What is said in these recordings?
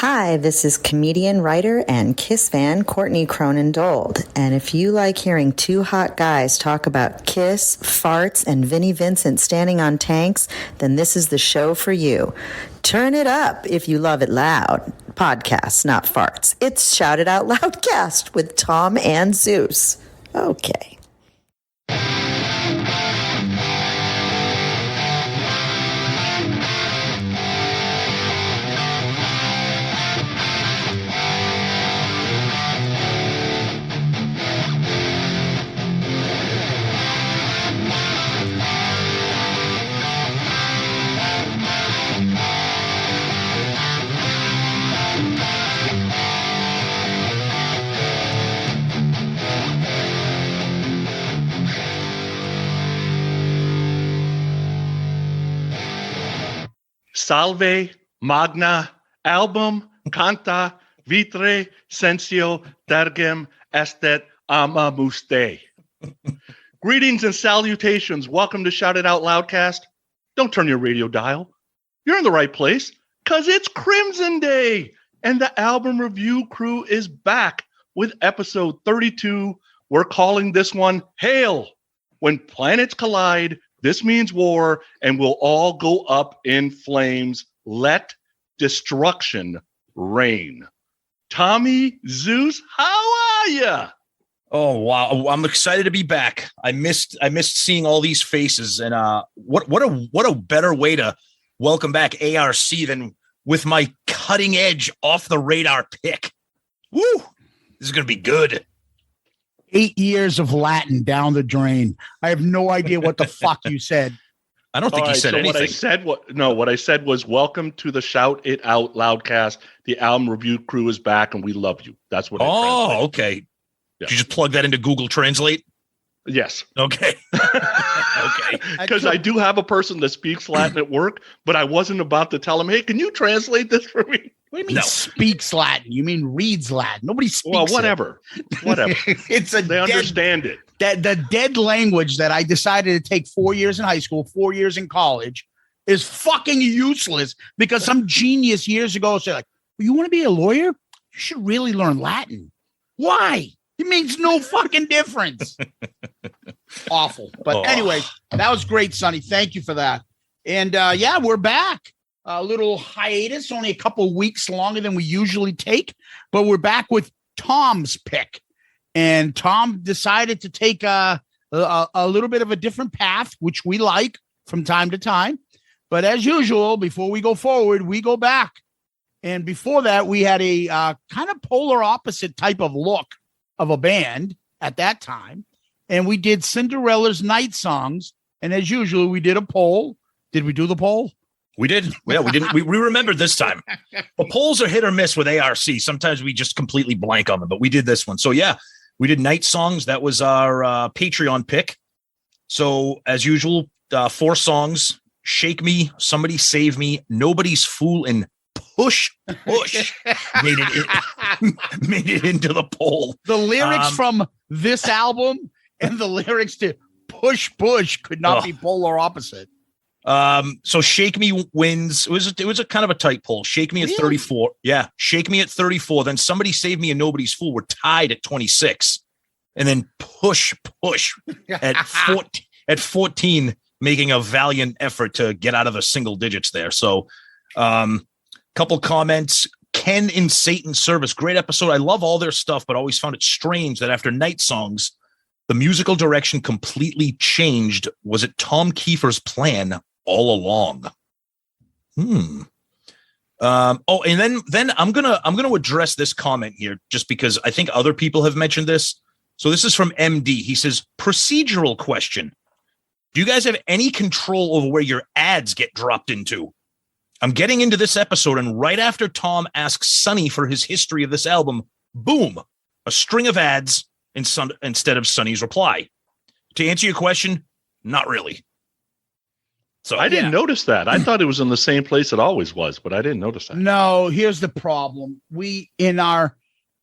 Hi, this is comedian, writer, and Kiss fan Courtney Cronin-Dold. And if you like hearing two hot guys talk about Kiss, farts, and Vinnie Vincent standing on tanks, then this is the show for you. Turn it up if you love it loud. Podcasts, not farts. It's Shout It Out Loudcast with Tom and Zeus. Okay. Salve, magna, album, canta, vitre, sensio, tergem, estet, ama muste. Greetings and salutations. Welcome to Shout It Out Loudcast. Don't turn your radio dial. You're in the right place, because it's Crimson Day, and the album review crew is back with episode 32. We're calling this one Hail. When planets collide, this means war, and we'll all go up in flames. Let destruction reign. Tommy, Zeus, how are ya? Oh wow, I'm excited to be back. I missed seeing all these faces, and what a better way to welcome back ARC than with my cutting edge off the radar pick. Woo! This is gonna be good. 8 years of Latin down the drain. I have no idea what the fuck you said. I don't think you said anything. What I said was, welcome to the Shout It Out Loudcast. The album review crew is back, and we love you. That's what. Okay. Yeah. Did you just plug that into Google Translate? Yes. Okay. Okay. Because I do have a person that speaks Latin at work, but I wasn't about to tell him, hey, can you translate this for me? What do you mean speaks Latin? You mean reads Latin? Nobody speaks. Well, whatever. They understand it. The dead language that I decided to take 4 years in high school, 4 years in college, is fucking useless because some genius years ago said, like, well, you want to be a lawyer? You should really learn Latin. Why? It makes no fucking difference. Awful. But anyway, that was great, Sonny. Thank you for that. And yeah, we're back. A little hiatus, only a couple weeks longer than we usually take, but we're back with Tom's pick. And Tom decided to take a little bit of a different path, which we like from time to time. But as usual, before we go forward, we go back. And before that, we had a kind of polar opposite type of look of a band at that time. And we did Cinderella's Night Songs. And as usual, we did a poll. Did we do the poll? We did. Yeah, we didn't. We remembered this time. The polls are hit or miss with ARC. Sometimes we just completely blank on them, but we did this one. So yeah, we did Night Songs. That was our Patreon pick. So as usual, 4 songs: Shake Me, Somebody Save Me, Nobody's Fool, and Push made it into the poll. The lyrics from this album and the lyrics to Push could not be polar opposite. So Shake Me wins. It was a kind of a tight poll. Shake Me at 34. Yeah. Shake Me at 34. Then Somebody Save Me and Nobody's Fool were tied at 26. And then Push at 14, making a valiant effort to get out of the single digits there. So, couple comments. Ken in Satan's Service. Great episode. I love all their stuff, but always found it strange that after Night Songs, the musical direction completely changed. Was it Tom Kiefer's plan all along? And then I'm gonna address this comment here just because I think other people have mentioned this. So this is from MD. He says, procedural question. Do you guys have any control over where your ads get dropped into? I'm getting into this episode, and right after Tom asks Sonny for his history of this album, boom, a string of ads instead of Sonny's reply. To answer your question, not really. So I didn't notice that. I thought it was in the same place it always was, but I didn't notice that. No, here's the problem. We in our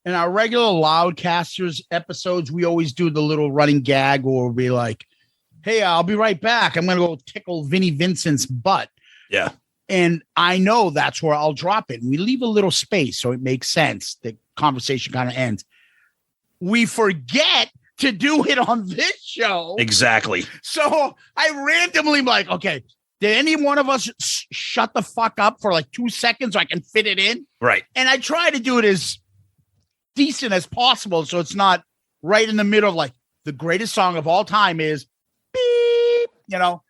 regular Loudcasters episodes, we always do the little running gag or be like, hey, I'll be right back. I'm going to go tickle Vinnie Vincent's butt. Yeah. And I know that's where I'll drop it. And we leave a little space so it makes sense. The conversation kind of ends. We forget to do it on this show. Exactly. So I randomly am like, okay, did any one of us shut the fuck up for like 2 seconds so I can fit it in? Right. And I try to do it as decent as possible so it's not right in the middle of like the greatest song of all time is beep, you know.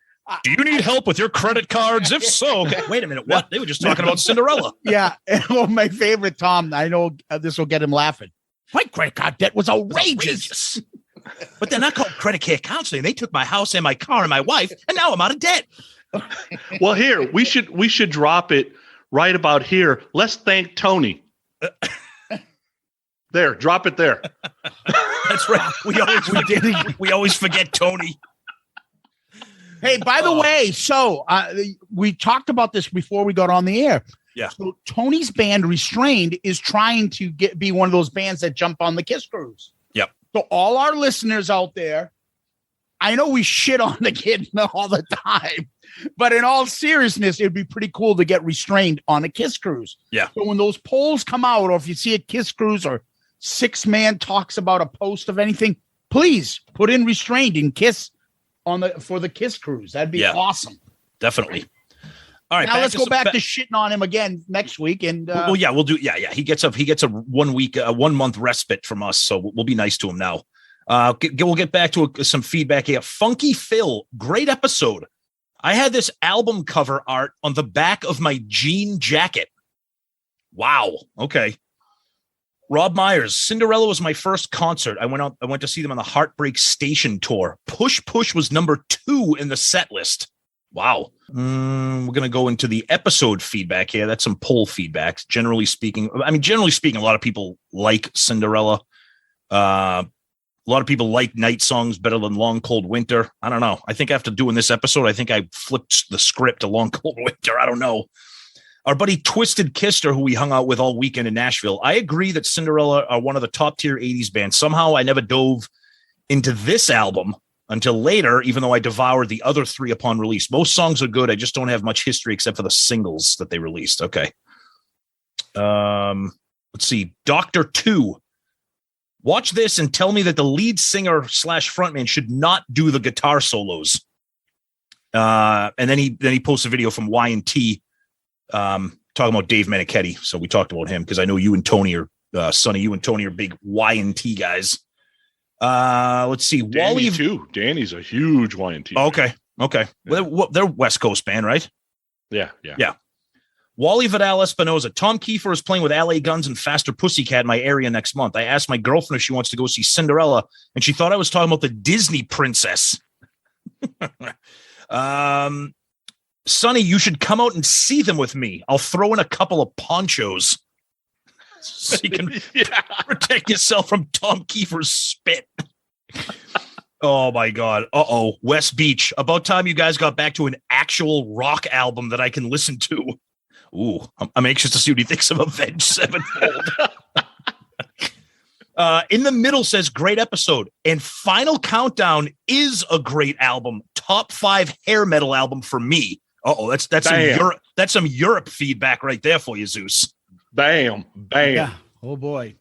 Do you need help with your credit cards? If so, okay. Wait a minute. What? They were just talking about Cinderella. Yeah. Well, my favorite, Tom, I know this will get him laughing. My credit card debt was outrageous. But they're not called credit care counseling. They took my house and my car and my wife, and now I'm out of debt. Well, here we should drop it right about here. Let's thank Tony. There, drop it there. That's right. We always forget Tony. Hey, by the way, so we talked about this before we got on the air. Yeah. So Tony's band Restrained is trying to be one of those bands that jump on the Kiss Cruise. Yep. So all our listeners out there, I know we shit on the kid all the time, but in all seriousness, it'd be pretty cool to get Restrained on a Kiss Cruise. Yeah. So when those polls come out, or if you see a Kiss Cruise or Six Man talks about a post of anything, please put in Restrained and Kiss for the Kiss Cruise. That'd be awesome. Definitely. All right. Now let's go back to shitting on him again next week. And well, yeah, we'll do. Yeah. He gets a 1 month respite from us. So we'll be nice to him now. We'll get back to some feedback here. Funky Phil, great episode. I had this album cover art on the back of my jean jacket. Wow. Okay. Rob Myers, Cinderella was my first concert. I went to see them on the Heartbreak Station tour. Push Push was number 2 in the set list. Wow. We're going to go into the episode feedback here. That's some poll feedback. Generally speaking, a lot of people like Cinderella. A lot of people like night songs better than Long Cold Winter. I don't know. I think after doing this episode, I think I flipped the script to Long Cold Winter. I don't know. Our buddy Twisted Kister, who we hung out with all weekend in Nashville, I agree that Cinderella are one of the top tier 80s bands. Somehow I never dove into this album until later, even though I devoured the other 3 upon release. Most songs are good. I just don't have much history except for the singles that they released. Okay. Let's see. Dr. 2. Watch this and tell me that the lead singer / frontman should not do the guitar solos. And then he posts a video from Y&T talking about Dave Meniketti. So we talked about him because I know you and Tony are Sonny. You and Tony are big Y&T guys. Let's see. Danny too. Danny's a huge Y&T. Okay. Yeah. Well, they're West Coast band, right? Yeah. Wally Vidal Espinoza. Tom Kiefer is playing with LA Guns and Faster Pussycat in my area next month. I asked my girlfriend if she wants to go see Cinderella, and she thought I was talking about the Disney princess. Sonny, you should come out and see them with me. I'll throw in a couple of ponchos so you can protect yourself from Tom Kiefer's spit. Oh, my God. Uh-oh. West Beach. About time you guys got back to an actual rock album that I can listen to. Ooh, I'm anxious to see what he thinks of Avenged Sevenfold. In the Middle says, great episode. And Final Countdown is a great album. Top 5 hair metal album for me. Uh-oh, that's some Europe feedback right there for you, Zeus. Bam. Yeah. Oh, boy.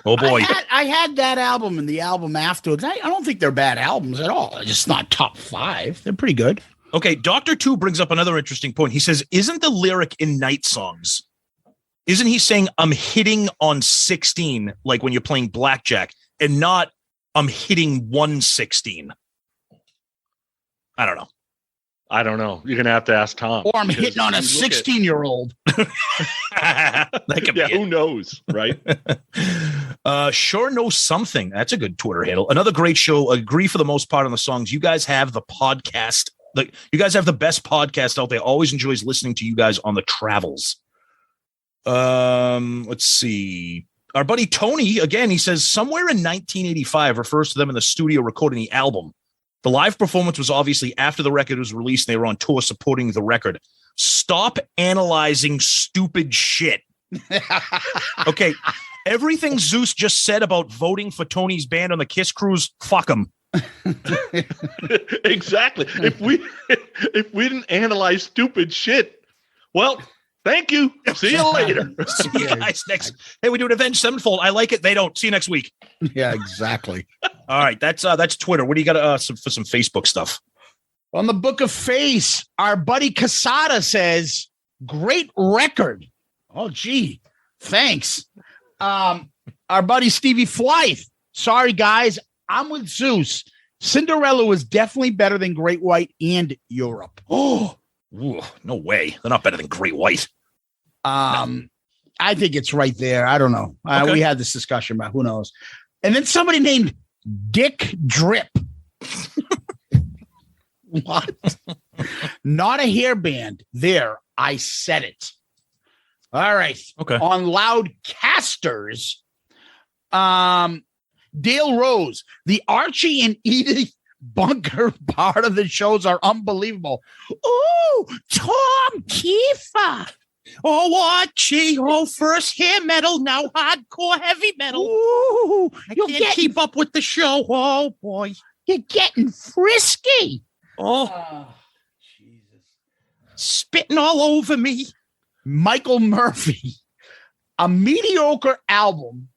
Oh, boy. I had that album and the album afterwards. I don't think they're bad albums at all. They're just not top 5. They're pretty good. Okay, Dr. 2 brings up another interesting point. He says, isn't the lyric in Night Songs, isn't he saying I'm hitting on 16, like when you're playing blackjack, and not I'm hitting 116? I don't know. You're going to have to ask Tom. Or I'm hitting on a 16-year-old. Who knows, right? Sure knows something. That's a good Twitter handle. Another great show. Agree for the most part on the songs. You guys have the podcast. You guys have the best podcast out there. Always enjoys listening to you guys on the travels. Let's see. Our buddy Tony, again, he says somewhere in 1985 refers to them in the studio recording the album. The live performance was obviously after the record was released. And they were on tour supporting the record. Stop analyzing stupid shit. Okay. Everything Zeus just said about voting for Tony's band on the Kiss Cruise, fuck him. Exactly. If we didn't analyze stupid shit, Well, thank you. See you later. See you guys next. Hey, we do an Avenged Sevenfold. I like it. They don't. See you next week. Yeah, exactly. All right, that's Twitter. What do you got for some Facebook stuff? On the Book of Face, our buddy Casada says, "Great record." Oh, gee, thanks. Our buddy Stevie Flythe. Sorry, guys, I'm with Zeus. Cinderella was definitely better than Great White and Europe. Oh, ooh, no way. They're not better than Great White. I think it's right there. I don't know. Okay. We had this discussion about who knows. And then somebody named Dick Drip. What? Not a hair band. There, I said it. All right. Okay. On Loudcasters, Dale Rose, the Archie and Edith Bunker part of the shows are unbelievable. Oh, Tom Kiefer. Oh, Archie. Oh, first hair metal, now hardcore heavy metal. Ooh, I can't keep up with the show. Oh, boy. You're getting frisky. Oh, Jesus. Spitting all over me. Michael Murphy, a mediocre album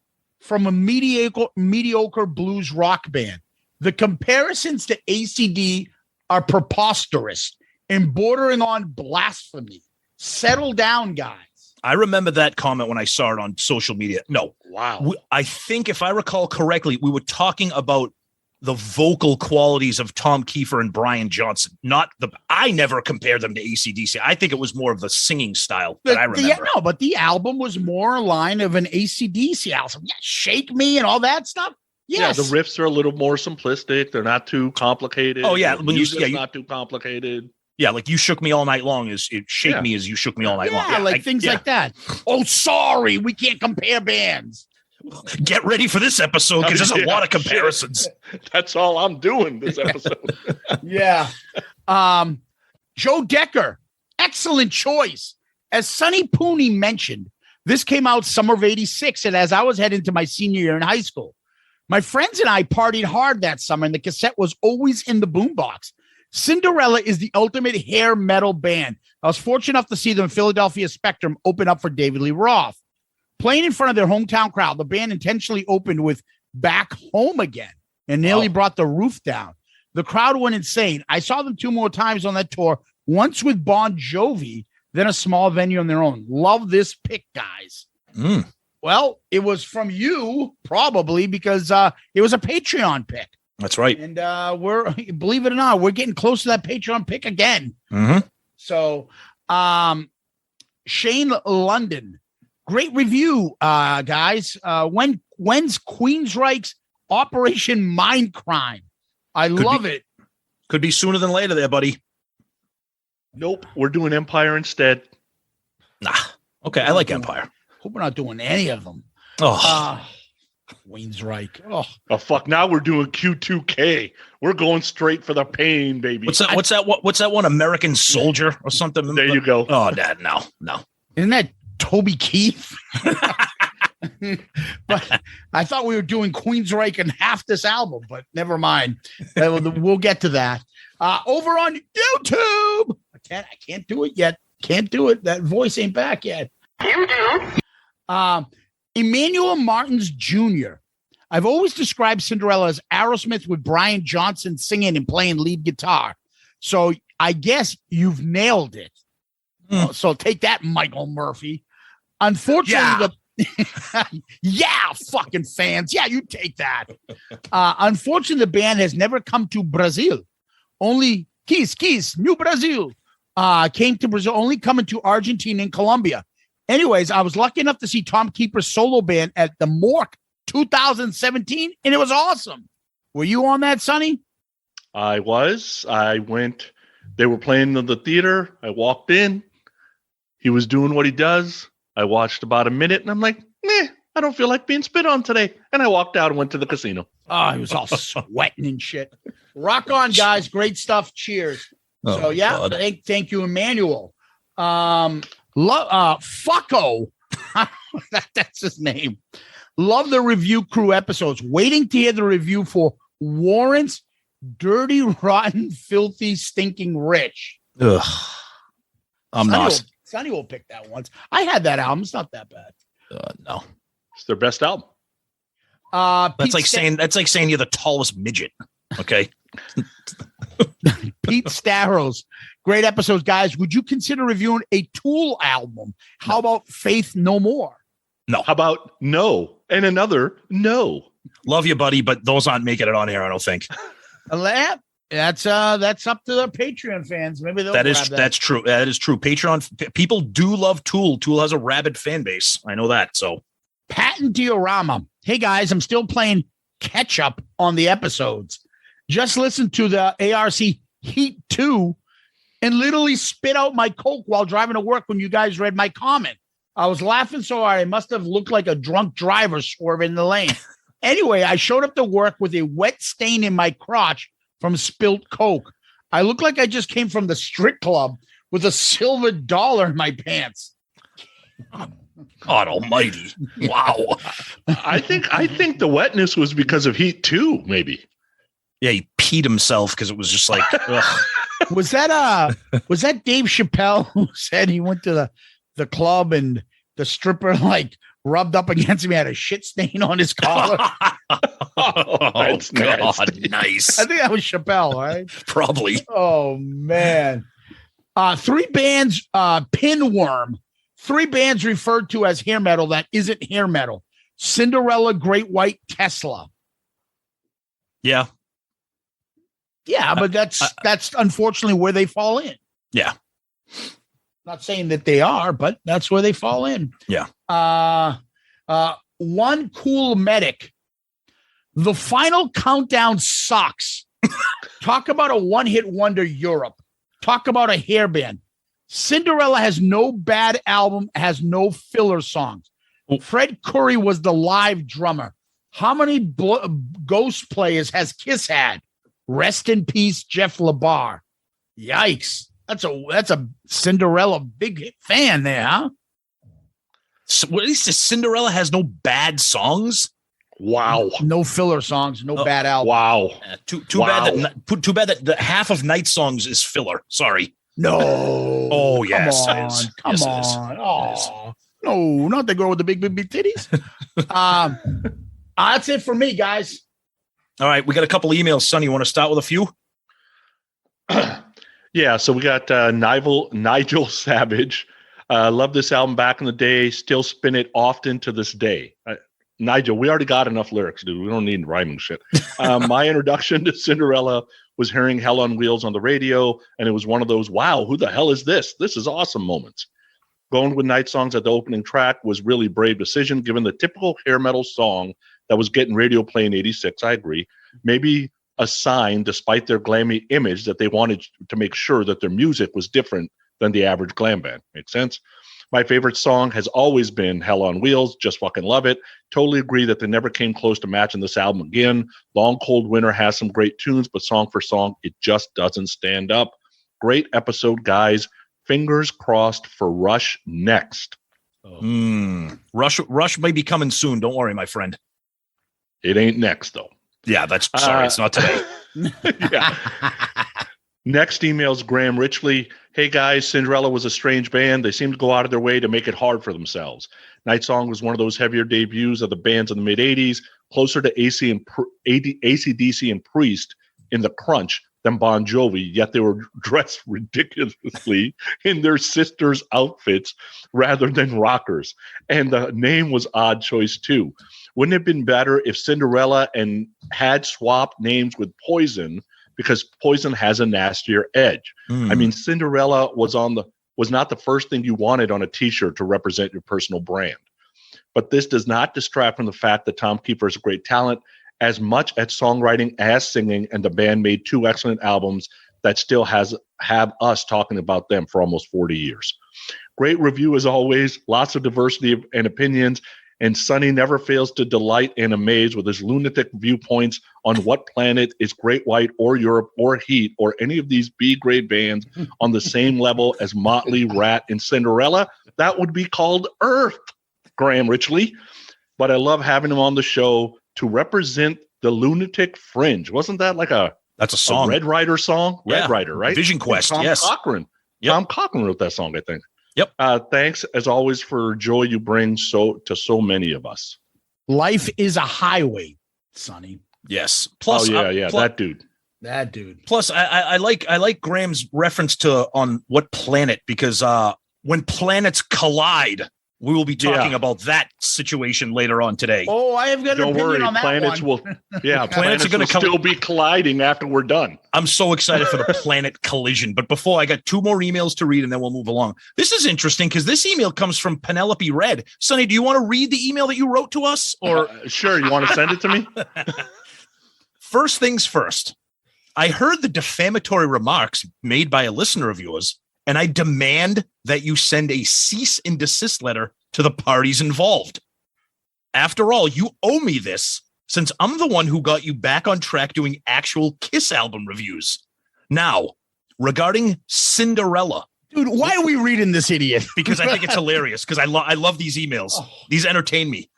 from a mediocre blues rock band. The comparisons to ACD are preposterous and bordering on blasphemy. Settle down, guys. I remember that comment when I saw it on social media. No. Wow. I think if I recall correctly, we were talking about the vocal qualities of Tom Kiefer and Brian Johnson. I never compared them to AC/DC. I think it was more of the singing style that I remember. But the album was more a line of an AC/DC album. Yeah, Shake Me and all that stuff. Yes. Yeah, the riffs are a little more simplistic. They're not too complicated. Oh, yeah. The music's not too complicated. Yeah, like You Shook Me All Night Long is it Shake Me as You Shook Me All Night Long. Yeah, like things like that. Oh, sorry, we can't compare bands. Get ready for this episode because there's a lot of comparisons. That's all I'm doing this episode. Yeah. Joe Decker, excellent choice. As Sonny Pooney mentioned, this came out summer of '86, and as I was heading to my senior year in high school, my friends and I partied hard that summer, and the cassette was always in the boombox. Cinderella is the ultimate hair metal band. I was fortunate enough to see them in Philadelphia Spectrum open up for David Lee Roth. Playing in front of their hometown crowd, the band intentionally opened with Back Home Again and nearly brought the roof down. The crowd went insane. I saw them 2 more times on that tour, once with Bon Jovi, then a small venue on their own. Love this pick, guys. Well, it was from you, probably, because it was a Patreon pick. That's right. And believe it or not, we're getting close to that Patreon pick again. Mm-hmm. So, Shane London, great review, guys. When's Queensryche's Operation Mindcrime? I love it. Could be sooner than later there, buddy. Nope. We're doing Empire instead. Nah. Okay, I like Empire. Hope we're not doing any of them. Queensryche. Oh fuck! Now we're doing Q2K. We're going straight for the pain, baby. What's that one? American Soldier or something? There you go. Oh, Dad, no. Isn't that Toby Keith? But I thought we were doing Queensryche in half this album, but never mind. We'll get to that. Over on YouTube. I can't do it yet. Can't do it. That voice ain't back yet. You do. Emmanuel Martins Jr. I've always described Cinderella as Aerosmith with Brian Johnson singing and playing lead guitar. So I guess you've nailed it. So take that, Michael Murphy. Unfortunately, yeah, fucking fans. Yeah, you take that. Unfortunately, the band has never come to Brazil. Only Kiss, New Brazil. Came to Brazil, only coming to Argentina and Colombia. Anyways, I was lucky enough to see Tom Kiefer's solo band at the Mork 2017, and it was awesome. Were you on that, Sonny? I was. I went. They were playing in the theater. I walked in. He was doing what he does. I watched about a minute, and I'm like, I don't feel like being spit on today. And I walked out and went to the casino. Oh, he was all sweating and shit. Rock on, guys. Great stuff. Cheers. So, yeah, thank you, Emmanuel. Fucko. That's his name. Love the review crew episodes. Waiting to hear the review for Warrant's Dirty, Rotten, Filthy, Stinking Rich. Ugh. I'm not. Sonny will pick that once. I had that album. It's not that bad. No. It's their best album. That's like saying you're the tallest midget. Okay. Pete Starros. Great episodes, guys. Would you consider reviewing a Tool album? How about Faith No More? No. How about No? And another No. Love you, buddy, but those aren't making it on here, I don't think. That's up to the Patreon fans. Maybe they'll that's true. That is true. Patreon people do love Tool. Tool has a rabid fan base. I know that. So Patent Diorama. Hey guys, I'm still playing catch up on the episodes. Just listen to the ARC Heat 2 and literally spit out my Coke while driving to work when you guys read my comment. I was laughing so hard I must have looked like a drunk driver swerving in the lane. Anyway, I showed up to work with a wet stain in my crotch from spilt Coke. I look like I just came from the strip club with a silver dollar in my pants. God almighty. Wow. I think the wetness was because of Heat 2, maybe. Yeah, he peed himself because it was just like ugh. Was that Dave Chappelle who said he went to the club and the stripper like rubbed up against him, he had a shit stain on his collar? That's God, nice. I think that was Chappelle, right? Probably. Oh man. 3 bands, Pinworm. 3 bands referred to as hair metal that isn't hair metal. Cinderella, Great White, Tesla. Yeah. Yeah, but that's unfortunately where they fall in. Yeah. Not saying that they are, but that's where they fall in. Yeah. One Cool Medic. The Final Countdown sucks. Talk about a one-hit wonder Europe. Talk about a hairband. Cinderella has no bad album, has no filler songs. Fred Curry was the live drummer. How many ghost players has Kiss had? Rest in peace, Jeff LaBar. Yikes. That's a Cinderella big hit fan there, huh? So, at least Cinderella has no bad songs. Wow. No filler songs, no bad album. Wow. Too bad that the half of Night Songs is filler. Sorry. No. Oh, yes. Come on. Oh, no, not the girl with the big titties. That's it for me, guys. All right. We got a couple emails. Sonny, you want to start with a few? Yeah. So we got Nigel Savage. Love this album back in the day. Still spin it often to this day. Nigel, we already got enough lyrics, dude. We don't need rhyming shit. My introduction to Cinderella was hearing Hell on Wheels on the radio, and it was one of those, wow, who the hell is this? This is awesome moments. Going with Night Songs at the opening track was really brave decision, given the typical hair metal song that was getting radio play in 86. I agree. Maybe a sign, despite their glammy image, that they wanted to make sure that their music was different than the average glam band. Makes sense? My favorite song has always been Hell on Wheels. Just fucking love it. Totally agree that they never came close to matching this album again. Long Cold Winter has some great tunes, but song for song, it just doesn't stand up. Great episode, guys. Fingers crossed for Rush next. Rush may be coming soon. Don't worry, my friend. It ain't next, though. Yeah, that's sorry. It's not today. Yeah. Next email's Graham Richley. Hey guys, Cinderella was a strange band. They seemed to go out of their way to make it hard for themselves. Night Song was one of those heavier debuts of the bands in the mid 80s, closer to AC/DC and Priest in the crunch than Bon Jovi, yet they were dressed ridiculously in their sisters' outfits rather than rockers. And the name was odd choice too. Wouldn't it have been better if Cinderella and had swapped names with Poison, because Poison has a nastier edge? I mean, Cinderella was not the first thing you wanted on a t-shirt to represent your personal brand. But this does not distract from the fact that Tom Kiefer is a great talent, as much at songwriting as singing, and the band made 2 excellent albums that still have us talking about them for almost 40 years. Great review as always, lots of diversity and opinions, and Sonny never fails to delight and amaze with his lunatic viewpoints on what planet is Great White or Europe or Heat or any of these B-grade bands on the same level as Motley, Rat, and Cinderella. That would be called Earth, Graham Richley. But I love having him on the show to represent the lunatic fringe. Wasn't that like that's a song? A Red Rider song? Yeah. Red Rider, right? Vision Quest, Tom yes. Cochran. Yep. Tom Cochran wrote that song, I think. Yep. Thanks as always for joy you bring to so many of us. Life is a highway, Sonny. Yes. Plus, that dude. That dude. Plus, I like Graham's reference to on what planet, because when planets collide, we will be talking about that situation later on today. Oh, I have got an opinion on that planets one. Planets are going to still be colliding after we're done. I'm so excited for the planet collision. But before, I got 2 more emails to read, and then we'll move along. This is interesting because this email comes from Penelope Red. Sonny, do you want to read the email that you wrote to us? Or sure, you want to send it to me? First things first. I heard the defamatory remarks made by a listener of yours, and I demand that you send a cease and desist letter to the parties involved. After all, you owe me this, since I'm the one who got you back on track doing actual Kiss album reviews. Now, regarding Cinderella. Dude, why are we reading this idiot? Because I think it's hilarious, because I love these emails. These entertain me.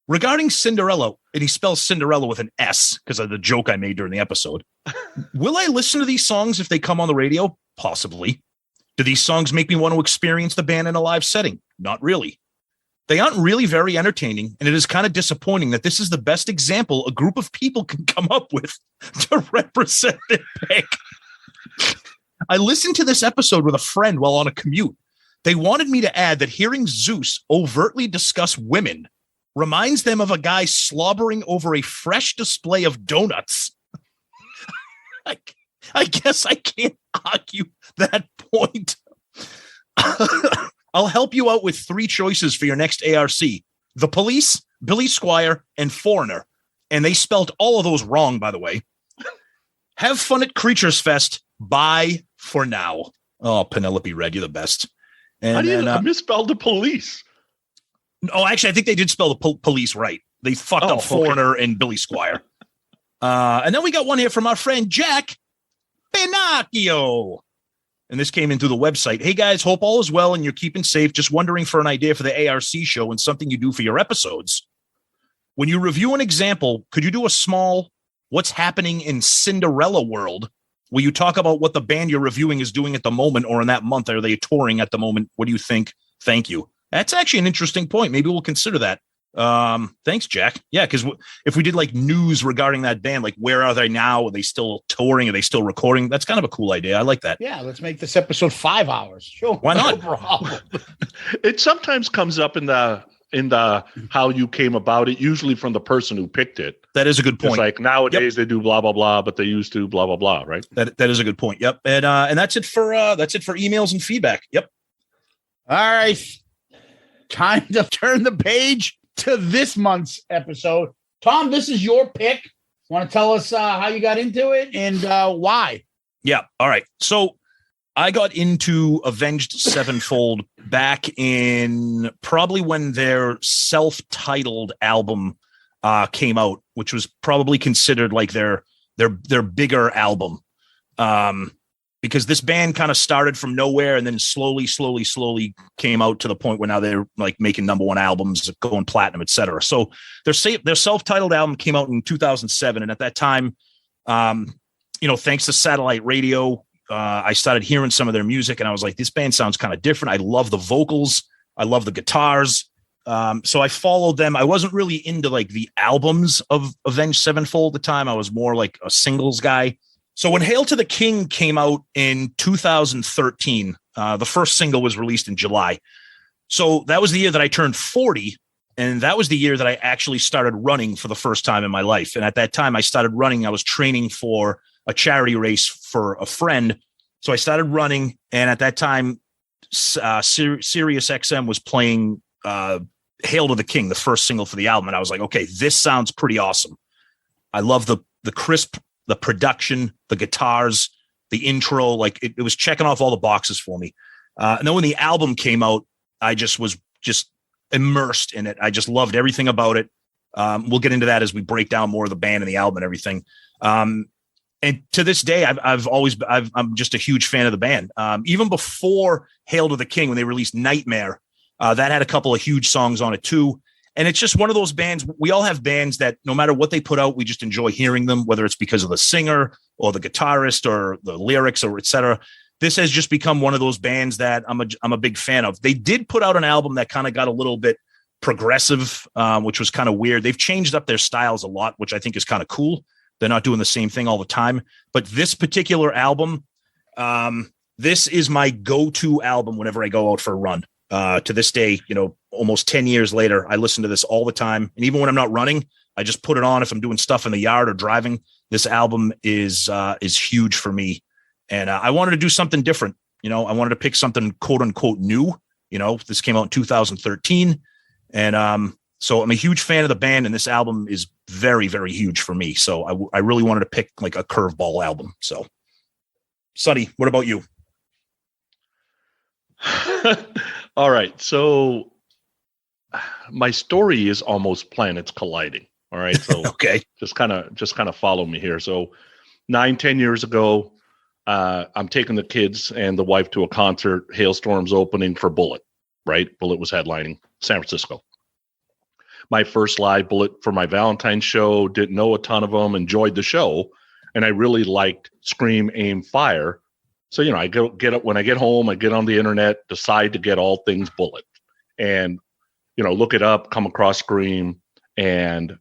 Regarding Cinderella, and he spells Cinderella with an S because of the joke I made during the episode. Will I listen to these songs if they come on the radio? Possibly. Do these songs make me want to experience the band in a live setting? Not really. They aren't really very entertaining, and it is kind of disappointing that this is the best example a group of people can come up with to represent their pick. I listened to this episode with a friend while on a commute. They wanted me to add that hearing Zeus overtly discuss women reminds them of a guy slobbering over a fresh display of donuts. I guess I can't argue that point. I'll help you out with 3 choices for your next ARC. The Police, Billy Squier, and Foreigner. And they spelled all of those wrong, by the way. Have fun at Creatures Fest. Bye for now. Oh, Penelope Red, you're the best. And how do you misspelled the Police? Oh, actually, I think they did spell the police right. They fucked up Foreigner and Billy Squier. And then we got one here from our friend Jack Pinocchio. And this came in through the website. Hey, guys, hope all is well and you're keeping safe. Just wondering for an idea for the ARC show and something you do for your episodes. When you review an example, could you do a small what's happening in Cinderella world? Will you talk about what the band you're reviewing is doing at the moment or in that month? Are they touring at the moment? What do you think? Thank you. That's actually an interesting point. Maybe we'll consider that. Thanks, Jack. Yeah, because if we did like news regarding that band, like where are they now? Are they still touring? Are they still recording? That's kind of a cool idea. I like that. Yeah, let's make this episode 5 hours. Sure. Why not? No problem. It sometimes comes up in the how you came about it, usually from the person who picked it. That is a good point. It's like nowadays they do blah blah blah, but they used to blah blah blah, right? That is a good point. Yep. And that's it for emails and feedback. Yep. All right. Time to turn the page to this month's episode. Tom, this is your pick. Want to tell us how you got into it and why? Yeah. All right. So I got into Avenged Sevenfold back in probably when their self-titled album came out, which was probably considered like their bigger album. Because this band kind of started from nowhere and then slowly came out to the point where now they're like making #1 albums, going platinum, etc. So their self-titled album came out in 2007. And at that time, thanks to satellite radio, I started hearing some of their music and I was like, this band sounds kind of different. I love the vocals. I love the guitars. So I followed them. I wasn't really into like the albums of Avenged Sevenfold at the time. I was more like a singles guy. So when Hail to the King came out in 2013, the first single was released in July. So that was the year that I turned 40. And that was the year that I actually started running for the first time in my life. And at that time I started running. I was training for a charity race for a friend. So I started running. And at that time, Sirius XM was playing Hail to the King, the first single for the album. And I was like, okay, this sounds pretty awesome. I love the crisp, the production, the guitars, the intro, like it was checking off all the boxes for me. And then when the album came out, I just was immersed in it. I just loved everything about it. We'll get into that as we break down more of the band and the album and everything. And to this day, I'm just a huge fan of the band. Even before Hail to the King, when they released Nightmare, that had a couple of huge songs on it too. And it's just one of those bands. We all have bands that no matter what they put out, we just enjoy hearing them, whether it's because of the singer or the guitarist or the lyrics or et cetera. this has just become one of those bands that I'm a big fan of. They did put out an album that kind of got a little bit progressive, which was kind of weird. They've changed up their styles a lot, which I think is kind of cool. They're not doing the same thing all the time. But this particular album, this is my go-to album whenever I go out for a run. To this day, almost 10 years later, I listen to this all the time. And even when I'm not running, I just put it on if I'm doing stuff in the yard or driving. This album is huge for me. And I wanted to do something different. I wanted to pick something quote unquote new. This came out in 2013. And so I'm a huge fan of the band, and this album is very, very huge for me. So I really wanted to pick like a curveball album. So, Sonny, what about you? All right. So my story is almost planets colliding. All right. So okay. Just kind of follow me here. So 9-10 years ago, I'm taking the kids and the wife to a concert. Hailstorm's opening for Bullet, right? Bullet was headlining San Francisco. My first live Bullet for my Valentine's show. Didn't know a ton of them. Enjoyed the show, and I really liked Scream, Aim, Fire. So I get up when I get home. I get on the internet, decide to get all things Bullet, and look it up. Come across Scream, and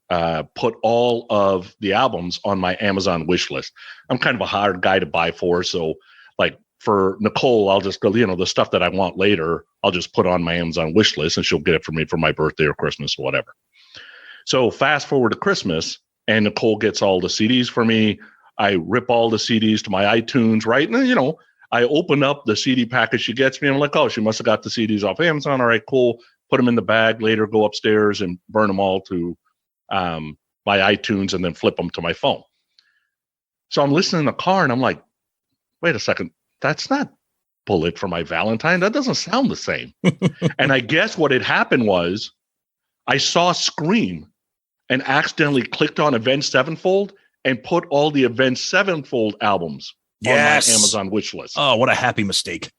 put all of the albums on my Amazon wish list. I'm kind of a hard guy to buy for, so like for Nicole, I'll just go, the stuff that I want later, I'll just put on my Amazon wish list, and she'll get it for me for my birthday or Christmas or whatever. So fast forward to Christmas, and Nicole gets all the CDs for me. I rip all the CDs to my iTunes, right? And I open up the CD package she gets me. I'm like, oh, she must have got the CDs off Amazon. All right, cool. Put them in the bag. Later, go upstairs and burn them all to my iTunes, and then flip them to my phone. So I'm listening in the car, and I'm like, wait a second. That's not Bullet for my Valentine. That doesn't sound the same. And I guess what had happened was I saw Scream and accidentally clicked on Avenged Sevenfold and put all the Avenged Sevenfold albums on my Amazon wish list. Oh, what a happy mistake.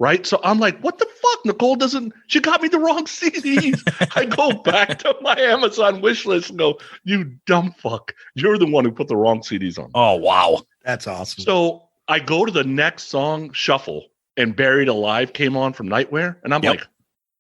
Right? So I'm like, what the fuck? Nicole she got me the wrong CDs. I go back to my Amazon wish list and go, you dumb fuck. You're the one who put the wrong CDs on. Oh, wow. That's awesome. So I go to the next song, Shuffle, and Buried Alive came on from Nightwear. And I'm like,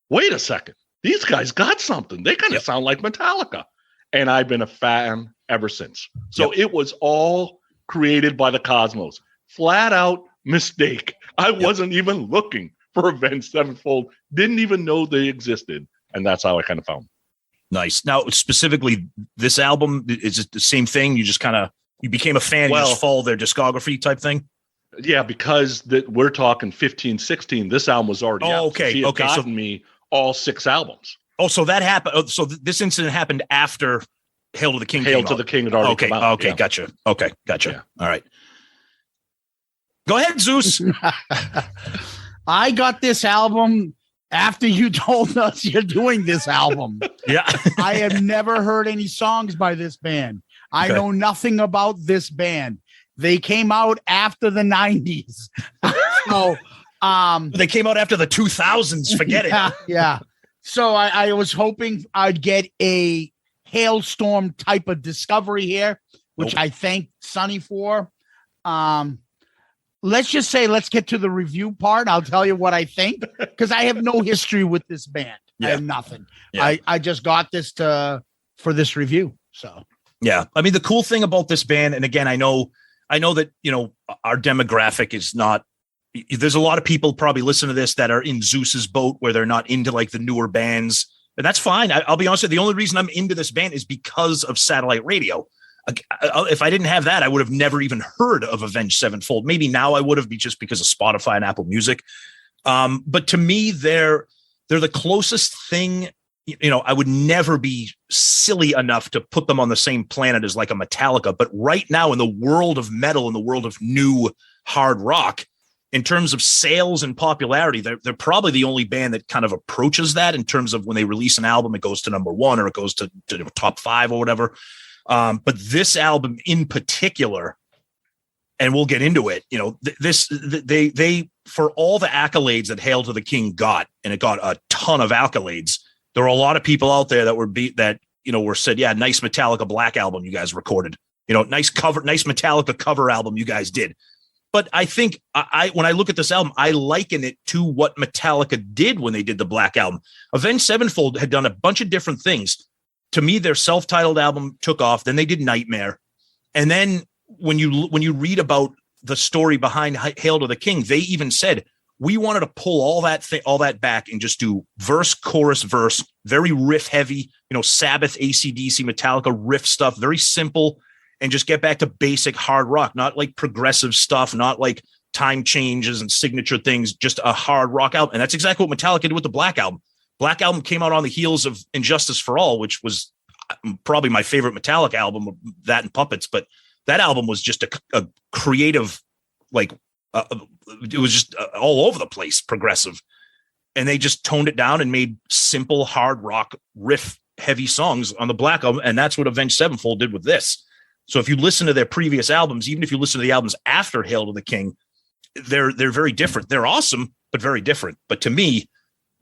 wait a second. These guys got something. They kind of sound like Metallica. And I've been a fan ever since. So it was all created by the cosmos. Flat out mistake. I wasn't even looking for Avenged Sevenfold. Didn't even know they existed. And that's how I kind of found them. Nice. Now, specifically, this album, is it the same thing? You just you became a fan, you just follow their discography type thing? Yeah, because we're talking 15, 16. This album was already out. Okay. So she had gotten me all 6 albums. Oh, so that happened. So this incident happened after Hail to the King. Hail to the King had already come out. Okay, gotcha. Okay, gotcha. Yeah. All right. Go ahead, Zeus. I got this album after you told us you're doing this album. Yeah. I have never heard any songs by this band. I know nothing about this band. They came out after the 90s. So they came out after the 2000s. Forget it. Yeah. So I was hoping I'd get a Hailstorm type of discovery here, which I thank Sonny for. Let's just say, let's get to the review part. I'll tell you what I think, because I have no history with this band. I have nothing. Yeah. I just got this for this review. So yeah, I mean, the cool thing about this band, and again, I know that our demographic is not. There's a lot of people probably listen to this that are in Zeus's boat, where they're not into like the newer bands, and that's fine. I'll be honest with you. The only reason I'm into this band is because of satellite radio. If I didn't have that, I would have never even heard of Avenged Sevenfold. Maybe now I would have, just because of Spotify and Apple Music. But to me, they're the closest thing. I would never be silly enough to put them on the same planet as like a Metallica. But right now, in the world of metal, in the world of new hard rock, in terms of sales and popularity, they're probably the only band that kind of approaches that in terms of when they release an album, it goes to number 1 or it goes to top 5 or whatever. But this album in particular, and we'll get into it, they for all the accolades that Hail to the King got, and it got a ton of accolades, there were a lot of people out there that were said, yeah, nice Metallica Black album you guys recorded, nice Metallica cover album you guys did. But I think when I look at this album, I liken it to what Metallica did when they did the Black Album. Avenged Sevenfold had done a bunch of different things. To me, their self-titled album took off. Then they did Nightmare. And then when you read about the story behind Hail to the King, they even said, we wanted to pull all that back and just do verse, chorus, verse, very riff heavy, Sabbath, AC/DC, Metallica riff stuff, very simple, and just get back to basic hard rock, not like progressive stuff, not like time changes and signature things, just a hard rock album. And that's exactly what Metallica did with the Black Album. Black Album came out on the heels of Injustice for All, which was probably my favorite Metallica album, that and Puppets. But that album was just a creative, it was just all over the place, progressive. And they just toned it down and made simple, hard rock, riff heavy songs on the Black Album. And that's what Avenged Sevenfold did with this. So if you listen to their previous albums, even if you listen to the albums after Hail to the King, they're very different. They're awesome, but very different. But to me,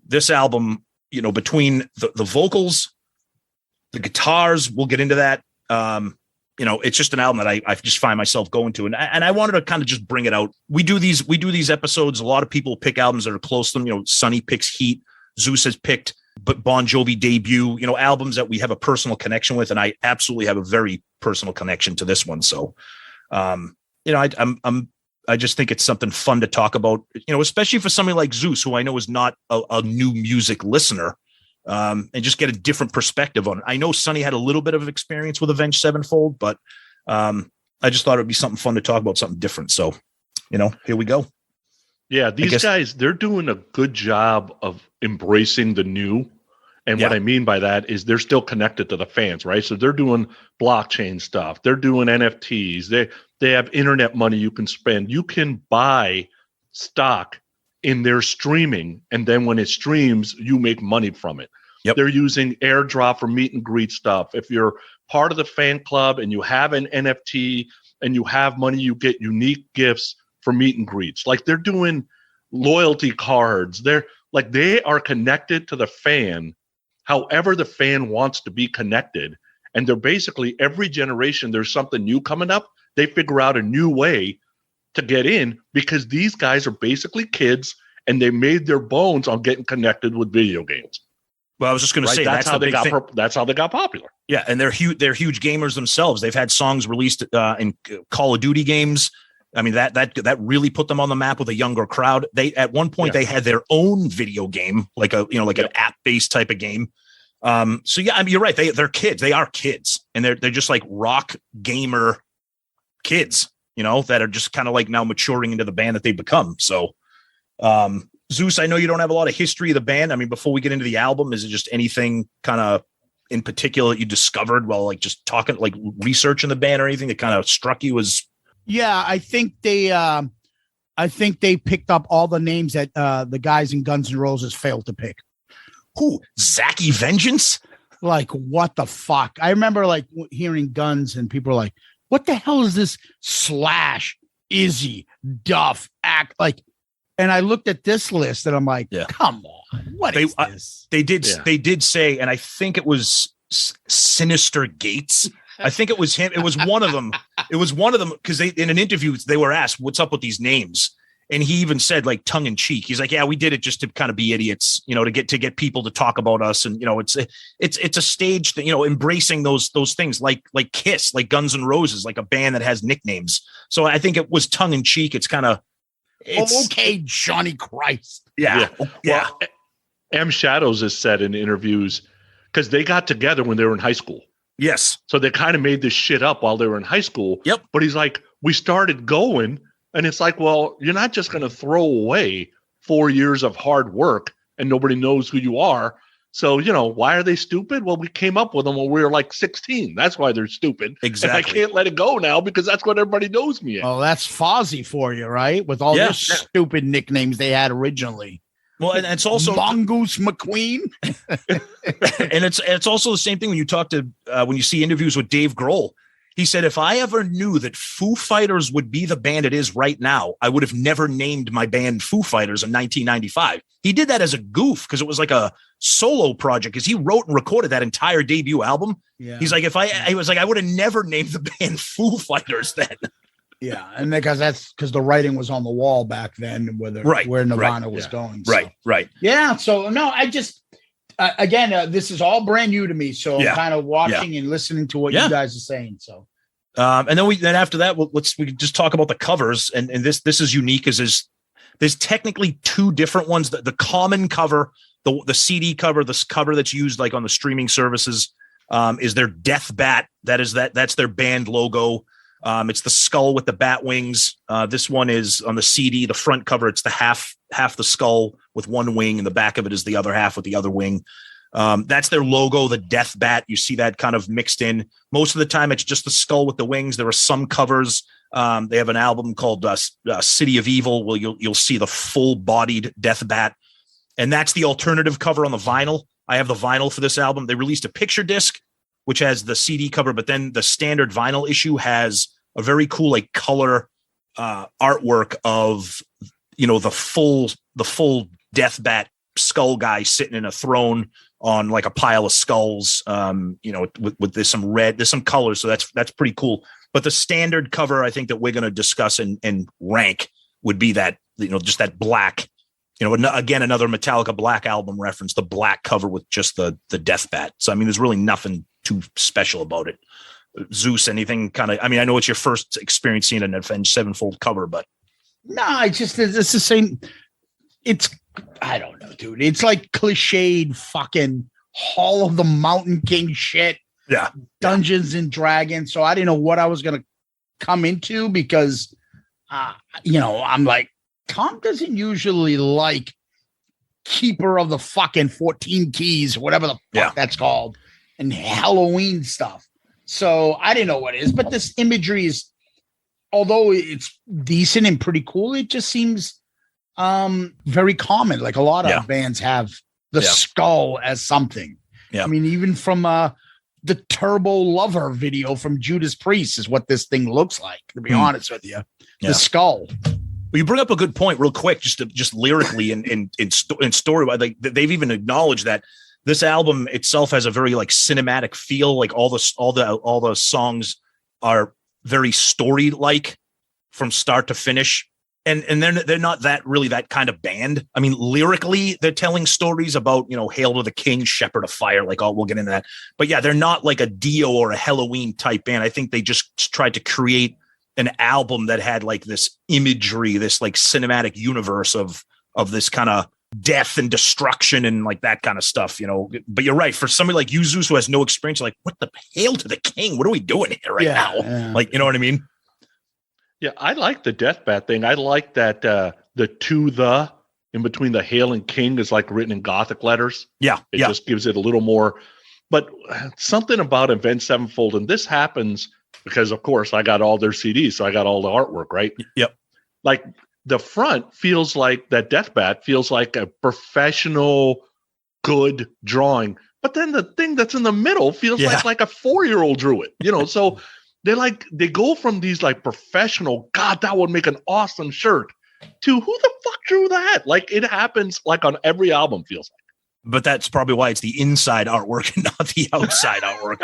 this album, between the vocals, the guitars, we'll get into that. It's just an album that I just find myself going to. And I wanted to kind of just bring it out. We do these episodes. A lot of people pick albums that are close to them. Sonny picks Heat. Zeus has picked but Bon Jovi debut, albums that we have a personal connection with. And I absolutely have a very personal connection to this one. So, I just think it's something fun to talk about, especially for somebody like Zeus, who I know is not a new music listener, and just get a different perspective on it. I know Sonny had a little bit of experience with Avenged Sevenfold, but I just thought it would be something fun to talk about, something different. So, here we go. Yeah, these guys, they're doing a good job of embracing the new. And what I mean by that is they're still connected to the fans, right? So they're doing blockchain stuff. They're doing NFTs. They have internet money you can spend. You can buy stock in their streaming. And then when it streams, you make money from it. Yep. They're using airdrop for meet and greet stuff. If you're part of the fan club and you have an NFT and you have money, you get unique gifts for meet and greets. Like they're doing loyalty cards. They are connected to the fan, however the fan wants to be connected. And they're basically, every generation, there's something new coming up. They figure out a new way to get in because these guys are basically kids and they made their bones on getting connected with video games. Well, I was just going to say that's how they got. That's how they got popular. Yeah, and they're huge. They're huge gamers themselves. They've had songs released in Call of Duty games. I mean, that really put them on the map with a younger crowd. They at one point they had their own video game, like an app-based type of game. So yeah, I mean, you're right. They're kids. They are kids, and they're just like rock gamer kids, that are just kind of like now maturing into the band that they become. So, Zeus, I know you don't have a lot of history of the band. I mean, before we get into the album, is it just anything kind of in particular that you discovered while like just talking, like researching the band or anything that kind of struck you as? Yeah, I think they picked up all the names that the guys in Guns N' Roses failed to pick. Who? Zachy Vengeance? Like, what the fuck? I remember like hearing Guns and people were like, what the hell is this Slash, Izzy, Duff, Act like? And I looked at this list and I'm like, come on, what is this? They did say, and I think it was Sinister Gates. I think it was him. It was one of them. It was one of them because they in an interview they were asked, "What's up with these names?" And he even said, like tongue in cheek, he's like, "Yeah, we did it just to kind of be idiots, to get people to talk about us." And it's a stage that embracing those things like Kiss, like Guns N' Roses, like a band that has nicknames. So I think it was tongue in cheek. It's kind of okay, Johnny Christ. Yeah. Well, M Shadows has said in interviews because they got together when they were in high school. Yes. So they kind of made this shit up while they were in high school. Yep. But he's like, we started going, and it's like, well, you're not just going to throw away 4 years of hard work and nobody knows who you are. So, why are they stupid? Well, we came up with them when we were like 16. That's why they're stupid. Exactly. And I can't let it go now because that's what everybody knows me as. Oh, that's Fozzy for you, right? With all those stupid nicknames they had originally. Well, and it's also Mongoose McQueen. And it's also the same thing when you talk to when you see interviews with Dave Grohl. He said, if I ever knew that Foo Fighters would be the band it is right now, I would have never named my band Foo Fighters in 1995. He did that as a goof because it was like a solo project because he wrote and recorded that entire debut album. Yeah. He's like, I would have never named the band Foo Fighters then. Yeah, and because the writing was on the wall back then, where Nirvana was going. So. Right. Yeah. So no, I just again, this is all brand new to me. So I'm kind of watching and listening to what you guys are saying. So, and then after that, we can just talk about the covers. And this is unique, there's technically two different ones. The common cover, the CD cover, this cover that's used like on the streaming services, is their Death Bat. That's their band logo. It's the skull with the bat wings. This one is on the CD, the front cover. It's the half the skull with one wing, and the back of it is the other half with the other wing. That's their logo, the Death Bat. You see that kind of mixed in. Most of the time, it's just the skull with the wings. There are some covers. They have an album called City of Evil, where you'll see the full-bodied Death Bat, and that's the alternative cover on the vinyl. I have the vinyl for this album. They released a picture disc, which has the CD cover, but then the standard vinyl issue has a very cool like color artwork of, the full Death Bat skull guy sitting in a throne on like a pile of skulls, with there's some colors. So that's pretty cool. But the standard cover, I think that we're going to discuss and rank would be that, just that black, again, another Metallica Black Album reference, the black cover with just the Death Bat. So, I mean, there's really nothing too special about it. Zeus, anything kind of, I mean, I know it's your first experience seeing an Avenged Sevenfold cover, but. No, it's the same. I don't know, dude. It's like cliched fucking Hall of the Mountain King shit. Yeah. Dungeons and Dragons. So I didn't know what I was going to come into because, I'm like, Tom doesn't usually like Keeper of the fucking 14 Keys, whatever the fuck that's called, and Halloween stuff. So I didn't know what it is, but this imagery is, although it's decent and pretty cool, it just seems very common. Like a lot of bands have the skull as something. Yeah. I mean, even from the Turbo Lover video from Judas Priest is what this thing looks like, to be honest with you. The skull. Well, you bring up a good point real quick, just lyrically and in story. Like they've even acknowledged that this album itself has a very like cinematic feel. Like all the songs are very story like from start to finish. And they're not that kind of band. I mean, lyrically, they're telling stories about, Hail to the King, Shepherd of Fire. Like, we'll get into that. But yeah, they're not like a Dio or a Halloween type band. I think they just tried to create an album that had like this imagery, this like cinematic universe of this kind of death and destruction and like that kind of stuff, But you're right. For somebody like you, Zeus, who has no experience, you're like, what the Hail to the King? What are we doing here now? Yeah. Like, you know what I mean? Yeah, I like the Death Bat thing. I like that the in between the Hail and King is like written in Gothic letters. Yeah. It just gives it a little more. But something about Avenged Sevenfold, and this happens because, of course, I got all their CDs, so I got all the artwork, right? Yep. Like the front feels like that Death Bat feels like a professional, good drawing. But then the thing that's in the middle feels like a 4-year-old drew it, so. They go from these like professional, God, that would make an awesome shirt, to who the fuck drew that? Like it happens like on every album feels like. But that's probably why it's the inside artwork and not the outside artwork.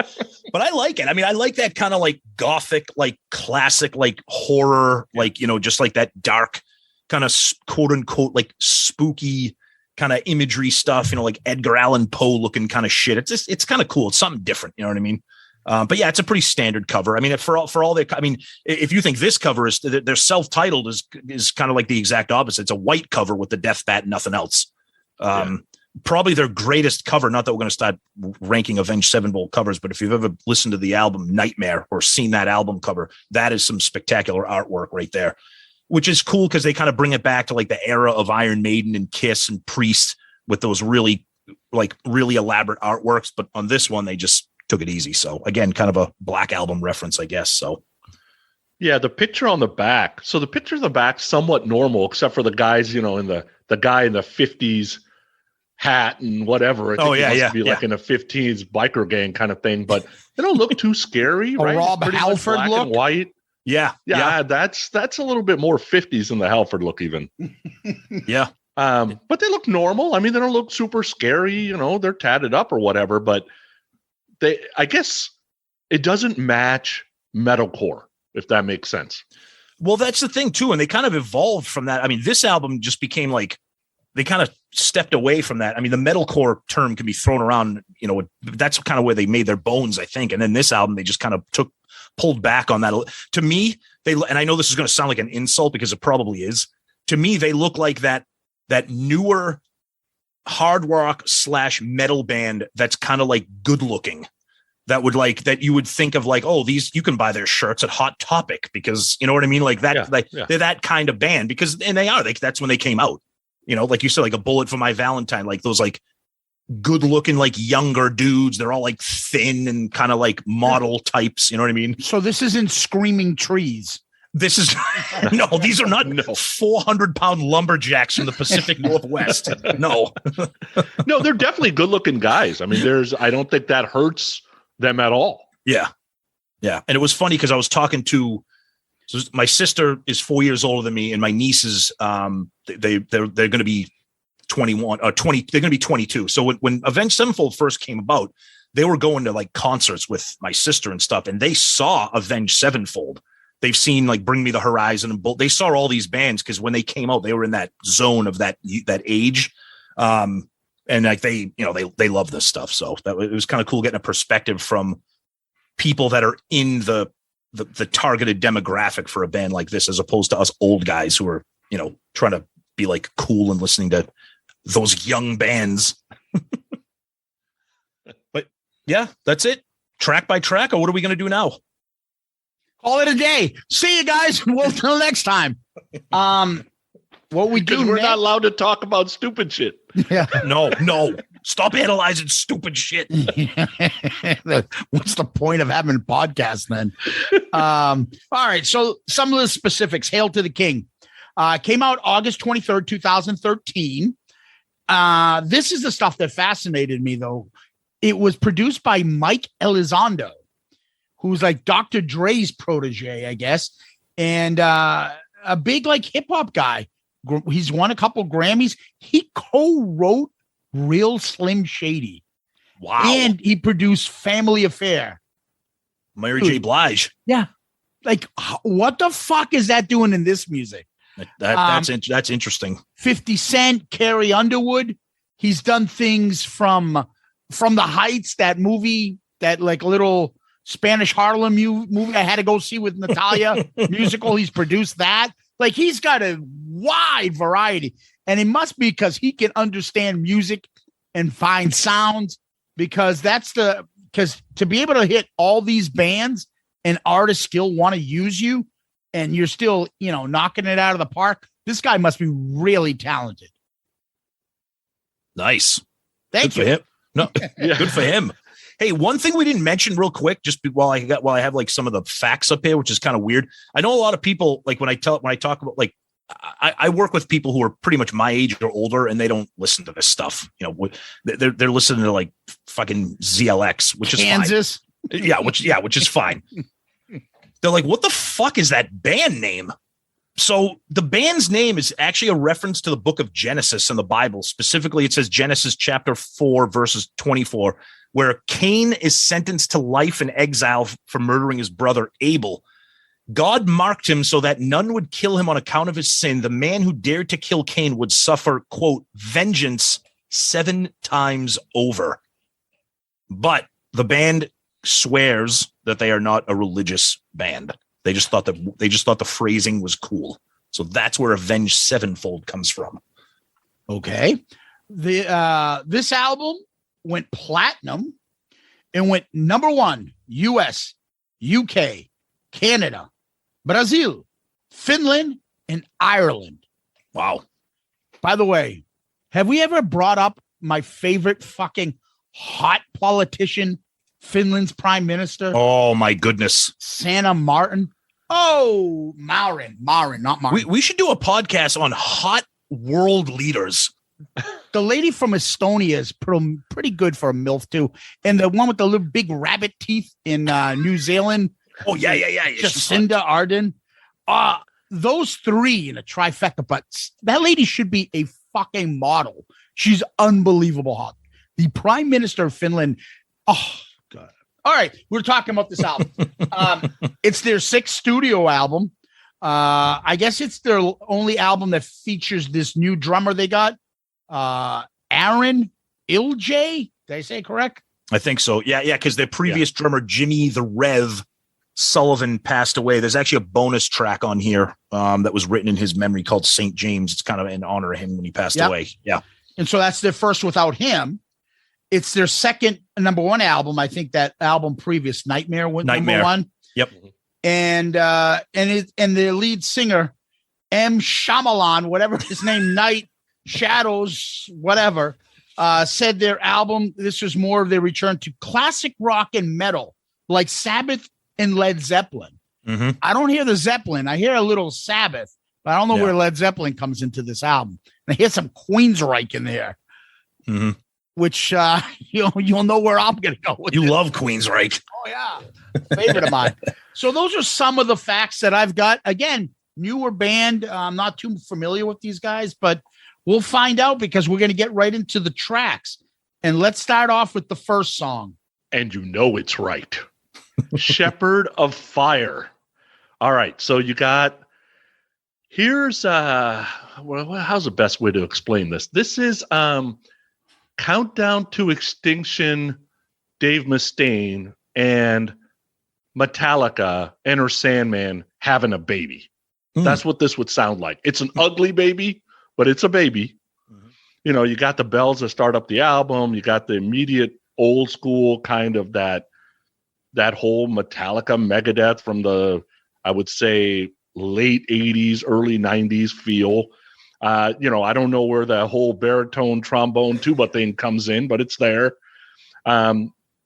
But I like it. I mean, I like that kind of like Gothic, like classic, like horror, like, just like that dark kind of quote unquote, like spooky kind of imagery stuff, like Edgar Allan Poe looking kind of shit. It's kind of cool. It's something different. You know what I mean? But yeah, it's a pretty standard cover. I mean, for all their, I mean, if you think this cover is they're self-titled is kind of like the exact opposite. It's a white cover with the Death Bat and nothing else. Probably their greatest cover. Not that we're going to start ranking Avenged Sevenfold covers, but if you've ever listened to the album Nightmare or seen that album cover, that is some spectacular artwork right there, which is cool because they kind of bring it back to like the era of Iron Maiden and Kiss and Priest with those really elaborate artworks. But on this one, they just took it easy. So again, kind of a Black Album reference, I guess. So yeah, the picture on the back. So the picture of the back somewhat normal, except for the guys, in the guy in the 50s hat and whatever. I think it must be like in a 50s biker gang kind of thing, but they don't look too scary, right? Rob Halford black look. And white. Yeah. That's a little bit more 50s than the Halford look even. Yeah. But they look normal. I mean, they don't look super scary, they're tatted up or whatever, but I guess it doesn't match metalcore, if that makes sense. Well, that's the thing too. And they kind of evolved from that. I mean, this album just became like, they kind of stepped away from that. I mean, the metalcore term can be thrown around, you know, that's kind of where they made their bones, I think. And then this album, they just kind of pulled back on that. To me, and I know this is going to sound like an insult because it probably is. To me, they look like that newer hard rock / metal band that's kind of like good looking. That would like that you would think of like, oh, these you can buy their shirts at Hot Topic because you know what I mean, like that, they're that kind of band because and they are like that's when they came out, you know, like you said, like A Bullet for My Valentine, like those like good looking like younger dudes. They're all like thin and kind of like model types. You know what I mean? So this isn't Screaming Trees. This is no, these are not 400-pound lumberjacks from the Pacific Northwest. No, no, they're definitely good looking guys. I mean, I don't think that hurts them at all. Yeah. And it was funny because I was talking to my sister is 4 years older than me, and my nieces, they're going to be 21 or 20. They're going to be 22. So when Avenged Sevenfold first came about, they were going to like concerts with my sister and stuff, and they saw Avenged Sevenfold. They've seen like Bring Me the Horizon and they saw all these bands because when they came out, they were in that zone of that age. And like they love this stuff. So it was kind of cool getting a perspective from people that are in the targeted demographic for a band like this, as opposed to us old guys who are, you know, trying to be like cool and listening to those young bands. But yeah, that's it. Track by track, or what are we going to do now? Call it a day. See you guys. We'll till next time. What we do? We're not allowed to talk about stupid shit. Yeah. No. Stop analyzing stupid shit. What's the point of having a podcast then? All right. So some of the specifics. Hail to the King. Came out August 23rd, 2013. This is the stuff that fascinated me, though. It was produced by Mike Elizondo, who's like Dr. Dre's protege, I guess, and a big like hip hop guy. He's won a couple Grammys. He co-wrote Real Slim Shady. Wow. And he produced Family Affair. Mary J. Blige. Yeah. Like, what the fuck is that doing in this music? That's interesting. 50 Cent, Carrie Underwood. He's done things from the Heights, that movie, that like little Spanish Harlem movie I had to go see with Natalia musical. He's produced that. Like, he's got a wide variety, and it must be because he can understand music and find sounds, because to be able to hit all these bands and artists still want to use you and you're still, you know, knocking it out of the park. This guy must be really talented. Nice. Thank you. For him. No, good for him. Hey, one thing we didn't mention real quick, just while I have like some of the facts up here, which is kind of weird. I know a lot of people, like when I talk about like, I work with people who are pretty much my age or older, and they don't listen to this stuff. You know, they're listening to like fucking ZLX, which is Kansas. Fine. Which is fine. They're like, what the fuck is that band name? So the band's name is actually a reference to the book of Genesis in the Bible. Specifically, it says Genesis chapter 4, verses 24, where Cain is sentenced to life in exile for murdering his brother Abel. God marked him so that none would kill him on account of his sin. The man who dared to kill Cain would suffer, quote, vengeance 7 times over. But the band swears that they are not a religious band. They just thought the phrasing was cool. So that's where Avenged Sevenfold comes from. Okay. This album went platinum and went number 1, US, UK, Canada, Brazil, Finland, and Ireland. Wow. By the way, have we ever brought up my favorite fucking hot politician, Finland's prime minister? Oh my goodness. Sanna Marin. Oh, Marin, not Marin. We should do a podcast on hot world leaders. The lady from Estonia is pretty good for a MILF too. And the one with the little big rabbit teeth in New Zealand. Oh, yeah. Jacinda Ardern. Those 3 in a trifecta, but that lady should be a fucking model. She's unbelievable hot. The Prime Minister of Finland. Oh, God. All right. We're talking about this album. It's their 6th studio album. I guess it's their only album that features this new drummer they got, Arin Ilejay. Did I say it correct? I think so. Yeah, because their previous drummer, Jimmy the Rev Sullivan, passed away. There's actually a bonus track on here that was written in his memory called St. James. It's kind of in honor of him when he passed away. Yeah. And so that's their first without him. It's their second number one album. I think that album previous, Nightmare, went number one. Yep. And the lead singer, M. Shyamalan, whatever his name, Night, Shadows, whatever, said their album, this was more of their return to classic rock and metal, like Sabbath and Led Zeppelin. Mm-hmm. I don't hear the Zeppelin. I hear a little Sabbath, but I don't know where Led Zeppelin comes into this album. And I hear some Queensryche in there, which you'll know where I'm going to go with. You love Queensryche. Oh, yeah. Favorite of mine. So those are some of the facts that I've got. Again, newer band. I'm not too familiar with these guys, but we'll find out because we're going to get right into the tracks. And let's start off with the first song. And you know it's right. Shepherd of Fire. All right. So you got, here's, how's the best way to explain this? This is Countdown to Extinction, Dave Mustaine, and Metallica, Enter Sandman having a baby. That's what this would sound like. It's an ugly baby, but it's a baby. You know, you got the bells that start up the album. You got the immediate old school kind of that whole Metallica Megadeth from the, I would say, late 80s, early 90s feel. I don't know where the whole baritone trombone tuba thing comes in, but it's there.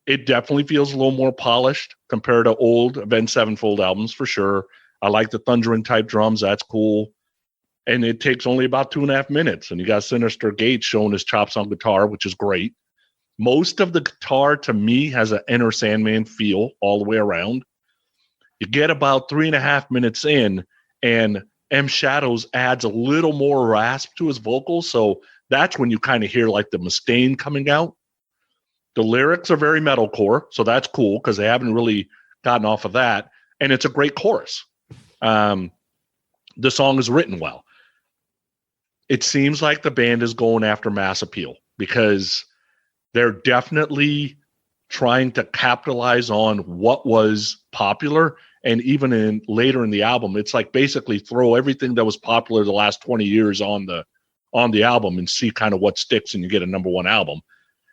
It definitely feels a little more polished compared to old Avenged Sevenfold albums for sure. I like the thundering type drums. That's cool. And it takes only about 2.5 minutes. And you got Sinister Gates showing his chops on guitar, which is great. Most of the guitar to me has an Enter Sandman feel all the way around. You get about 3.5 minutes in and M. Shadows adds a little more rasp to his vocals. So that's when you kind of hear like the Mustaine coming out. The lyrics are very metalcore, so that's cool because they haven't really gotten off of that. And it's a great chorus. The song is written well. It seems like the band is going after mass appeal because they're definitely trying to capitalize on what was popular. And even later in the album, it's like basically throw everything that was popular the last 20 years on the album and see kind of what sticks and you get a number one album.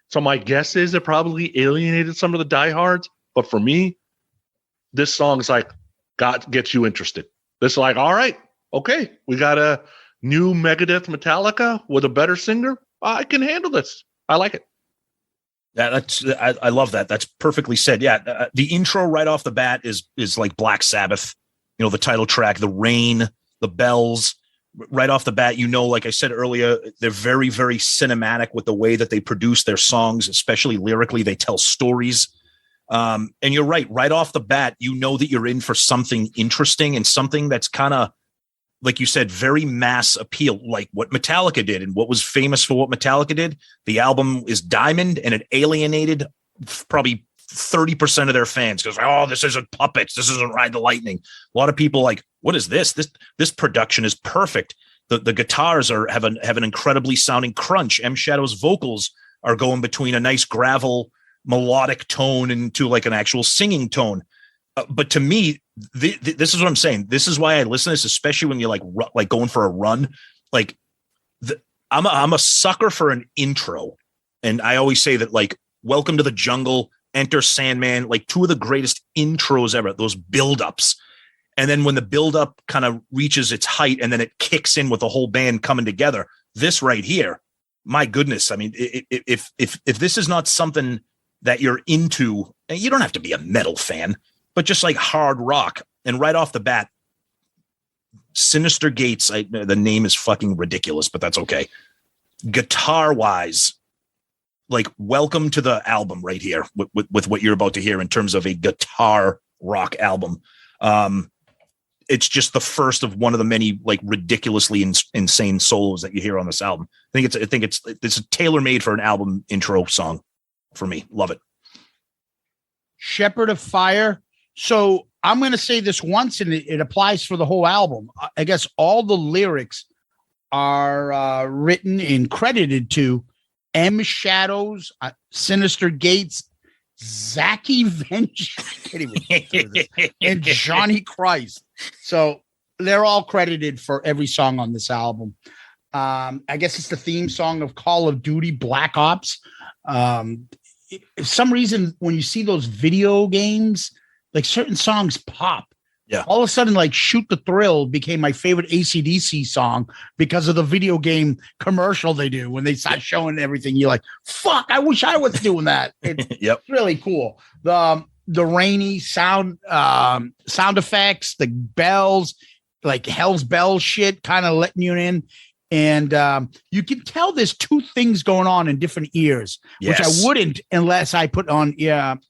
So my guess is it probably alienated some of the diehards. But for me, this song is like, gets you interested. This is like, all right, okay, we got a new Megadeth Metallica with a better singer. I can handle this. I like it. Yeah, I love that. That's perfectly said. Yeah, the intro right off the bat is like Black Sabbath. You know, the title track, the rain, the bells. Right off the bat, like I said earlier, they're very, very cinematic with the way that they produce their songs, especially lyrically. They tell stories. And you're right off the bat, that you're in for something interesting and something that's kind of, like you said, very mass appeal, like what Metallica did. And what was famous for what Metallica did, the album is Diamond, and it alienated probably 30% of their fans because, this isn't puppets. This isn't Ride the Lightning. A lot of people like, what is this? This production is perfect. The guitars have an incredibly sounding crunch. M. Shadow's vocals are going between a nice gravel melodic tone into like an actual singing tone. But to me, this is what I'm saying. This is why I listen to this, especially when you're like going for a run. Like I'm a sucker for an intro. And I always say that, like, Welcome to the Jungle, Enter Sandman, like two of the greatest intros ever, those buildups. And then when the buildup kind of reaches its height and then it kicks in with the whole band coming together, this right here, my goodness. I mean, if this is not something that you're into, and you don't have to be a metal fan, but just like hard rock. And right off the bat, Sinister Gates, the name is fucking ridiculous, but that's okay. Guitar wise, like, welcome to the album right here with what you're about to hear in terms of a guitar rock album. It's just the first of one of the many like ridiculously insane solos that you hear on this album. I think it's tailor made for an album intro song for me. Love it. Shepherd of Fire. So I'm going to say this once, and it applies for the whole album. I guess all the lyrics are written and credited to M Shadows, Sinister Gates, Zachy Vengeance, and Johnny Christ. So they're all credited for every song on this album. I guess it's the theme song of Call of Duty Black Ops. For some reason, when you see those video games, like certain songs pop. Yeah. All of a sudden, like Shoot the Thrill became my favorite AC/DC song because of the video game commercial they do when they start showing everything. You're like, fuck, I wish I was doing that. It's really cool. The rainy sound effects, the bells, like Hell's Bell shit, kind of letting you in. And you can tell there's two things going on in different ears, which I wouldn't unless I put on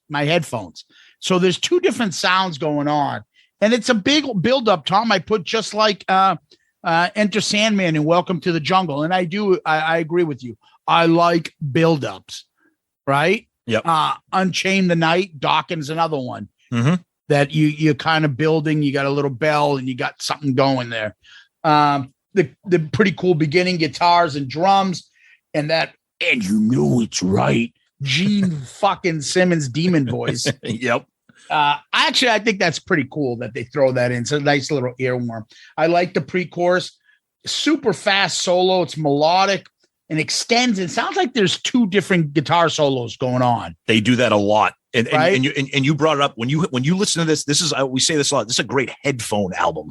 my headphones. So there's two different sounds going on. And it's a big buildup, Tom. I put just like Enter Sandman and Welcome to the Jungle. And I agree with you. I like buildups, right? Yep. Unchain the Night, Dawkins, another one that you're kind of building. You got a little bell and you got something going there. The pretty cool beginning guitars and drums and you know it's right. Gene fucking Simmons demon voice. Yep. Actually, I think that's pretty cool that they throw that in. It's a nice little earworm. I like the pre-chorus. Super fast solo. It's melodic and extends. It sounds like there's two different guitar solos going on. They do that a lot. And Right? and you brought it up when you listen to this. This is we say this a lot. This is a great headphone album.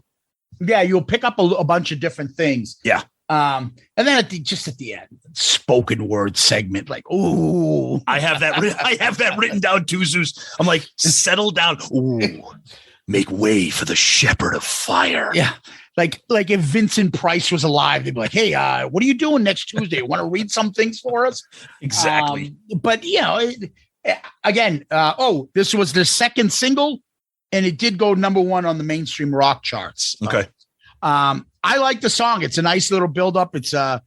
Yeah, you'll pick up a bunch of different things. Yeah. And then at the end, spoken word segment, like, ooh, I have that written down too, Zeus. I'm like, settle down. Ooh, make way for the shepherd of fire. Yeah. Like if Vincent Price was alive, they'd be like, hey, what are you doing next Tuesday? Want to read some things for us? Exactly. But again, this was their second single, and it did go #1 on the mainstream rock charts. Okay. I like the song. It's a nice little build-up. It's the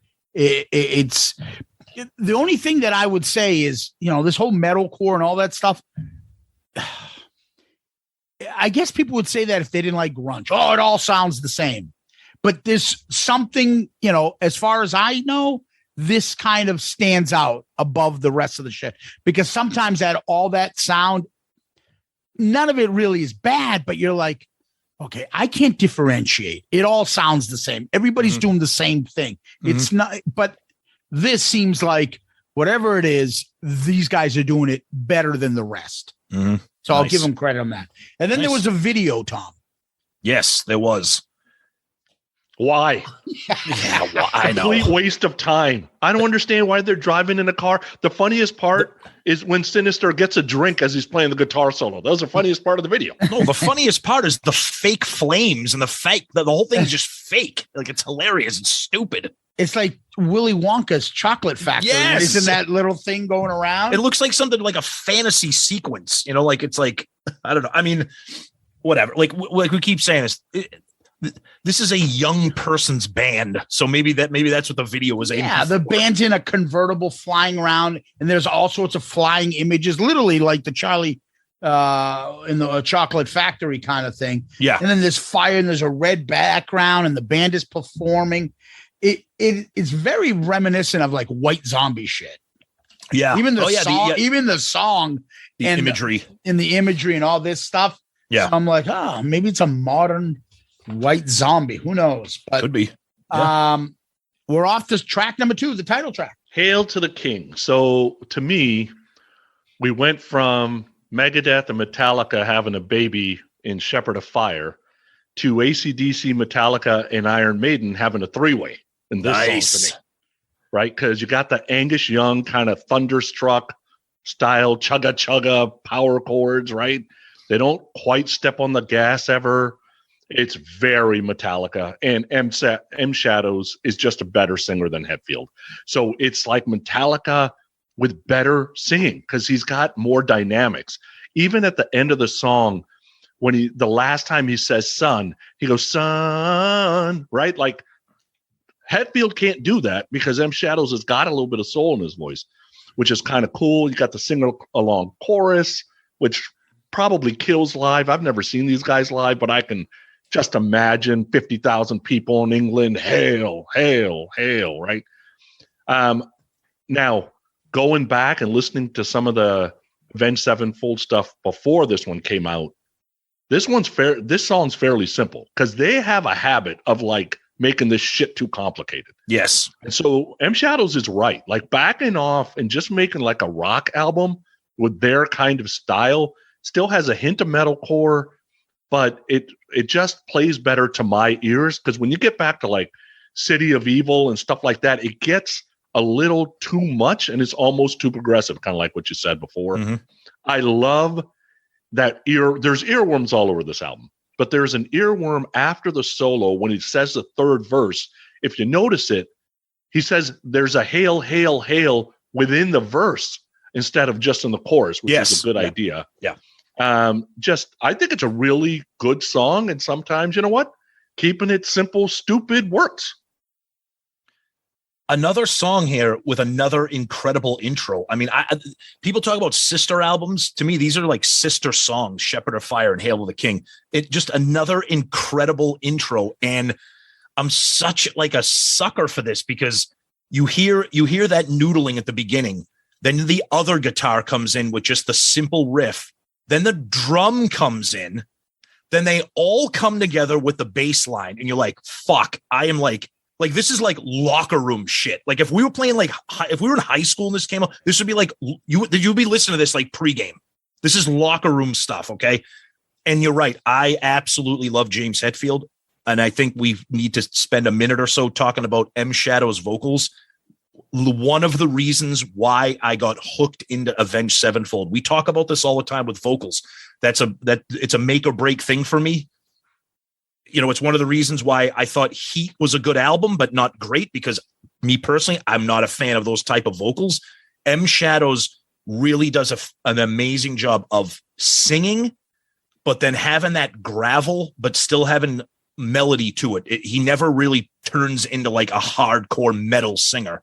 only thing that I would say is, this whole metalcore and all that stuff. I guess people would say that if they didn't like grunge. Oh, it all sounds the same. But there's something, as far as I know, this kind of stands out above the rest of the shit. Because sometimes that all that sound, none of it really is bad, but you're like, okay, I can't differentiate. It all sounds the same. Everybody's doing the same thing. It's not, but this seems like whatever it is, these guys are doing it better than the rest. So I'll give them credit on that. And then there was a video, Tom. Yes, there was. Why? Yeah, well, I know. Complete waste of time. I don't understand why they're driving in a car. The funniest part is when Sinister gets a drink as he's playing the guitar solo. That was the funniest part of the video. No, the funniest part is the fake flames and the whole thing is just fake. Like, it's hilarious. It's stupid. It's like Willy Wonka's chocolate factory. Yes. Isn't that little thing going around? It looks like something like a fantasy sequence, like it's like, I don't know. I mean, whatever. Like we keep saying this. This is a young person's band, so maybe that's what the video was aiming for. Yeah, the band's in a convertible flying around, and there's all sorts of flying images, literally like the Charlie in the chocolate factory kind of thing. Yeah, and then there's fire, and there's a red background, and the band is performing. It's very reminiscent of like White Zombie shit. Yeah, even the song, the imagery, and the imagery, and all this stuff. Yeah, so I'm like, maybe it's a modern White Zombie. Who knows? But could be. Yeah. We're off to track #2, the title track. Hail to the King. So to me, we went from Megadeth and Metallica having a baby in Shepherd of Fire to AC/DC, Metallica, and Iron Maiden having a three-way in this song to me. Right? Because you got the Angus Young kind of Thunderstruck style, chugga chugga power chords, right? They don't quite step on the gas ever. It's very Metallica, and M Shadows is just a better singer than Hetfield. So it's like Metallica with better singing because he's got more dynamics. Even at the end of the song, when the last time he says son, he goes, son, right? Like Hetfield can't do that because M Shadows has got a little bit of soul in his voice, which is kind of cool. You got the sing along chorus, which probably kills live. I've never seen these guys live, but I can just imagine 50,000 people in England. Hail, hail, hail, right? Now, going back and listening to some of the Avenged Sevenfold stuff before this one came out, this song's fairly simple because they have a habit of like making this shit too complicated. Yes. And so M Shadows is right. Like backing off and just making like a rock album with their kind of style still has a hint of metalcore, but it just plays better to my ears. Because when you get back to like City of Evil and stuff like that, it gets a little too much and it's almost too progressive, kind of like what you said before. Mm-hmm. I love that there's earworms all over this album, but there's an earworm after the solo when he says the third verse. If you notice it, he says there's a hail, hail, hail within the verse instead of just in the chorus, which is a good idea. Yeah. I think it's a really good song. And sometimes, you know what? Keeping it simple, stupid works. Another song here with another incredible intro. I mean, people talk about sister albums. To me, these are like sister songs, Shepherd of Fire and Hail to the King. It just another incredible intro. And I'm such like a sucker for this because you hear that noodling at the beginning. Then the other guitar comes in with just the simple riff. Then the drum comes in. Then they all come together with the bass line. And you're like, fuck, I am like this is like locker room shit. Like if we were playing if we were in high school and this came out, this would be like you'd be listening to this like pregame. This is locker room stuff, okay? And you're right. I absolutely love James Hetfield, and I think we need to spend a minute or so talking about M Shadow's vocals. One of the reasons why I got hooked into Avenged Sevenfold. We talk about this all the time with vocals. It's a make or break thing for me. You know, it's one of the reasons why I thought Heat was a good album, but not great, because me personally, I'm not a fan of those type of vocals. M Shadows really does an amazing job of singing, but then having that gravel, but still having melody to it. He never really turns into like a hardcore metal singer.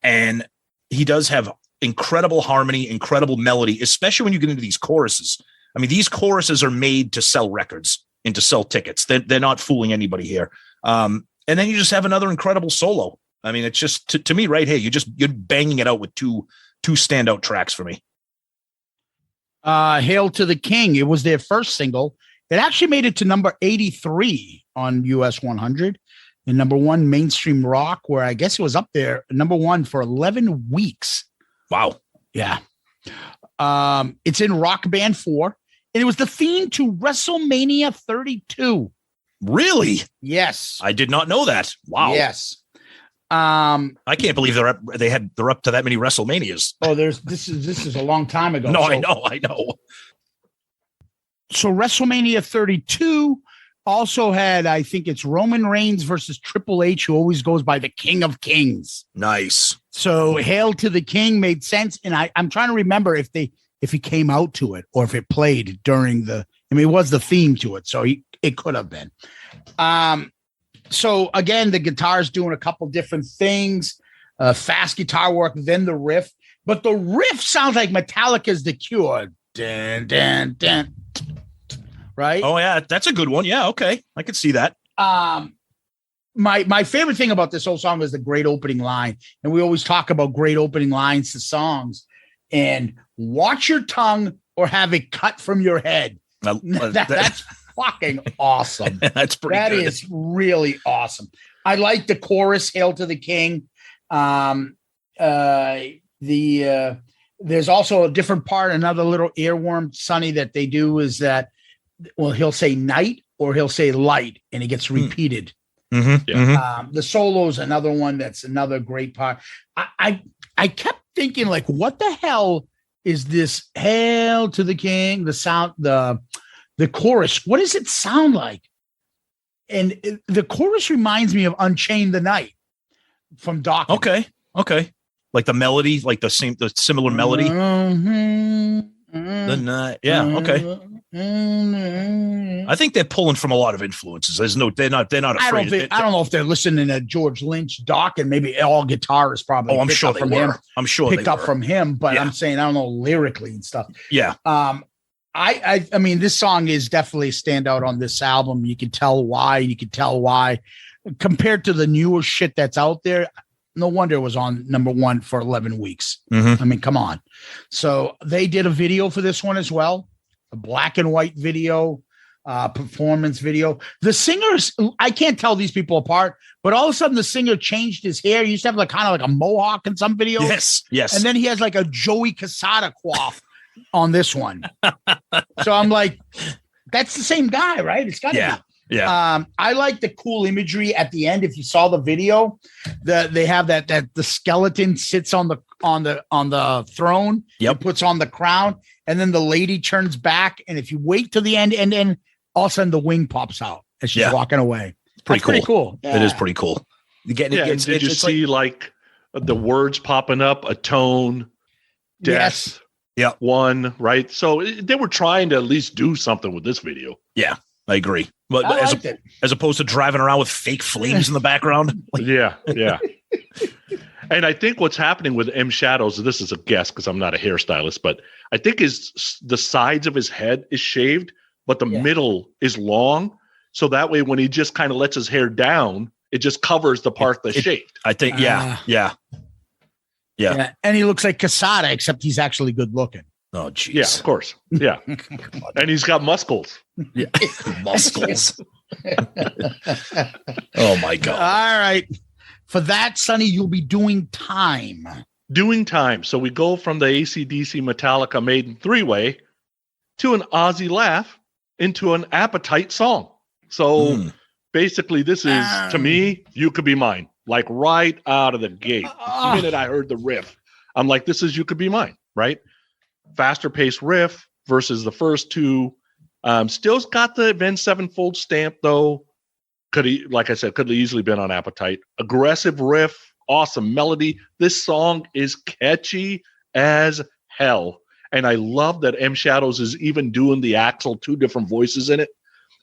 And he does have incredible harmony, incredible melody, especially when you get into these choruses. I mean, these choruses are made to sell records and to sell tickets. They're not fooling anybody here. And then you just have another incredible solo. I mean, it's just to me right here. You're banging it out with two standout tracks for me. Hail to the King. It was their first single. It actually made it to number 83 on US 100 and number one mainstream rock, where I guess it was up there number one for 11 weeks. Wow. Yeah. It's in Rock Band 4. And it was the theme to WrestleMania 32. Really? Yes. I did not know that. Wow. Yes. I can't believe they're up to that many WrestleManias. Oh, this is a long time ago. No, so, I know. So WrestleMania 32 also had, I think it's Roman Reigns versus Triple H, who always goes by the King of Kings. Nice. So Hail to the King made sense. And I'm trying to remember if he came out to it or if it played during it was the theme to it. So it could have been. So again, the guitar's doing a couple different things, fast guitar work, then the riff, but the riff sounds like Metallica's The Cure. Dun, dun, dun, right? Oh yeah, that's a good one. Yeah, okay, I could see that. My favorite thing about this whole song is the great opening line, and we always talk about great opening lines to songs. And watch your tongue or have it cut from your head. That's fucking awesome. That's pretty good. That is really awesome. I like the chorus, Hail to the King. There's also a different part, another little earworm, Sonny, that they do is that, well, he'll say night or he'll say light, and it gets repeated. Mm-hmm. Yeah. The solo is another one that's another great part. I kept thinking, like, what the hell is this Hail to the King? The sound, the chorus, what does it sound like? And the chorus reminds me of Unchained the Night from Doc. Okay. Like the melody, like the similar melody. The night. Yeah. Okay. I think they're pulling from a lot of influences. They're not afraid. I don't know if they're listening to George Lynch, Doc, and maybe all guitarists probably. Oh, I'm sure from him. I'm sure picked up from him, but yeah. I'm saying I don't know lyrically and stuff. Yeah. I mean, this song is definitely a standout on this album. You can tell why. Compared to the newer shit that's out there, no wonder it was on #1 for 11 weeks. I mean, come on. So they did a video for this one as well, a black and white video, performance video. The singers, I can't tell these people apart, but all of a sudden the singer changed his hair. He used to have like kind of like a mohawk in some videos. Yes. And then he has like a Joey Casada coif on this one. So I'm like, that's the same guy, right? It's got to be. Yeah. I like the cool imagery at the end. If you saw the video, they have that the skeleton sits on the throne. Yep. And puts on the crown, and then the lady turns back. And if you wait to the end, and then all of a sudden the wing pops out as she's walking away. It's pretty cool. Yeah. It is pretty cool. Did you see like the words popping up? Atone, death. Yes. One, right? So they were trying to at least do something with this video. Yeah, I agree. But as opposed to driving around with fake flames in the background. Yeah. And I think what's happening with M Shadows, this is a guess because I'm not a hairstylist, but I think the sides of his head is shaved, but the middle is long. So that way, when he just kind of lets his hair down, it just covers the part that's shaved. I think, yeah. Yeah, and he looks like Casada, except he's actually good looking. Oh, geez. Yeah, of course. Yeah. And he's got muscles. Yeah. Muscles. Oh, my God. All right. For that, Sonny, you'll be doing Time. Doing Time. So we go from the AC/DC Metallica Maiden three-way to an Ozzy laugh into an Appetite song. So basically, this is, to me, You Could Be Mine. Like right out of the gate. The minute I heard the riff, I'm like, this is You Could Be Mine, right? Faster paced riff versus the first two. Still's got the Avenged Sevenfold stamp, though. Could have easily been on Appetite. Aggressive riff, awesome melody. This song is catchy as hell. And I love that M Shadows is even doing the Axl, 2 different voices in it.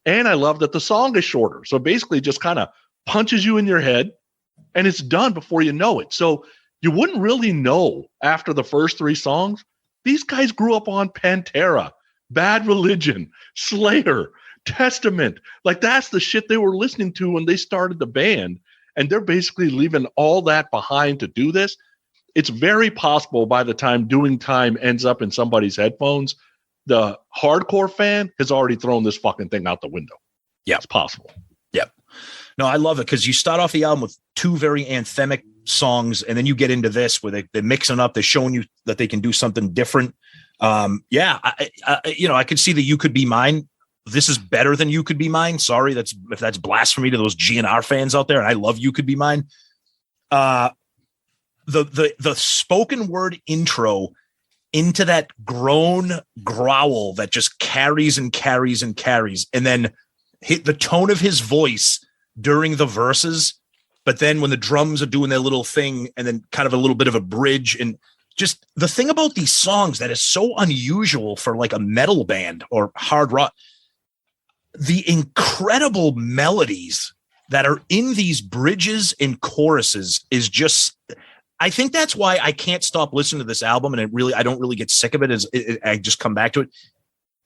And I love that the song is shorter. So basically just kind of punches you in your head. And it's done before you know it. So you wouldn't really know after the first 3 songs. These guys grew up on Pantera, Bad Religion, Slayer, Testament. Like that's the shit they were listening to when they started the band. And they're basically leaving all that behind to do this. It's very possible by the time Doing Time ends up in somebody's headphones, the hardcore fan has already thrown this fucking thing out the window. Yeah, it's possible. Yep. No, I love it because you start off the album with 2 very anthemic songs, and then you get into this where they're mixing up. They're showing you that they can do something different. I could see that You Could Be Mine. This is better than You Could Be Mine. Sorry, if that's blasphemy to those GNR fans out there, and I love You Could Be Mine. The spoken word intro into that groan growl that just carries and carries and carries, and then hit the tone of his voice during the verses, but then when the drums are doing their little thing and then kind of a little bit of a bridge, and just the thing about these songs that is so unusual for like a metal band or hard rock, the incredible melodies that are in these bridges and choruses is just, I think that's why I can't stop listening to this album. And I don't really get sick of it. I just come back to it.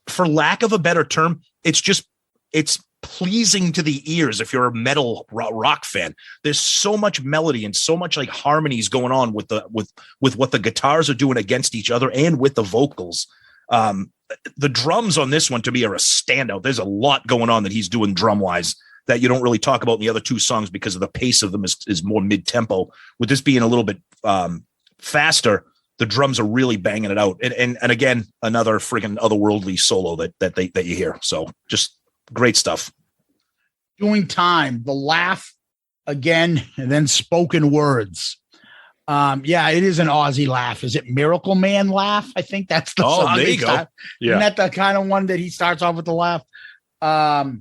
For lack of a better term, it's pleasing to the ears if you're a metal rock fan. There's so much melody and so much like harmonies going on with what the guitars are doing against each other and with the vocals. The drums on this one to me are a standout. There's a lot going on that he's doing drum wise that you don't really talk about in the other 2 songs because of the pace of them is more mid tempo. With this being a little bit faster, the drums are really banging it out. And again, another friggin' otherworldly solo that you hear. So just great stuff. Doing Time, the laugh again, and then spoken words. It is an Aussie laugh. Is it Miracle Man laugh? I think that's the song. There you go. Yeah. Isn't that the kind of one that he starts off with the laugh? The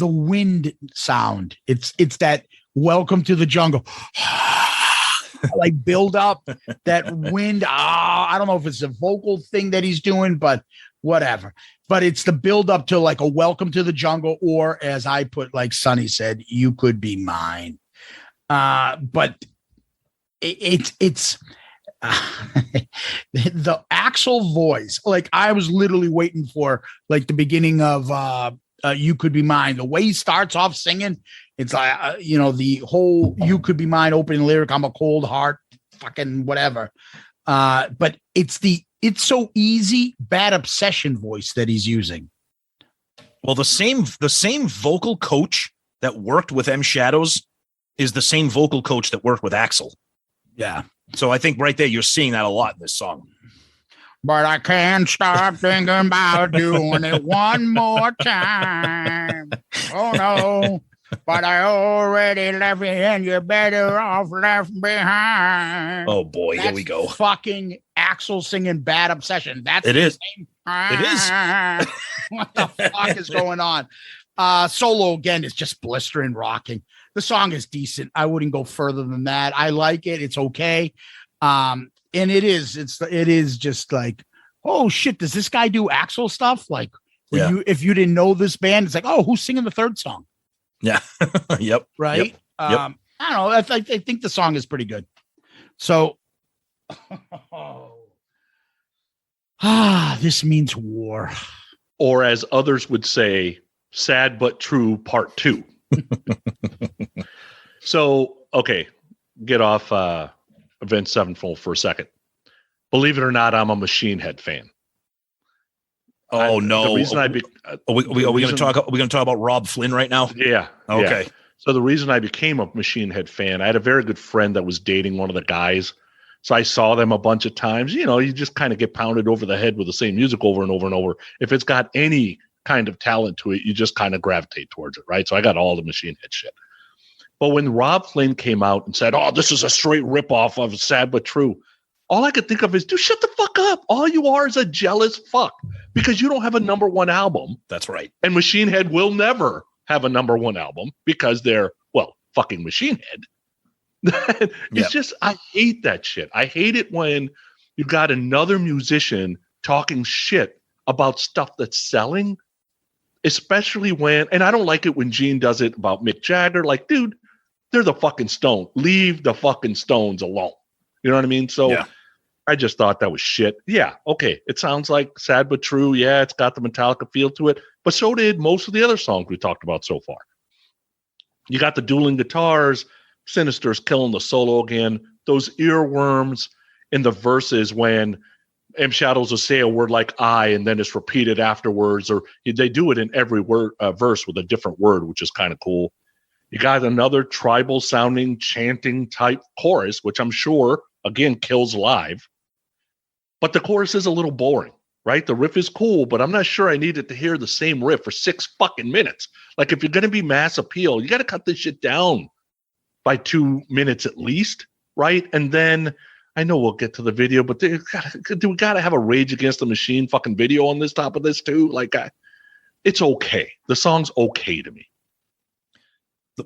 wind sound. It's that Welcome to the Jungle. Like build up that wind. I don't know if it's a vocal thing that he's doing, but whatever. But it's the build up to like a Welcome to the Jungle, or as I put, like Sonny said, You Could Be Mine. But it's The Axl voice, like I was literally waiting for like the beginning of You Could Be Mine. The way he starts off singing, it's like the whole You Could Be Mine opening lyric, I'm a cold heart, fucking whatever. But it's so easy, bad obsession voice that he's using. Well, the same vocal coach that worked with M Shadows is the same vocal coach that worked with Axl. Yeah. So I think right there, you're seeing that a lot in this song. But I can't stop thinking about doing it one more time. Oh, no. But I already left you and you're better off left behind. Oh, boy. Here we go. Fucking Axl singing Bad Obsession. It is. It is. What the fuck is going on? Solo, again, is just blistering rocking. The song is decent. I wouldn't go further than that. I like it. It's okay. And it is just like, oh shit, does this guy do Axl stuff? Like, if you didn't know this band, it's like, oh, who's singing the third song? Yeah. Yep. Right. Yep. I don't know. I think the song is pretty good. So, this means war. Or as others would say, Sad But True Part 2. So, okay, get off Avenged Sevenfold for a second. Believe it or not, I'm a Machine Head fan. Oh no! The reason are we going to talk? Are we going to talk about Rob Flynn right now? Yeah. Okay. Yeah. So the reason I became a Machine Head fan, I had a very good friend that was dating one of the guys. So I saw them a bunch of times. You just kind of get pounded over the head with the same music over and over and over. If it's got any kind of talent to it, you just kind of gravitate towards it, right? So I got all the Machine Head shit. But when Rob Flynn came out and said, "Oh, this is a straight ripoff of Sad But True," all I could think of is, dude, shut the fuck up. All you are is a jealous fuck because you don't have a number one album. That's right. And Machine Head will never have a number one album because they're, fucking Machine Head. It's just, I hate that shit. I hate it when you got another musician talking shit about stuff that's selling, especially when, and I don't like it when Gene does it about Mick Jagger. Like, dude, they're the fucking Stones. Leave the fucking Stones alone. You know what I mean? So I just thought that was shit. Yeah, okay. It sounds like Sad But True. Yeah, it's got the Metallica feel to it. But so did most of the other songs we talked about so far. You got the dueling guitars. Sinister's killing the solo again. Those earworms in the verses when M Shadows will say a word like I and then it's repeated afterwards, or they do it in every word verse with a different word, which is kind of cool. You got another tribal sounding chanting type chorus, which I'm sure again kills live. But the chorus is a little boring, right? The riff is cool, but I'm not sure I needed to hear the same riff for 6 fucking minutes. Like, if you're going to be mass appeal, you got to cut this shit down by 2 minutes at least, right? And then I know we'll get to the video, but do we got to have a Rage Against the Machine fucking video on this top of this too? Like, it's okay. The song's okay to me.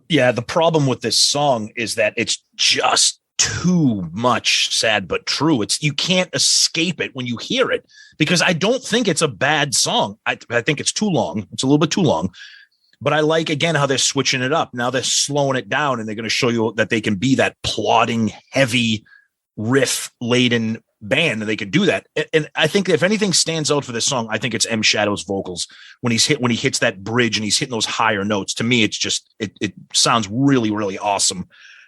Yeah, the problem with this song is that it's just too much Sad But True. You can't escape it when you hear it, because I don't think it's a bad song. I think it's too long. It's a little bit too long. But I like, again, how they're switching it up. Now they're slowing it down, and they're going to show you that they can be that plodding, heavy, riff-laden band, and they can do that. And I think if anything stands out for this song, I think it's M Shadow's vocals when he hits that bridge and he's hitting those higher notes. To me, it's just it sounds really, really awesome.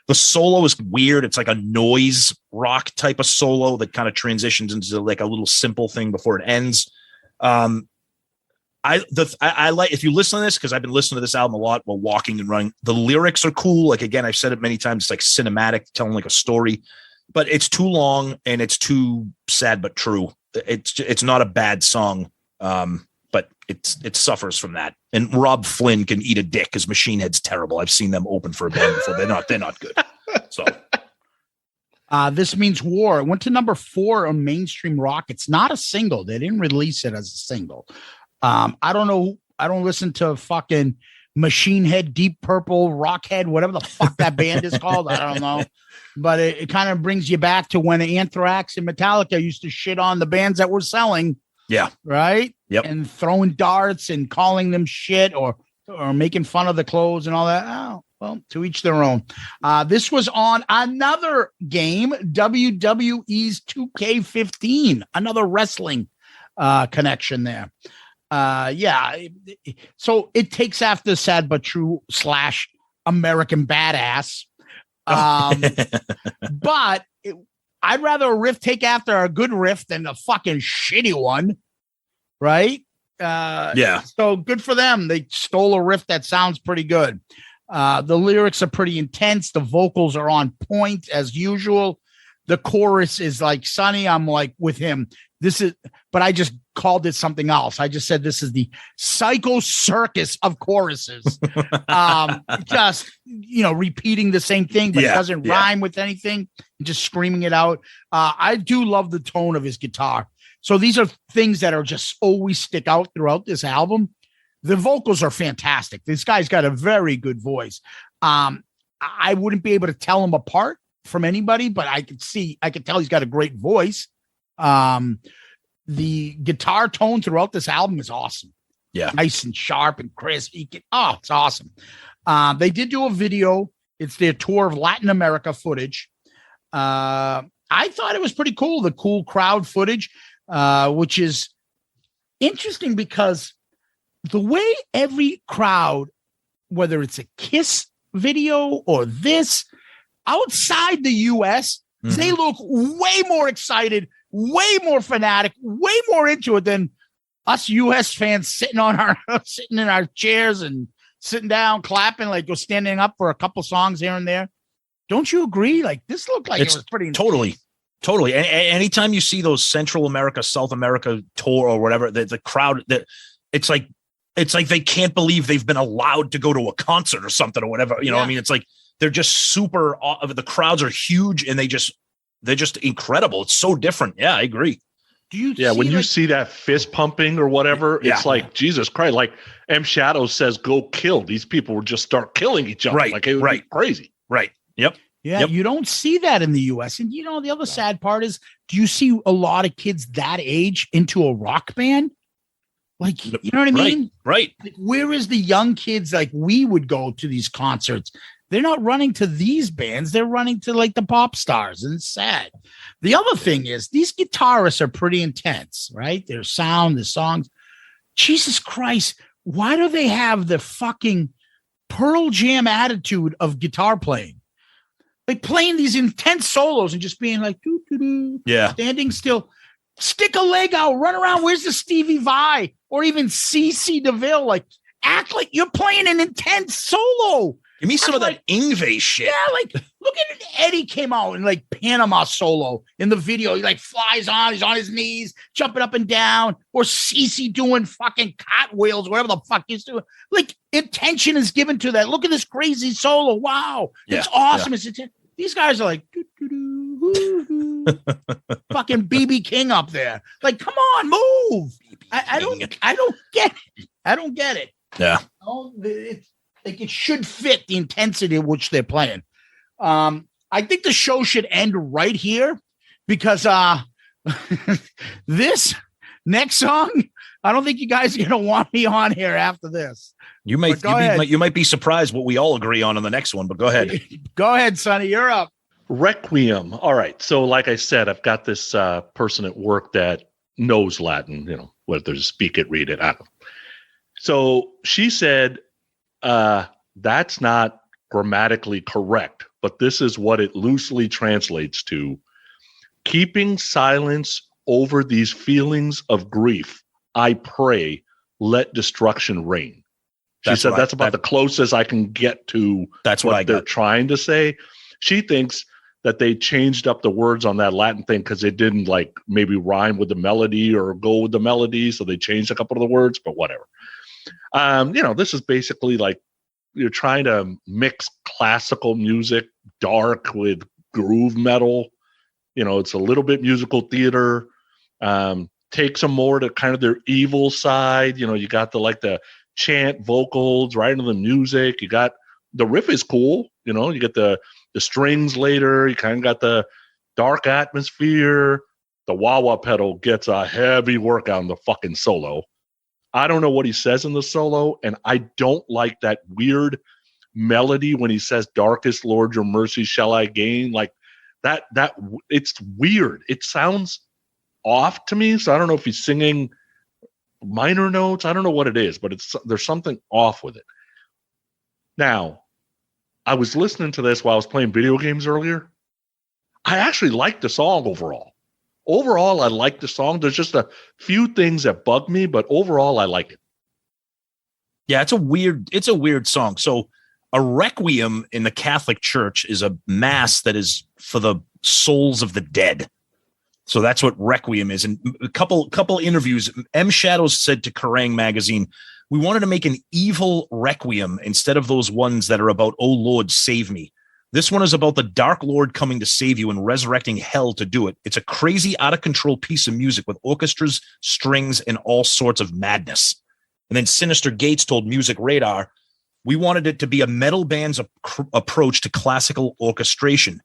The solo is weird. It's like a noise rock type of solo that kind of transitions into like a little simple thing before it ends. I like, if you listen to this, because I've been listening to this album a lot while walking and running, the lyrics are cool. Like, again, I've said it many times, it's like cinematic, telling like a story, but it's too long and it's too Sad But True. It's not a bad song, but it suffers from that. And Rob Flynn can eat a dick because Machine Head's terrible. I've seen them open for a band before. They're not good. So This Means War. It went to number 4 on mainstream rock. It's not a single. They didn't release it as a single. I don't know. I don't listen to fucking Machine Head, Deep Purple, Rockhead, whatever the fuck that band is called. I don't know. But it kind of brings you back to when Anthrax and Metallica used to shit on the bands that were selling. Yeah. Right? Yep. And throwing darts and calling them shit or making fun of the clothes and all that. Oh, Well, to each their own. This was on another game, WWE's 2K15, another wrestling connection there. Yeah. So it takes after Sad But True / American Badass. But I'd rather a riff take after a good riff than a fucking shitty one. Right? Yeah. So good for them. They stole a riff that sounds pretty good. The lyrics are pretty intense. The vocals are on point as usual. The chorus is like Sonny. I'm like with him. But I just called it something else. I just said this is the psycho circus of choruses. Just, repeating the same thing, but it doesn't rhyme with anything. Just screaming it out. I do love the tone of his guitar. So these are things that are just always stick out throughout this album. The vocals are fantastic. This guy's got a very good voice. I wouldn't be able to tell him apart from anybody, but I could tell he's got a great voice. The guitar tone throughout this album is awesome. Yeah. Nice and sharp and crisp. It's awesome. They did do a video. It's their tour of Latin America footage. I thought it was pretty cool. The cool crowd footage, which is interesting because the way every crowd, whether it's a Kiss video or this, outside the US, they look way more excited, way more fanatic, way more into it than us US fans sitting in our chairs and sitting down, clapping, like we're standing up for a couple songs here and there. Don't you agree? Like this looked like it was pretty totally. Anytime you see those Central America, South America tour or whatever, the crowd that it's like they can't believe they've been allowed to go to a concert or something or whatever. I mean, it's like they're just super. The crowds are huge and they're just incredible. It's so different. Yeah, I agree. When you see that fist pumping or whatever, it's like Jesus Christ. Like M Shadow says, "Go kill." These people would just start killing each other. Right, like it would be crazy. Right. Yep. Yeah, you don't see that in the US. And the other sad part is, do you see a lot of kids that age into a rock band? Like, you know what I mean? Right. Like, where is the young kids? Like, we would go to these concerts. They're not running to these bands. They're running to like the pop stars, and it's sad. The other thing is these guitarists are pretty intense, right? Their sound, the songs. Jesus Christ. Why do they have the fucking Pearl Jam attitude of guitar playing? Like playing these intense solos and just being like, standing still, stick a leg out, run around. Where's the Stevie Vai or even CC DeVille? Like, act like you're playing an intense solo. Give me some of that Yngwie shit. Yeah, like look at it. Eddie came out in like Panama solo in the video. He like flies on, he's on his knees, jumping up and down, or Cece doing fucking cartwheels, whatever the fuck he's doing. Like attention is given to that. Look at this crazy solo. Wow, it's awesome. Yeah. These guys are like fucking BB King up there. Like, come on, move. I don't get it. I don't get it. Yeah. It's like it should fit the intensity of which they're playing. I think the show should end right here because this next song, I don't think you guys are gonna want me on here after this. You might be surprised what we all agree on the next one, but go ahead. Go ahead, Sonny. You're up. Requiem. All right. So, like I said, I've got this person at work that knows Latin. Whether to speak it, read it. I don't know. So she said, "That's not grammatically correct, but this is what it loosely translates to: keeping silence over these feelings of grief. I pray, let destruction reign." She said that's about the closest I can get to what they're trying to say. She thinks that they changed up the words on that Latin thing because it didn't like maybe rhyme with the melody or go with the melody. So they changed a couple of the words, but whatever. This is basically like you're trying to mix classical music, dark with groove metal. It's a little bit musical theater. Take some more to kind of their evil side. You got the chant vocals right into the music. You got the riff is cool. You get the strings later. You kind of got the dark atmosphere. The wah-wah pedal gets a heavy workout on the fucking solo. I don't know what he says in the solo, and I don't like that weird melody when he says, "Darkest Lord, your mercy shall I gain." Like that it's weird. It sounds off to me. So I don't know if he's singing minor notes. I don't know what it is, but there's something off with it. Now, I was listening to this while I was playing video games earlier. I actually like the song overall. Overall, I like the song. There's just a few things that bug me, but overall, I like it. Yeah, it's a weird song. So a requiem in the Catholic Church is a mass that is for the souls of the dead. So that's what requiem is. And a couple interviews, M. Shadows said to Kerrang! Magazine, "We wanted to make an evil requiem instead of those ones that are about, 'Oh Lord, save me.' This one is about the Dark Lord coming to save you and resurrecting hell to do it. It's a crazy, out-of-control piece of music with orchestras, strings, and all sorts of madness." And then Sinister Gates told Music Radar, "We wanted it to be a metal band's approach to classical orchestration.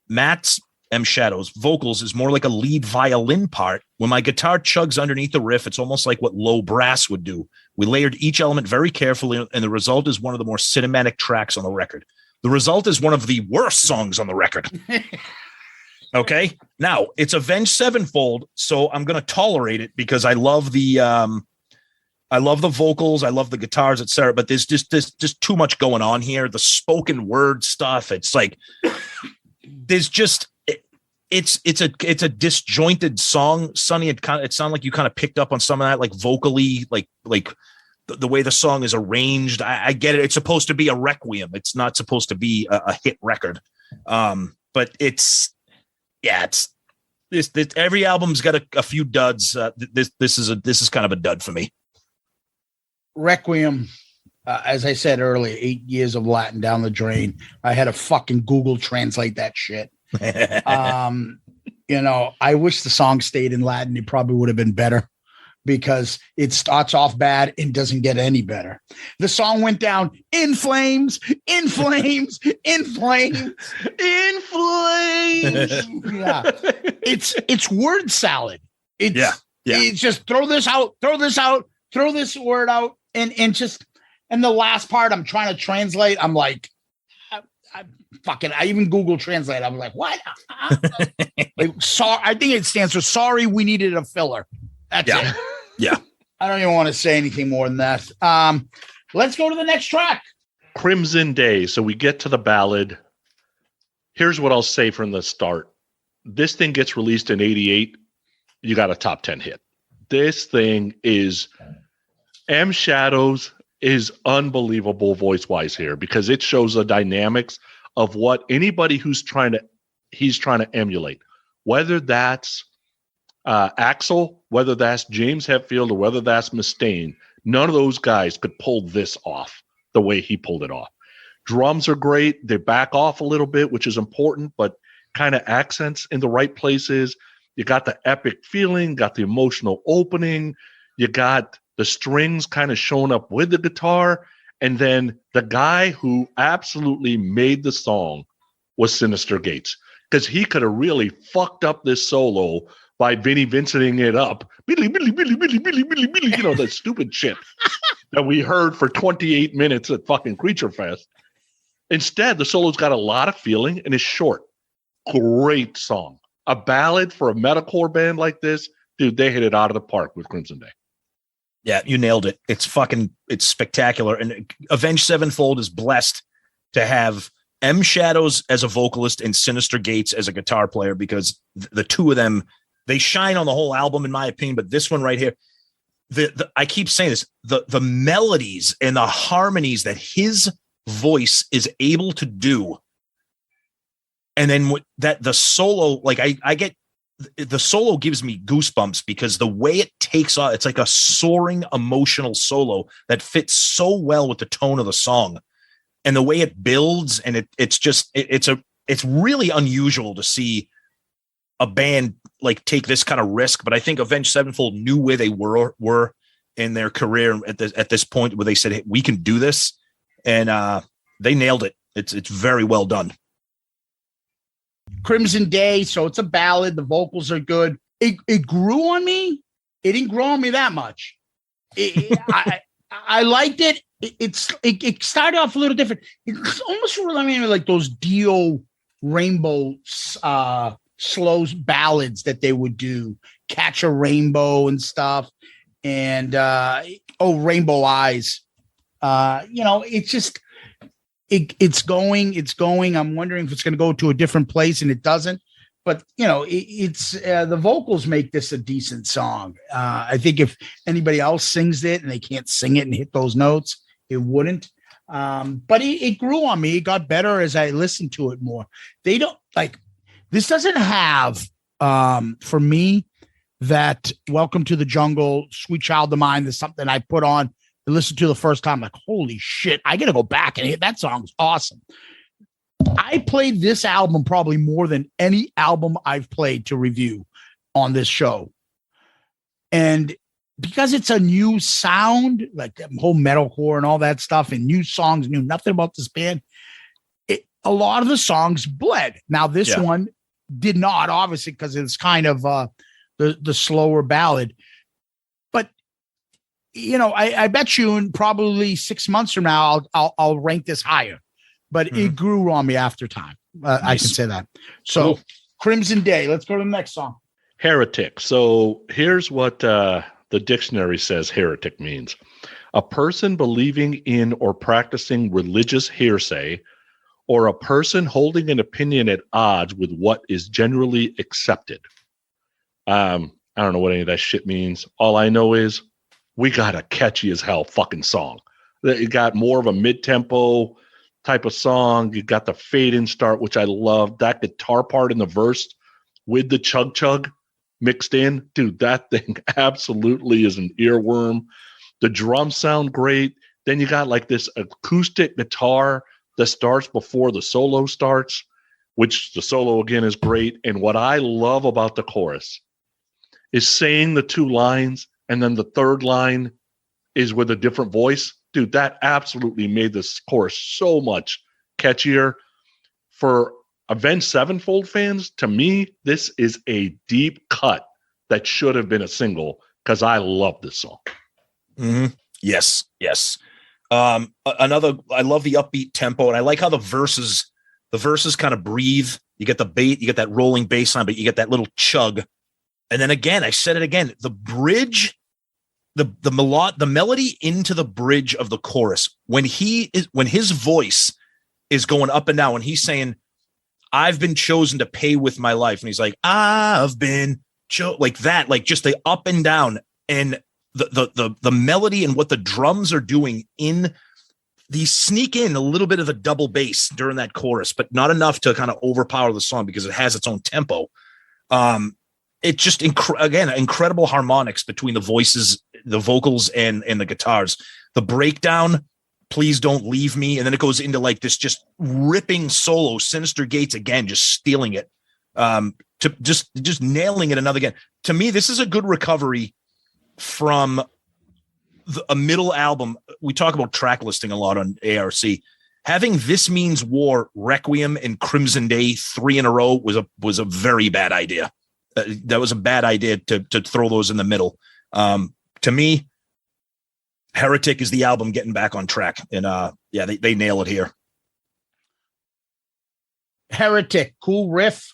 Matt's, M. Shadows, vocals is more like a lead violin part. When my guitar chugs underneath the riff, it's almost like what low brass would do. We layered each element very carefully, and the result is one of the more cinematic tracks on the record. The result is one of the worst songs on the record." Okay. Now it's Avenged Sevenfold, so I'm going to tolerate it because I love the vocals, I love the guitars, etc. But there's just too much going on here. The spoken word stuff. It's like there's just it's a disjointed song. Sonny, it sounded like you kind of picked up on some of that, like vocally, like the way the song is arranged. I get it. It's supposed to be a requiem. It's not supposed to be a hit record. But it's every album's got a few duds. This is kind of a dud for me. Requiem, as I said earlier, 8 years of Latin down the drain. I had to fucking Google translate that shit. I wish the song stayed in Latin. It probably would have been better because it starts off bad and doesn't get any better. The song went down in flames, in flames, in flames, in flames. Yeah. It's word salad. It's just throw this out, throw this word out. And the last part I'm trying to translate, I'm like, I even Google Translate. I'm like, what? I think it stands for sorry, we needed a filler. That's it. Yeah. I don't even want to say anything more than that. Let's go to the next track. Crimson Day. So we get to the ballad. Here's what I'll say from the start. This thing gets released in 88. You got a top 10 hit. This thing is... M. Shadows is unbelievable voice-wise here because it shows the dynamics of what anybody he's trying to emulate, whether that's Axl, whether that's James Hetfield, or whether that's Mustaine. None of those guys could pull this off the way he pulled it off. Drums are great. They back off a little bit, which is important, but kind of accents in the right places. You got the epic feeling, got the emotional opening. You got the strings kind of showing up with the guitar. And then the guy who absolutely made the song was Sinister Gates, because he could have really fucked up this solo by Vinnie Vincenting it up. Billy, that stupid shit that we heard for 28 minutes at fucking Creature Fest. Instead, the solo's got a lot of feeling and is short. Great song. A ballad for a metalcore band like this, dude, they hit it out of the park with Crimson Day. Yeah, you nailed it. It's spectacular. And Avenged Sevenfold is blessed to have M. Shadows as a vocalist and Sinister Gates as a guitar player, because the two of them, they shine on the whole album, in my opinion. But this one right here, I keep saying this, the melodies and the harmonies that his voice is able to do. And then the solo, like I get, the solo gives me goosebumps because the way it takes off, it's like a soaring emotional solo that fits so well with the tone of the song, and the way it builds. And it's really unusual to see a band like take this kind of risk. But I think Avenged Sevenfold knew where they were in their career at this point, where they said, hey, we can do this. And they nailed it. It's very well done. Crimson Day, so it's a ballad. The vocals are good. It grew on me. It didn't grow on me that much. I I liked it. It started off a little different. It almost reminded me of like those Dio Rainbow slow ballads that they would do, Catch a Rainbow and stuff, and Rainbow Eyes. It's just it's going. I'm wondering if it's going to go to a different place, and it doesn't. But it's the vocals make this a decent song. I think if anybody else sings it and they can't sing it and hit those notes, it wouldn't. But it grew on me. It got better as I listened to it more. They don't like this. Doesn't have for me that Welcome to the Jungle, Sweet Child of Mine. Is something I put on and listen to the first time. Like, holy shit! I got to go back and hit that song's awesome. I played this album probably more than any album I've played to review on this show. And because it's a new sound, like the whole metalcore and all that stuff, and new songs, knew nothing about this band, a lot of the songs bled. Now, this one did not, obviously, because it's kind of the slower ballad. But, I bet you in probably 6 months from now, I'll rank this higher. But it grew on me after time. Nice. I can say that. So, cool. Crimson Day. Let's go to the next song. Heretic. So here's what the dictionary says heretic means. A person believing in or practicing religious hearsay, or a person holding an opinion at odds with what is generally accepted. I don't know what any of that shit means. All I know is we got a catchy as hell fucking song. It got more of a mid-tempo type of song. You got the fade in start, which I love. That guitar part in the verse with the chug chug mixed in, dude, that thing absolutely is an earworm. The drums sound great. Then you got like this acoustic guitar that starts before the solo starts, which the solo again is great. And what I love about the chorus is saying the two lines and then the third line is with a different voice. Dude, that absolutely made this chorus so much catchier. For Avenged Sevenfold fans, to me, this is a deep cut that should have been a single because I love this song. Mm-hmm. Yes. I love the upbeat tempo, and I like how the verses kind of breathe. You get the bait, you get that rolling bass line, but you get that little chug. And then again, I said it again, the bridge, the melody into the bridge of the chorus, when his voice is going up and down, when he's saying, I've been chosen to pay with my life. And he's like, I've been like that, like just the up and down, and the melody and what the drums are doing they sneak in a little bit of the double bass during that chorus, but not enough to kind of overpower the song because it has its own tempo. It's just incredible harmonics between the voices, the vocals, and the guitars. The breakdown, Please Don't Leave Me, and then it goes into like this just ripping solo. Sinister Gates again, just stealing it, to just nailing it another again. To me, this is a good recovery from a middle album. We talk about track listing a lot on ARC. Having This Means War, Requiem, and Crimson Day 3 in a row was a very bad idea. That was a bad idea to throw those in the middle. To me, Heretic is the album getting back on track, and they nail it here. Heretic, cool riff.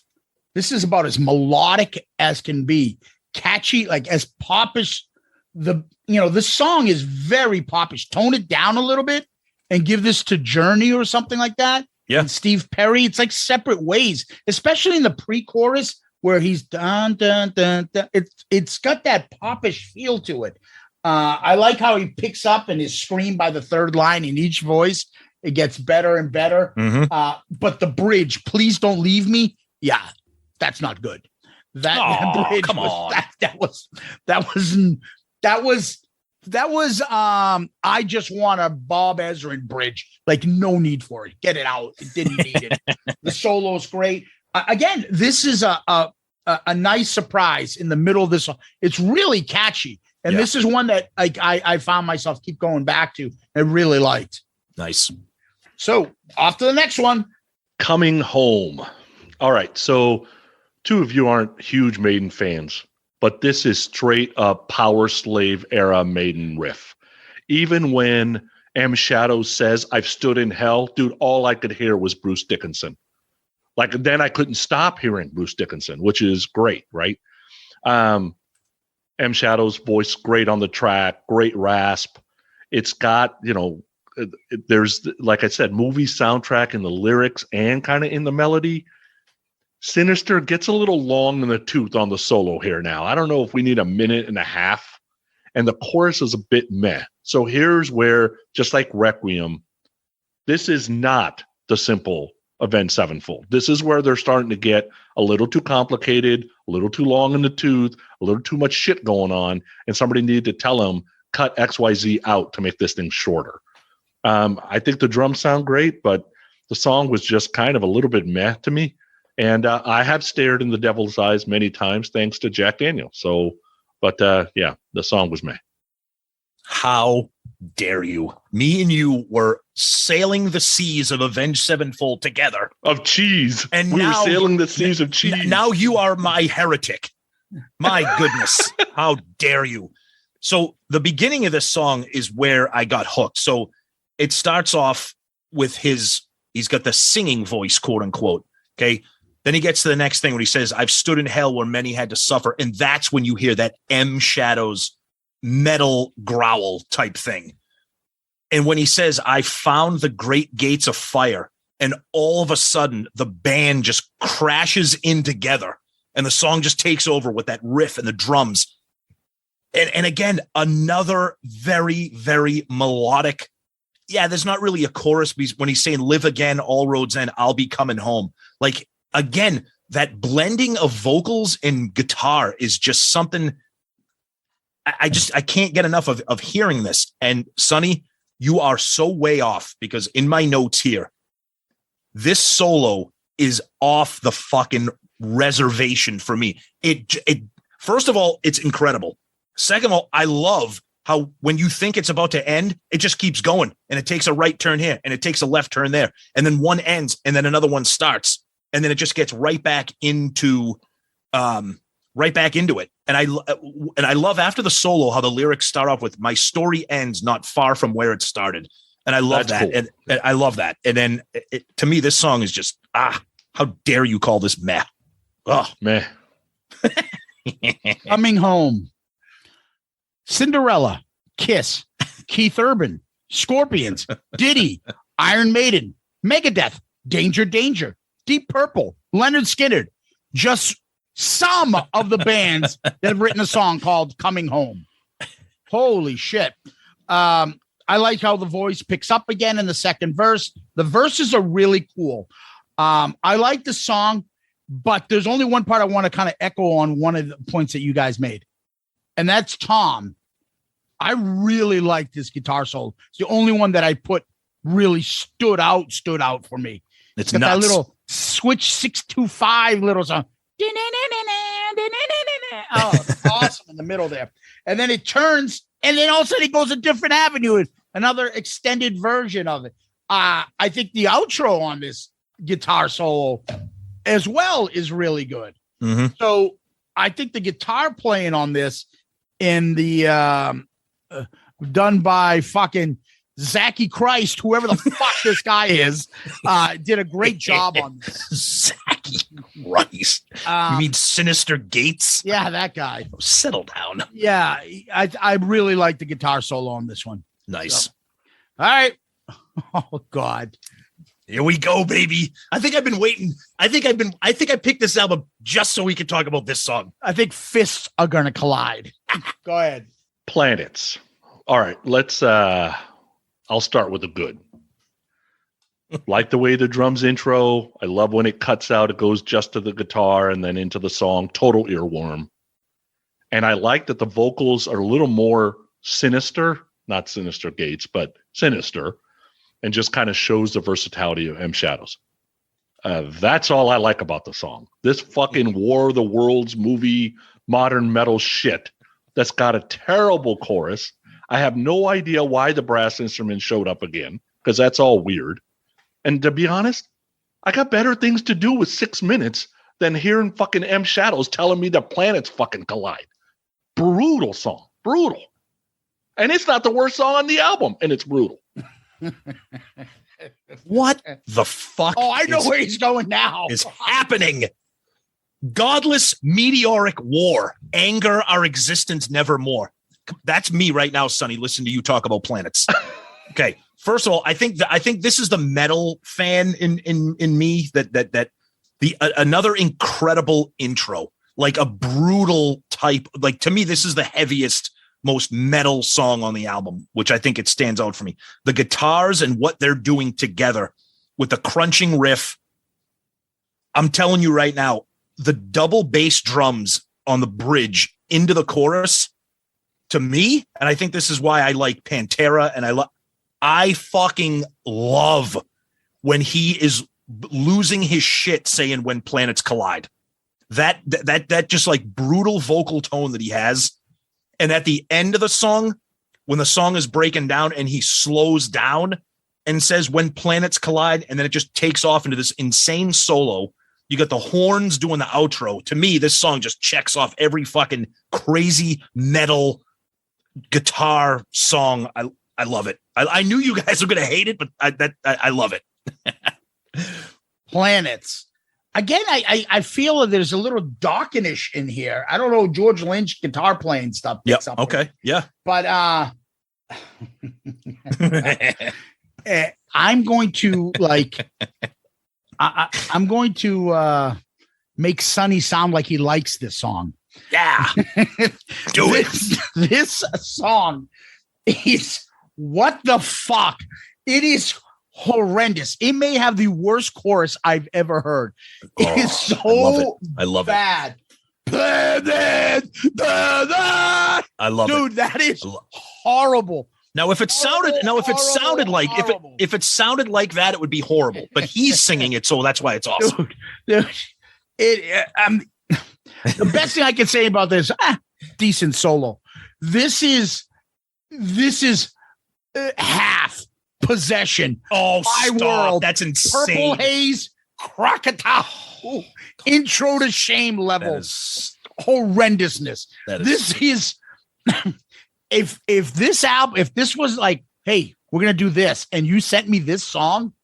This is about as melodic as can be, catchy, like as popish. This song is very popish. Tone it down a little bit and give this to Journey or something like that. Yeah, and Steve Perry. It's like separate ways, especially in the pre-chorus where he's dun dun dun dun. It's got that popish feel to it. I like how he picks up and is screamed by the third line in each voice. It gets better and better. Mm-hmm. But the bridge, Please Don't Leave Me. Yeah, that's not good. That bridge come on. That was I Just Want a Bob Ezrin bridge. Like, no need for it. Get it out. It didn't need it. The solo's great. Again, this is a nice surprise in the middle of this song. It's really catchy. And this is one that I found myself keep going back to and really liked. Nice. So off to the next one. Coming Home. All right. So two of you aren't huge Maiden fans, but this is straight up Power Slave era Maiden riff. even when M Shadows says, "I've stood in hell," dude, all I could hear was Bruce Dickinson. Like, then I couldn't stop hearing Bruce Dickinson, which is great, right? M Shadows' voice, great on the track, great rasp. It's got, there's, like I said, movie soundtrack in the lyrics and kind of in the melody. Synyster gets a little long in the tooth on the solo here now. I don't know if we need a minute and a half, and the chorus is a bit meh. So here's where, just like Requiem, this is not the simple Avenged Sevenfold. This is where they're starting to get a little too complicated, a little too long in the tooth, a little too much shit going on, and somebody needed to tell them, cut XYZ out to make this thing shorter. I think the drums sound great, but the song was just kind of a little bit meh to me. And I have stared in the devil's eyes many times thanks to Jack Daniel. So, but yeah, the song was meh. How dare you? Me and you were sailing the seas of Avenged Sevenfold together. Of cheese. And we now, were sailing the seas of cheese. Now you are my heretic. My goodness. How dare you? So the beginning of this song is where I got hooked. So it starts off with he's got the singing voice, quote unquote. Okay. Then he gets to the next thing when he says, "I've stood in hell where many had to suffer." And that's when you hear that M Shadows metal growl type thing. And when he says, "I found the great gates of fire," and all of a sudden the band just crashes in together and the song just takes over with that riff and the drums. And again, another very, very melodic. Yeah, there's not really a chorus when he's saying, "Live again, all roads end, I'll be coming home." Like, again, that blending of vocals and guitar is just something I can't get enough of hearing this. And Sonny, you are so way off, because in my notes here, this solo is off the fucking reservation for me. It first of all, it's incredible. Second of all, I love how when you think it's about to end, it just keeps going, and it takes a right turn here and it takes a left turn there, and then one ends and then another one starts, and then it just gets right back into it. And I love after the solo how the lyrics start off with, "My story ends not far from where it started," and I love that. Cool. And I love that. And then to me, this song is just how dare you call this meh? Oh, meh. Coming Home, Cinderella, Kiss, Keith Urban, Scorpions, Diddy, Iron Maiden, Megadeth, Danger Danger, Deep Purple, Leonard Skinner. Just some of the bands that have written a song called Coming Home. Holy shit. I like how the voice picks up again in the second verse. The verses are really cool. I like the song, but there's only one part I want to kind of echo on one of the points that you guys made. And that's Tom. I really like this guitar solo. It's the only one that I put really stood out for me. It's got nuts. that little switch 625 little song. Oh, it's awesome in the middle there. And then it turns, and then all of a sudden it goes a different avenue, another extended version of it. I think the outro on this guitar solo as well is really good. Mm-hmm. So I think the guitar playing on this in the done by fucking Zachy Christ, whoever the fuck this guy is, did a great job on this. Zachy Christ. You mean Sinister Gates? Yeah, that guy. Settle down. Yeah, I really like the guitar solo on this one. Nice. So, all right. Oh God. Here we go, baby. I think I've been waiting. I think I picked this album just so we could talk about this song. I think fists are gonna collide. Go ahead. Planets. All right, let's I'll start with the good. Like the way the drums intro. I love when it cuts out, it goes just to the guitar and then into the song. Total earworm. And I like that the vocals are a little more sinister, not Sinister Gates, but sinister, and just kind of shows the versatility of M Shadows. That's all I like about the song. This fucking War of the Worlds movie, modern metal shit that's got a terrible chorus. I have no idea why the brass instrument showed up again, because that's all weird. And to be honest, I got better things to do with 6 minutes than hearing fucking M Shadows telling me the planets fucking collide. Brutal song. Brutal. And it's not the worst song on the album, and it's brutal. What the fuck? Oh, I know where he's going now. Is happening. Godless meteoric war, anger our existence nevermore. That's me right now, Sonny. Listen to you talk about planets. Okay, first of all, I think this is the metal fan in me that another incredible intro, like a brutal type. Like to me, this is the heaviest, most metal song on the album, which I think it stands out for me. The guitars and what they're doing together with the crunching riff. I'm telling you right now, the double bass drums on the bridge into the chorus, to me, and I think this is why I like Pantera, and I fucking love when he is losing his shit saying "When Planets Collide." That just like brutal vocal tone that he has. And at the end of the song, when the song is breaking down and he slows down and says "When Planets Collide," and then it just takes off into this insane solo. You got the horns doing the outro. To me, this song just checks off every fucking crazy metal guitar song. I love it. I knew you guys were going to hate it, but I love it. Planets. Again, I feel that there's a little Dawkinish in here. I don't know, George Lynch guitar playing stuff. Yep. Okay. Yeah. But I'm going to like I'm going to make Sonny sound like he likes this song. Yeah. Do it. This song is what the fuck? It is horrendous. It may have the worst chorus I've ever heard. It is so I love it. bad. I love it. Dude, that is horrible. Now, if it sounded like that, it would be horrible. But he's singing it, so that's why it's awesome. Dude, the best thing I can say about this, decent solo. This is half Possession. Oh, My stop. World. That's insane. Purple Haze, Crocodile. Intro to Shame levels. Horrendousness. This is if this was like, hey, we're gonna do this, and you sent me this song,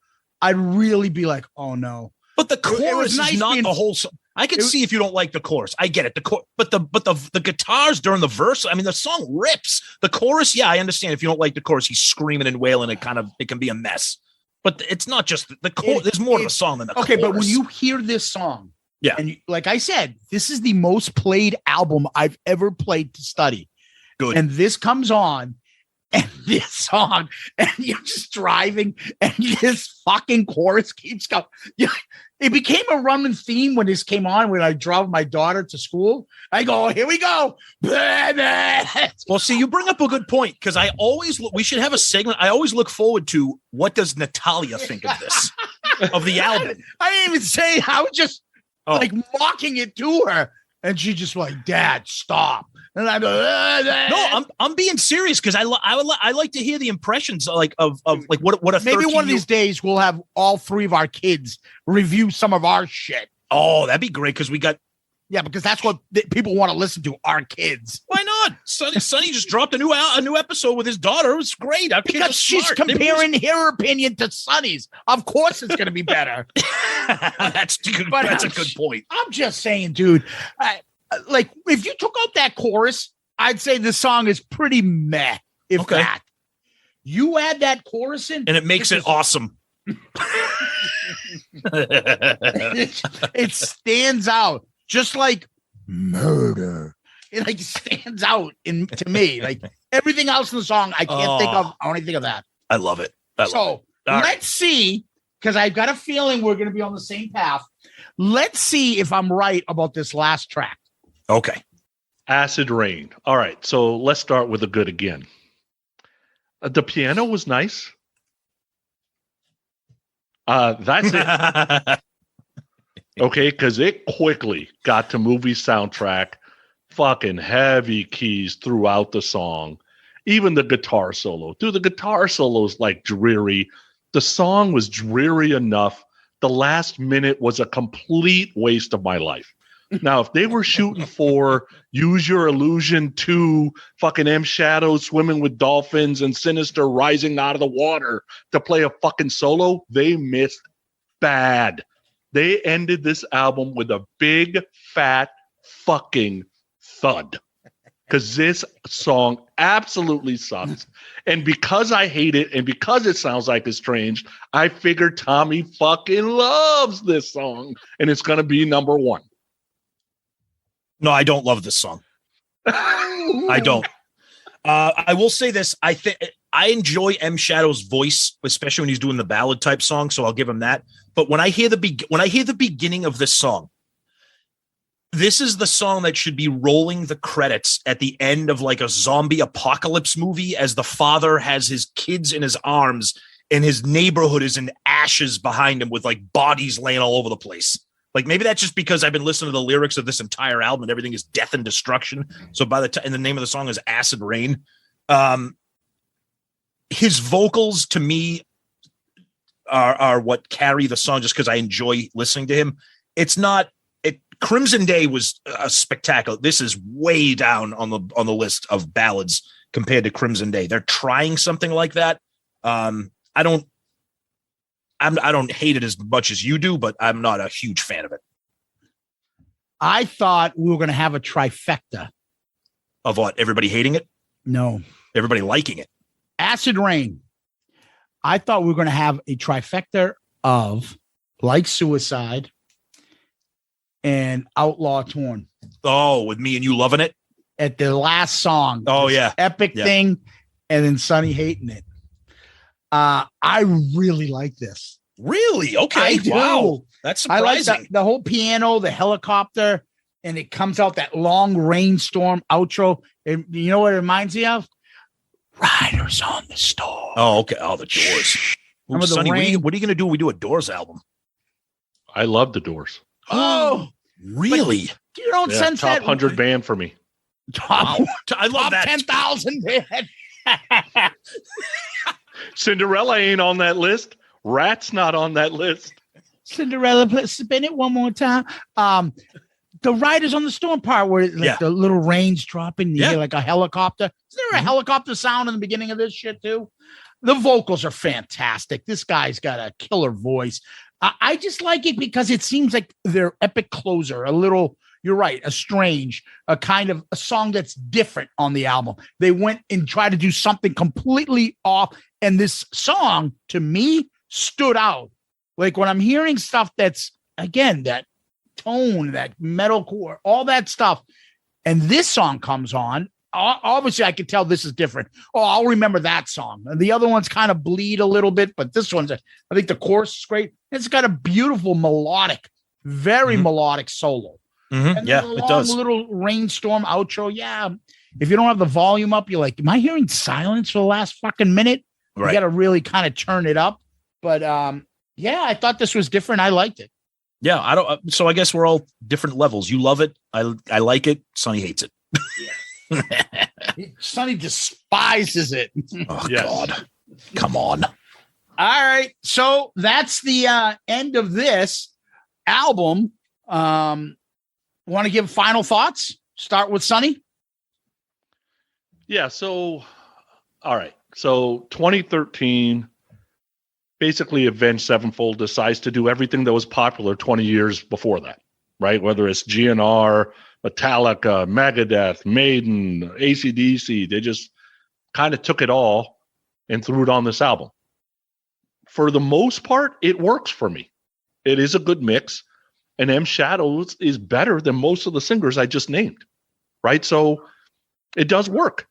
I'd really be like, oh no. But the chorus nice is not the whole song. I can see if you don't like the chorus. I get it. But the guitars during the verse, I mean, the song rips. The chorus, yeah, I understand. If you don't like the chorus, he's screaming and wailing. It can be a mess. But it's not just the chorus. There's more to the song than the chorus. Okay, but when you hear this song, yeah, and like I said, this is the most played album I've ever played to study. Good. And this comes on, and this song, and you're just driving, and this fucking chorus keeps going. It became a running theme when this came on, when I drove my daughter to school. I go, here we go. Well, see, you bring up a good point, because we should have a segment. I always look forward to, what does Natalia think of this, of the album? I didn't even say, I was just like mocking it to her. And she just like, Dad, stop. And I go, no, I'm being serious, because I like to hear the impressions of what a maybe one of these days we'll have all three of our kids review some of our shit. Oh, that'd be great, because we got because that's what people want to listen to, our kids. Why not? Sonny just dropped a new episode with his daughter. It was great. Our kids are she's smart. comparing her opinion to Sonny's. Of course, it's going to be better. That's good. That's a good point. I'm just saying, dude. Like, if you took out that chorus, I'd say this song is pretty meh. If that, you add that chorus in, and it makes it awesome. It stands out, just like Murder. It like stands out to me. Like everything else in the song, I can't think of. I only think of that. I love it. Let's see, because I've got a feeling we're going to be on the same path. Let's see if I'm right about this last track. Okay. Acid Rain. All right. So let's start with the good again. The piano was nice. That's it. Okay. Because it quickly got to movie soundtrack, fucking heavy keys throughout the song. Even the guitar solo. Dude, the guitar solo is like dreary. The song was dreary enough. The last minute was a complete waste of my life. Now, if they were shooting for Use Your Illusion 2, fucking M Shadow swimming with dolphins and Sinister rising out of the water to play a fucking solo, they missed bad. They ended this album with a big, fat fucking thud. Because this song absolutely sucks. And because I hate it and because it sounds like it's strange, I figured Tommy fucking loves this song. And it's going to be number one. No, I don't love this song. I don't. I will say this. I think I enjoy M Shadow's voice, especially when he's doing the ballad type song. So I'll give him that. But when I hear the beginning of this song, this is the song that should be rolling the credits at the end of like a zombie apocalypse movie as the father has his kids in his arms and his neighborhood is in ashes behind him with like bodies laying all over the place. Like maybe that's just because I've been listening to the lyrics of this entire album and everything is death and destruction. So by the time, and the name of the song is Acid Rain. His vocals to me are what carry the song just because I enjoy listening to him. It's not, Crimson Day was a spectacular. This is way down on the list of ballads compared to Crimson Day. They're trying something like that. I don't hate it as much as you do, but I'm not a huge fan of it. I thought we were going to have a trifecta Of what? Everybody hating it? No. Everybody liking it? Acid Rain. I thought we were going to have a trifecta of Like Suicide and Outlaw Torn Oh, with me and you loving it? at the last song. Oh, This yeah. Epic Yeah. thing. And then Sonny hating it. I really like this. Really? Okay. I do. Wow. That's I like surprising. the whole piano, the helicopter, and it comes out that long rainstorm outro. And you know what it reminds me of? Riders on the Storm. Oh, okay. Oh, the Doors. Ooh, Remember the Sonny, rain? what are you going to do when we do a Doors album? I love the Doors. Oh, Really? you don't Yeah, sense top that 100 band for me. top, I love top that. 10,000 band. Cinderella ain't on that list. Rat's not on that list. Cinderella, please spin it one more time. The Riders on the Storm part where like Yeah. the little rain's dropping, you Yeah. hear like a helicopter. Is there a helicopter sound in the beginning of this shit too? The vocals are fantastic. This guy's got a killer voice. I just like it because it seems like their epic closer, a little, you're right, a strange, a kind of a song that's different on the album. They went and tried to do something completely off. And this song to me stood out. Like when I'm hearing stuff that's, again, that tone, that metalcore, all that stuff, and this song comes on, obviously I could tell this is different. Oh, I'll remember that song. And the other ones kind of bleed a little bit, but this one's, I think the chorus is great. It's got a beautiful melodic, very melodic solo. Mhm. And Yeah, then a it long does. little rainstorm outro. Yeah. If you don't have the volume up, you're like, am I hearing silence for the last fucking minute? Right. You got to really kind of turn it up. But yeah, I thought this was different. I liked it. Yeah, I don't. So I guess we're all different levels. You love it. I like it. Sonny hates it. Sonny despises it. Oh Yes. God, come on. All right. So that's the end of this album. Want to give final thoughts? Start with Sonny. Yeah. So, all right. So 2013, basically Avenged Sevenfold decides to do everything that was popular 20 years before that, right? Whether it's GNR, Metallica, Megadeth, Maiden, AC/DC, they just kind of took it all and threw it on this album. For the most part, it works for me. It is a good mix. And M Shadows is better than most of the singers I just named, right? So it does work.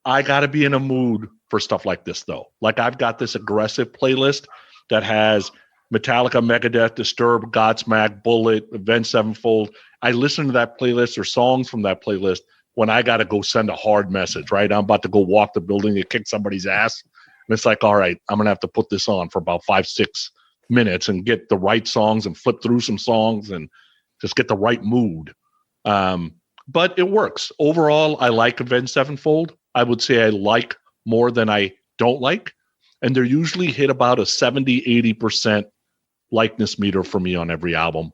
I got to be in a mood for stuff like this, though. Like I've got this aggressive playlist that has Metallica, Megadeth, Disturbed, Godsmack, Bullet, Avenged Sevenfold. I listen to that playlist or songs from that playlist when I got to go send a hard message, right? I'm about to go walk the building and kick somebody's ass. And it's like, all right, I'm going to have to put this on for about 5-6 minutes and get the right songs and flip through some songs and just get the right mood. But it works. Overall, I like Avenged Sevenfold. I would say I like more than I don't like. And they're usually hit about a 70-80% likeness meter for me on every album.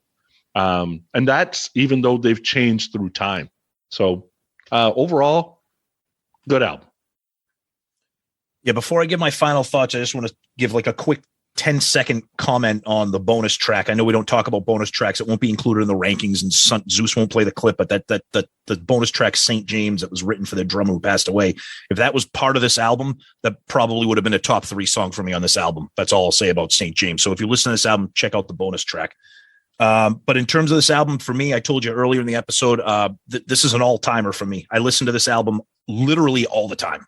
And that's even though they've changed through time. So overall, good album. Yeah, before I give my final thoughts, I just want to give like a quick 10-second comment on the bonus track. I know we don't talk about bonus tracks. It won't be included in the rankings, and Zeus won't play the clip, but that the bonus track St. James that was written for their drummer who passed away, if that was part of this album, that probably would have been a top 3 song for me on this album. That's all I'll say about St. James. So if you listen to this album, check out the bonus track. But in terms of this album, for me, I told you earlier in the episode, this is an all-timer for me. I listen to this album literally all the time.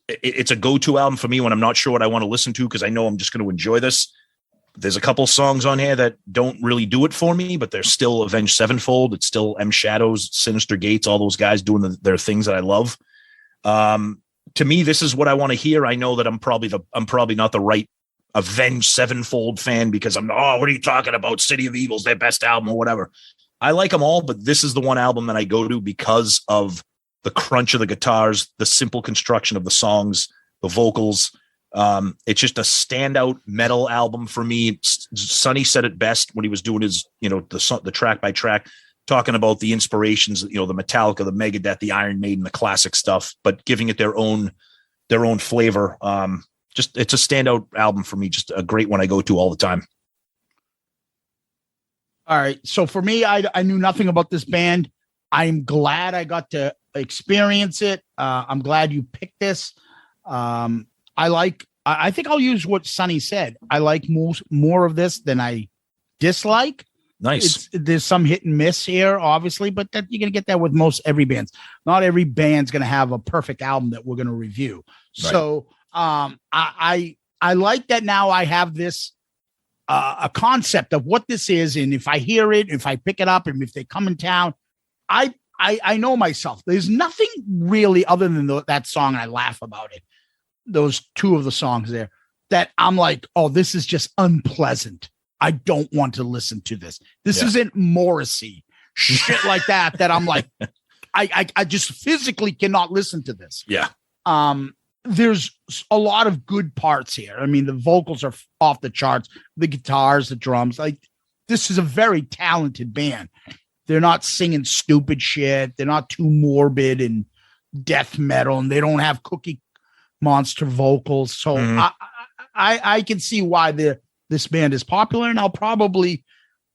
It's a go-to album for me when I'm not sure what I want to listen to because I know I'm just going to enjoy this. There's a couple songs on here that don't really do it for me, but they're still Avenged Sevenfold. It's still M Shadows, Sinister Gates, all those guys doing their things that I love. To me, this is what I want to hear. I know that I'm probably not the right Avenged Sevenfold fan because what are you talking about? City of Evil's their best album or whatever. I like them all, but this is the one album that I go to because of the crunch of the guitars, the simple construction of the songs, the vocals. It's just a standout metal album for me. Sonny said it best when he was doing his, the track by track, talking about the inspirations, the Metallica, the Megadeth, the Iron Maiden, the classic stuff, but giving it their own flavor. It's a standout album for me. Just a great one I go to all the time. All right. So for me, I knew nothing about this band. I'm glad I got to experience it. I'm glad you picked this. I think I'll use what Sonny said. I like more of this than I dislike. Nice. There's some hit and miss here, obviously, but that you're going to get that with most every band. Not every band's going to have a perfect album that we're going to review. Right. So I like that now I have this a concept of what this is. And if I hear it, if I pick it up, and if they come in town, I know myself. There's nothing really other than that song, and I laugh about it. Those 2 of the songs there that I'm like, oh, this is just unpleasant. I don't want to listen to this. This isn't Morrissey shit like that I'm like, I just physically cannot listen to this. Yeah. There's a lot of good parts here. I mean, the vocals are off the charts, the guitars, the drums. Like, this is a very talented band. They're not singing stupid shit. They're not too morbid and death metal, and they don't have Cookie Monster vocals. So I can see why this band is popular, and I'll probably,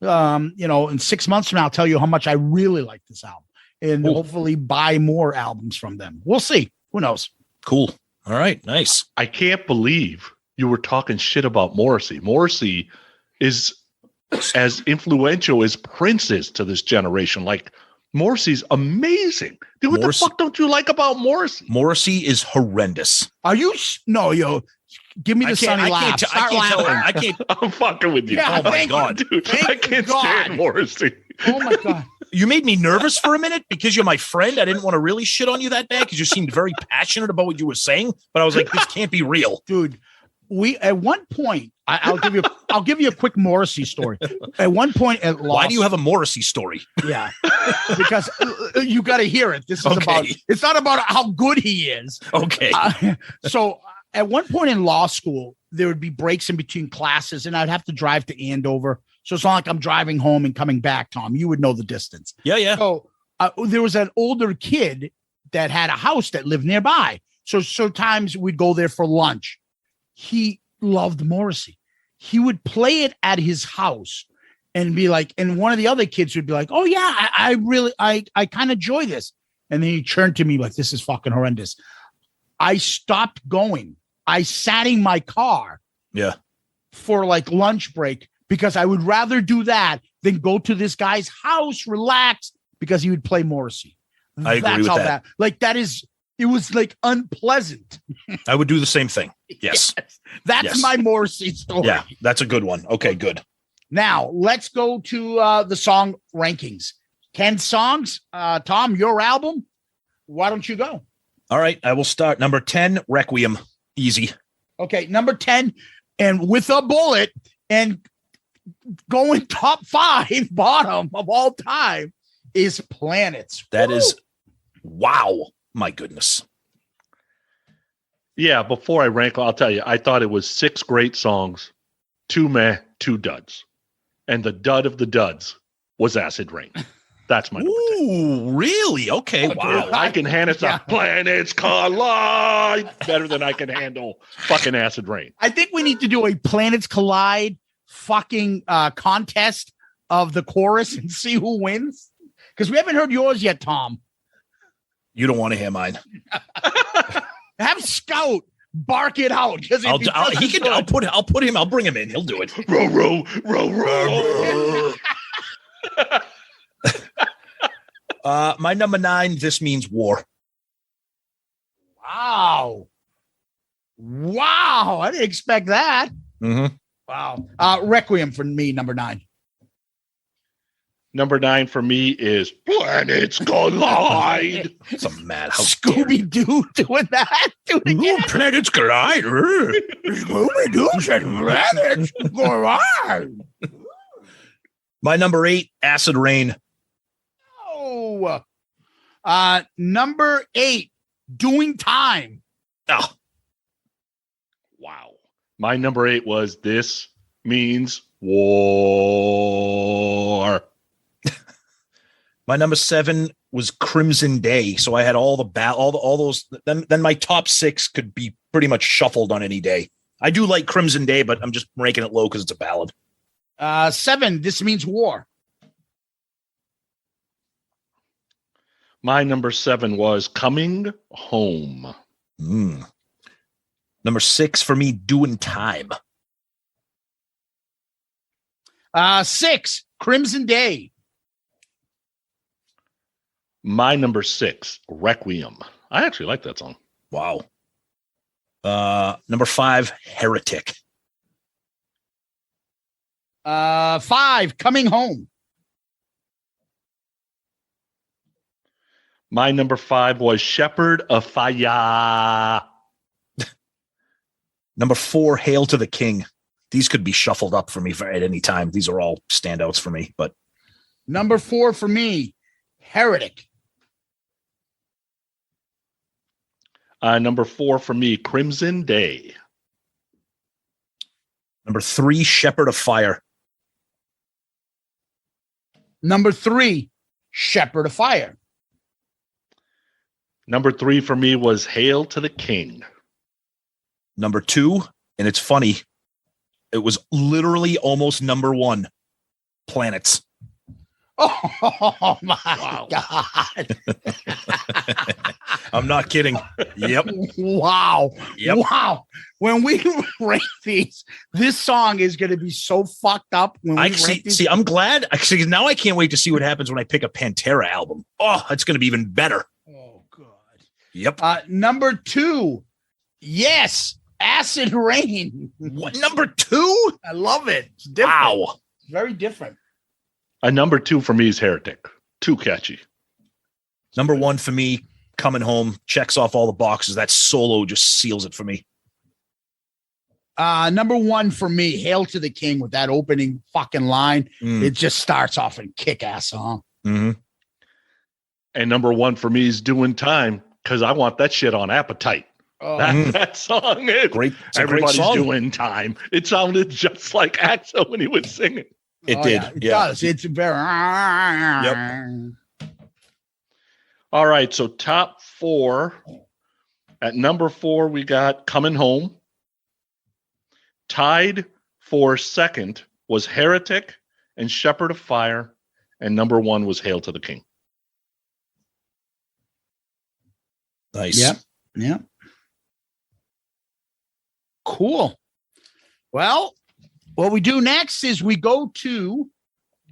in 6 months from now, I'll tell you how much I really like this album, and hopefully buy more albums from them. We'll see. Who knows? Cool. All right. Nice. I can't believe you were talking shit about Morrissey. Morrissey is as influential as Prince is to this generation. Like, Morrissey's amazing. Dude, what the fuck don't you like about Morrissey? Morrissey is horrendous. Are you? No, yo. Give me the Sonny laugh. I can't. I'm fucking with you. Yeah, oh my God, dude! I can't stand Morrissey. Oh my God! You made me nervous for a minute because you're my friend. I didn't want to really shit on you that bad because you seemed very passionate about what you were saying. But I was like, this can't be real, dude. We at one point, I'll give you a quick Morrissey story. At one point, why do you have a Morrissey story? Yeah, because you got to hear it. This is about. It's not about how good he is. Okay. So at one point in law school, there would be breaks in between classes, and I'd have to drive to Andover. So it's not like I'm driving home and coming back, Tom. You would know the distance. Yeah. So there was an older kid that had a house that lived nearby. So sometimes we'd go there for lunch. He loved Morrissey. He would play it at his house and be like, and one of the other kids would be like, oh yeah, I really kind of enjoy this. And then he turned to me like, this is fucking horrendous. I stopped going. I sat in my car for like lunch break because I would rather do that than go to this guy's house, relax, because he would play Morrissey. I agree with that. It was like unpleasant. I would do the same thing. Yes. That's my Morrissey story. Yeah, that's a good one. Okay, good. Now let's go to the song rankings. 10 songs. Tom, your album. Why don't you go? All right, I will start. Number 10, Requiem. Easy. Okay, number 10, and with a bullet, and going top 5 bottom of all time is Planets. That is, wow. My goodness. Yeah, before I rank, I'll tell you, I thought it was 6 great songs, 2 meh, 2 duds. And the dud of the duds was Acid Rain. That's my number 10. Ooh, really? Okay, wow. I can handle some Planets Collide better than I can handle fucking Acid Rain. I think we need to do a Planets Collide fucking contest of the chorus and see who wins. Because we haven't heard yours yet, Tom. You don't want to hear mine. Have Scout bark it out. I'll bring him in. He'll do it. Row, row, row, row. My number 9, This Means War. Wow. I didn't expect that. Mm-hmm. Wow. Requiem for me, number 9. Number 9 for me is Planets Collide. It's a mad Scooby-Doo doing that. Do it again. Planets Collide. Scooby-Doo said Planets Collide. My number 8, Acid Rain. Oh. Number 8, Doing Time. Oh. Wow. My number 8 was This Means War. My number 7 was Crimson Day. So I had all those. Then my top 6 could be pretty much shuffled on any day. I do like Crimson Day, but I'm just ranking it low because it's a ballad. 7, This Means War. My number 7 was Coming Home. Number 6 for me, Doing Time. 6, Crimson Day. My number 6, Requiem. I actually like that song. Wow. Number 5, Heretic. 5, Coming Home. My number 5 was Shepherd of Fire. Number 4, Hail to the King. These could be shuffled up for me at any time. These are all standouts for me. But number 4 for me, Heretic. Number 4 for me, Crimson Day. Number 3, Shepherd of Fire. Number 3, Shepherd of Fire. Number 3 for me was Hail to the King. Number 2, and it's funny, it was literally almost number 1, Planets. Oh my God. I'm not kidding. Yep. Wow. Yep. Wow. When we rank these, this song is going to be so fucked up. When we see, I'm glad. Actually, now I can't wait to see what happens when I pick a Pantera album. Oh, it's going to be even better. Oh, God. Yep. Number 2. Yes. Acid Rain. What? Number 2? I love it. It's different. Wow. It's very different. Number 2 for me is Heretic. Too catchy. Number 1 for me, Coming Home, checks off all the boxes. That solo just seals it for me. Number 1 for me, Hail to the King, with that opening fucking line. Mm. It just starts off in kick-ass song. Mm-hmm. And number 1 for me is Doing Time, because I want that shit on Appetite. Oh. That song is Great. Everybody's great song. doing time. It sounded just like Axl when he was singing. It did. Yeah, it does. It's very. Yep. All right, so top 4. At number 4, we got Coming Home. Tied for second was Heretic and Shepherd of Fire, and number 1 was Hail to the King. Nice. Yep. Cool. Well, what we do next is we go to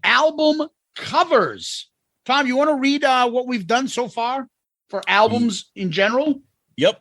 album covers. Tom, you want to read what we've done so far for albums in general? Yep.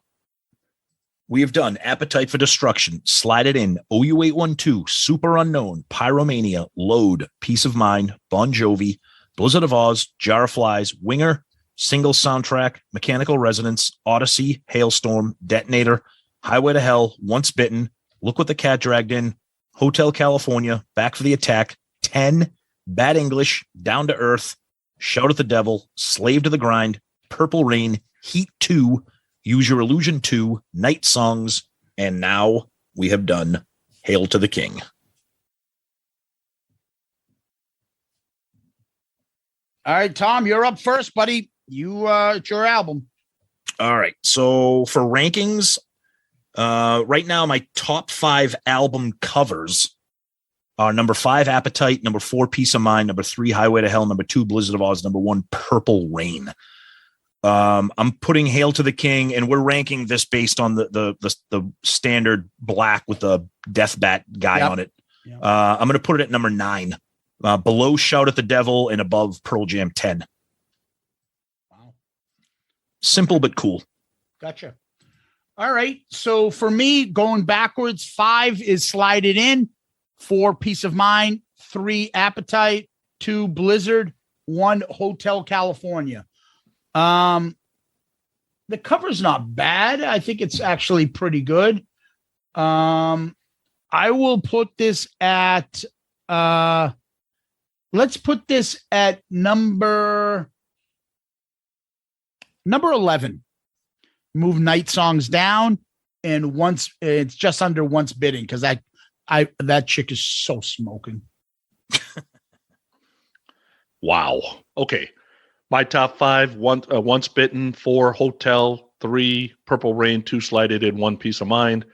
We have done Appetite for Destruction, Slide It In, OU812, Super Unknown, Pyromania, Load, Peace of Mind, Bon Jovi, Blizzard of Oz, Jar of Flies, Winger, Single Soundtrack, Mechanical Resonance, Odyssey, Hailstorm, Detonator, Highway to Hell, Once Bitten, Look What the Cat Dragged In, Hotel California, Back for the Attack, 10, Bad English, Down to Earth, Shout at the Devil, Slave to the Grind, Purple Rain, Heat 2, Use Your Illusion 2, Night Songs, and now we have done Hail to the King. All right, Tom, you're up first, buddy. It's your album. All right. So for rankings, right now my top 5 album covers are number 5, Appetite, number 4, Peace of Mind, number 3, Highway to Hell, number 2, Blizzard of Oz, number 1, Purple Rain. I'm putting Hail to the King, and we're ranking this based on the standard black with the death bat guy on it. Yep. I'm going to put it at number 9, below Shout at the Devil, and above Pearl Jam 10. Wow. Simple but cool. Gotcha. All right. So for me, going backwards, 5 is Slide It In, 4, Peace of Mind, 3, Appetite, 2, Blizzard, 1, Hotel California. The cover's not bad. I think it's actually pretty good. I will put this at, let's put this at number 11. Move Night Songs down, and once it's just under Once Bitten, because that chick is so smoking. Wow. Okay. My top 5, Once Bitten, 4, Hotel, 3, Purple Rain, 2, Slide It In, 1, Peace of Mind.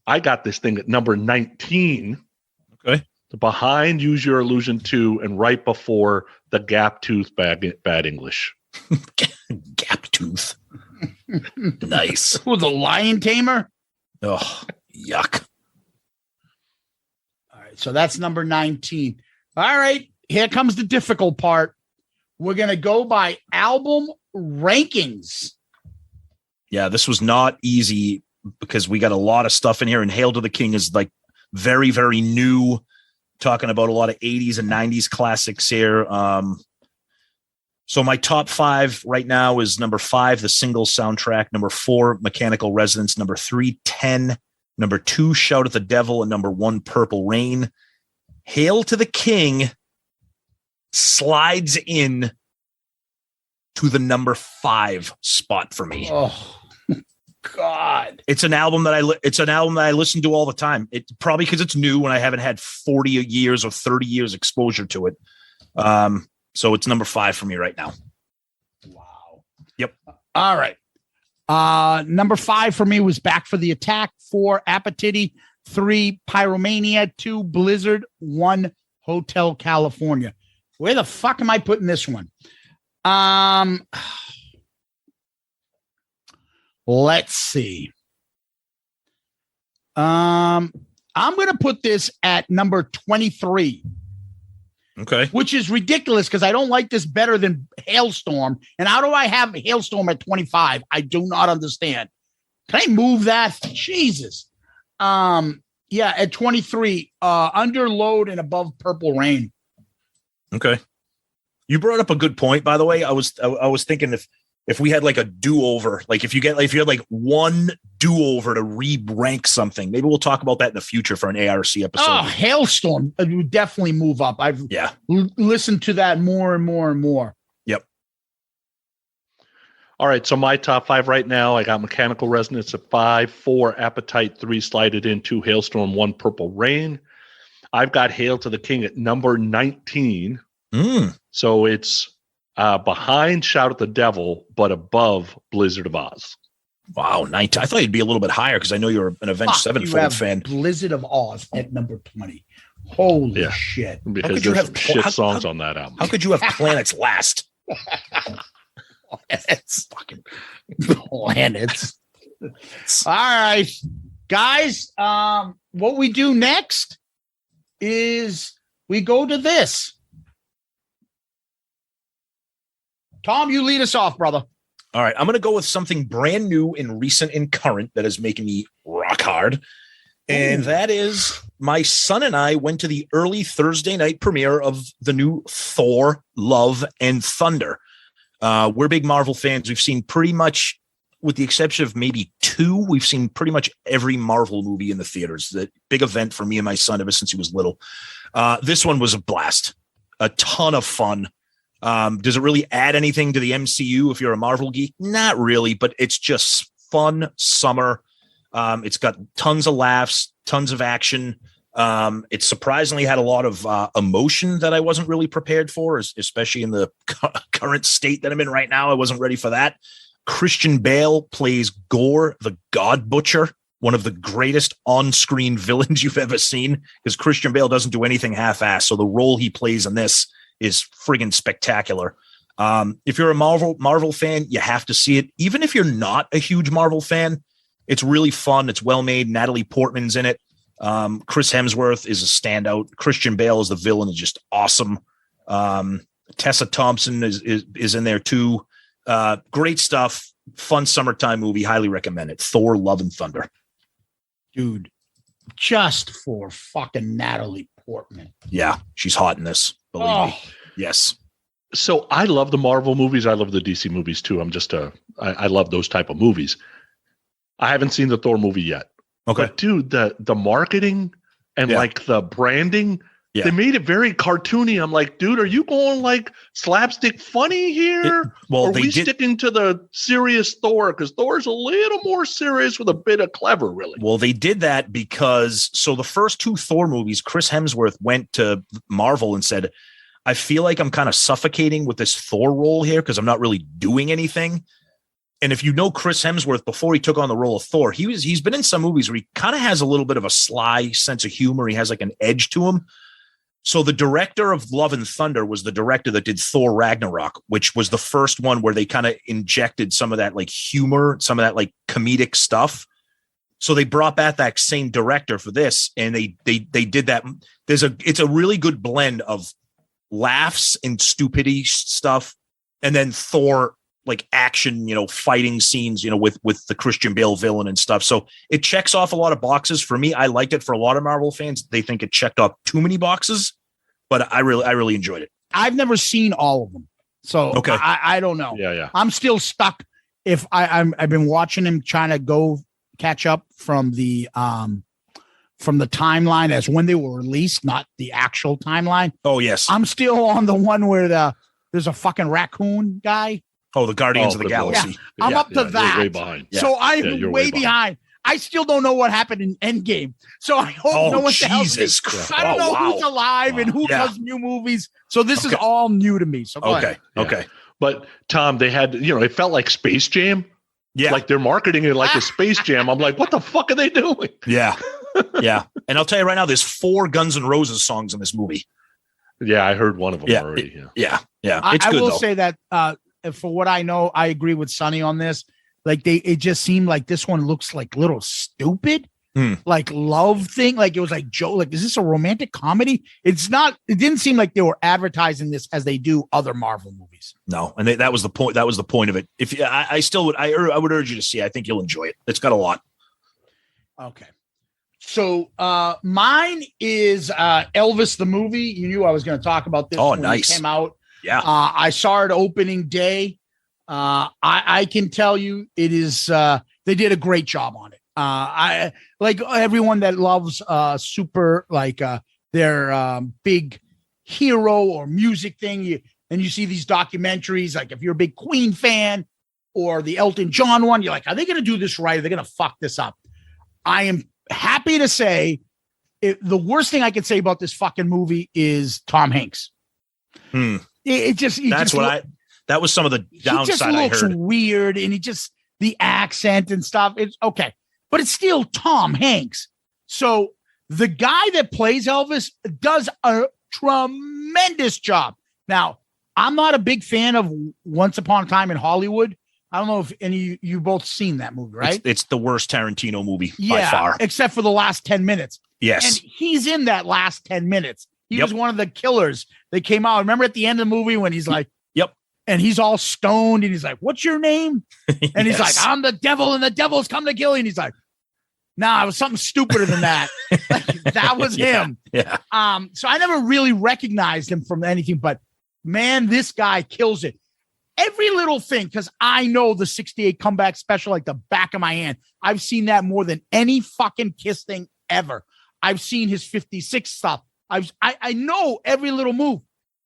I got this thing at number 19. Okay. Behind Use Your Illusion 2 and right before the Gap Tooth Bad English. Gap Tooth. Nice. With the Lion Tamer? Oh, yuck. All right. So that's number 19. All right. Here comes the difficult part. We're going to go by album rankings. Yeah, this was not easy because we got a lot of stuff in here, and Hail to the King is like very, very new, talking about a lot of 80s and 90s classics here. So my top 5 right now is number 5, The Single Soundtrack, number 4, Mechanical Resonance, number 3, 10, number 2, Shout at the Devil, and number 1, Purple Rain. Hail to the King slides in to the number 5 spot for me. Oh God. It's an album that I listen to all the time. It probably because it's new and I haven't had 40 years or 30 years exposure to it. So it's number 5 for me right now. Wow. Yep. All right. Number 5 for me was Back for the Attack, 4, Appetite, 3, Pyromania, 2, Blizzard, 1, Hotel California. Where the fuck am I putting this one? Let's see. I'm going to put this at number 23. Okay. Which is ridiculous because I don't like this better than Hailstorm. And how do I have Hailstorm at 25? I do not understand. Can I move that? Jesus. Yeah, at 23, Under Load and above Purple Rain. Okay. You brought up a good point, by the way. I was thinking if we had like a do-over, like if you had like one do-over to re-rank something, maybe we'll talk about that in the future for an ARC episode. Oh, Hailstorm would definitely move up. I've listened to that more and more and more. Yep. All right, so my top 5 right now, I got Mechanical Resonance at 5, 4, Appetite, 3, Slide It In, 2, Hailstorm, 1, Purple Rain. I've got Hail to the King at number 19. So it's behind Shout at the Devil, but above Blizzard of Oz. Wow, 19. I thought you'd be a little bit higher because I know you're an Avenged Sevenfold fan. Blizzard of Oz at number 20. Holy shit. Because there's some shit songs on that album. How could you have Planets last? Planets. Fucking Planets. All right, guys, what we do next is we go to this. Tom, you lead us off, brother. All right. I'm going to go with something brand new and recent and current that is making me rock hard. And that is my son and I went to the early Thursday night premiere of the new Thor, Love and Thunder. We're big Marvel fans. We've seen pretty much, with the exception of maybe 2, we've seen pretty much every Marvel movie in the theaters. The big event for me and my son ever since he was little. This one was a blast, a ton of fun. Does it really add anything to the MCU if you're a Marvel geek? Not really, but it's just fun summer. It's got tons of laughs, tons of action, It surprisingly had a lot of emotion that I wasn't really prepared for, especially in the current state that I'm in right now. I wasn't ready for that. Christian Bale plays Gore, the God Butcher, one of the greatest on-screen villains you've ever seen, because Christian Bale doesn't do anything half-assed. So the role he plays in this is friggin' spectacular. If you're a Marvel fan, you have to see it. Even if you're not a huge Marvel fan, it's really fun. It's well made. Natalie Portman's in it. Chris Hemsworth is a standout. Christian Bale is the villain, is just awesome. Tessa Thompson is in there too. Great stuff. Fun summertime movie. Highly recommend it. Thor: Love and Thunder. Dude, just for fucking Natalie Portman. Yeah, she's hot in this. Believe me. Yes. So I love the Marvel movies. I love the DC movies too. I love those type of movies. I haven't seen the Thor movie yet. Okay. But dude, the marketing and like the branding, they made it very cartoony. I'm like, dude, are you going like slapstick funny here? Or are we sticking to the serious Thor? Because Thor's a little more serious with a bit of clever, really. Well, they did that because the first two Thor movies, Chris Hemsworth went to Marvel and said, I feel like I'm kind of suffocating with this Thor role here because I'm not really doing anything. And if you know Chris Hemsworth, before he took on the role of Thor, he's been in some movies where he kind of has a little bit of a sly sense of humor. He has like an edge to him. So the director of Love and Thunder was the director that did Thor Ragnarok, which was the first one where they kind of injected some of that like humor, some of that like comedic stuff. So they brought back that same director for this, and they did that. It's a really good blend of laughs and stupidity stuff, and then Thor like action, fighting scenes, with the Christian Bale villain and stuff. So it checks off a lot of boxes. For me, I liked it. For a lot of Marvel fans, they think it checked off too many boxes, but I really enjoyed it. I've never seen all of them, so okay. I don't know. Yeah. I'm still stuck. If I've been watching him trying to go catch up from the timeline as when they were released, not the actual timeline. Oh yes, I'm still on the one where there's a fucking raccoon guy. Oh, the Guardians of the Galaxy. Yeah. I'm up to that. You're way behind. So I'm way behind. I still don't know what happened in Endgame. So I hope no one Jesus Christ. I don't know who's alive and who does new movies. So this is all new to me. So go ahead. Okay. But Tom, they had, it felt like Space Jam. Yeah. Like they're marketing it like a Space Jam. I'm like, what the fuck are they doing? Yeah. Yeah. And I'll tell you right now, there's 4 Guns N' Roses songs in this movie. Yeah, I heard one of them already. Yeah. It's good, I will say that for what I know, I agree with Sonny on this. Like it just seemed like this one looks like little stupid, like love thing. Like it was like Joe. Like, is this a romantic comedy? It's not. It didn't seem like they were advertising this as they do other Marvel movies. No, and that was the point. That was the point of it. If I still would, I would urge you to see. I think you'll enjoy it. It's got a lot. Okay. So mine is Elvis the movie. You knew I was going to talk about this. Oh, when nice. It came out. Yeah. I saw it opening day. I can tell you it is they did a great job on it. I like everyone that loves super like their big hero or music thing. And you see these documentaries, like if you're a big Queen fan or the Elton John one, you're like, are they going to do this right? Are they going to fuck this up? I am happy to say the worst thing I can say about this fucking movie is Tom Hanks. That was some of the downside I heard. He just looks weird, and the accent and stuff. It's okay, but it's still Tom Hanks. So the guy that plays Elvis does a tremendous job. Now, I'm not a big fan of Once Upon a Time in Hollywood. I don't know if any you both seen that movie, right? It's the worst Tarantino movie by far, except for the last 10 minutes. Yes, and he's in that last 10 minutes. He was one of the killers that came out. Remember at the end of the movie when he's like, "Yep," and he's all stoned, and he's like, "What's your name?" And he's like, "I'm the devil, and the devil's come to kill you." And he's like, "Nah, it was something stupider than that." That was him. Yeah. So I never really recognized him from anything, but man, this guy kills it. Every little thing, because I know the 68 comeback special like the back of my hand. I've seen that more than any fucking Kiss thing ever. I've seen his 56 stuff. I know every little move.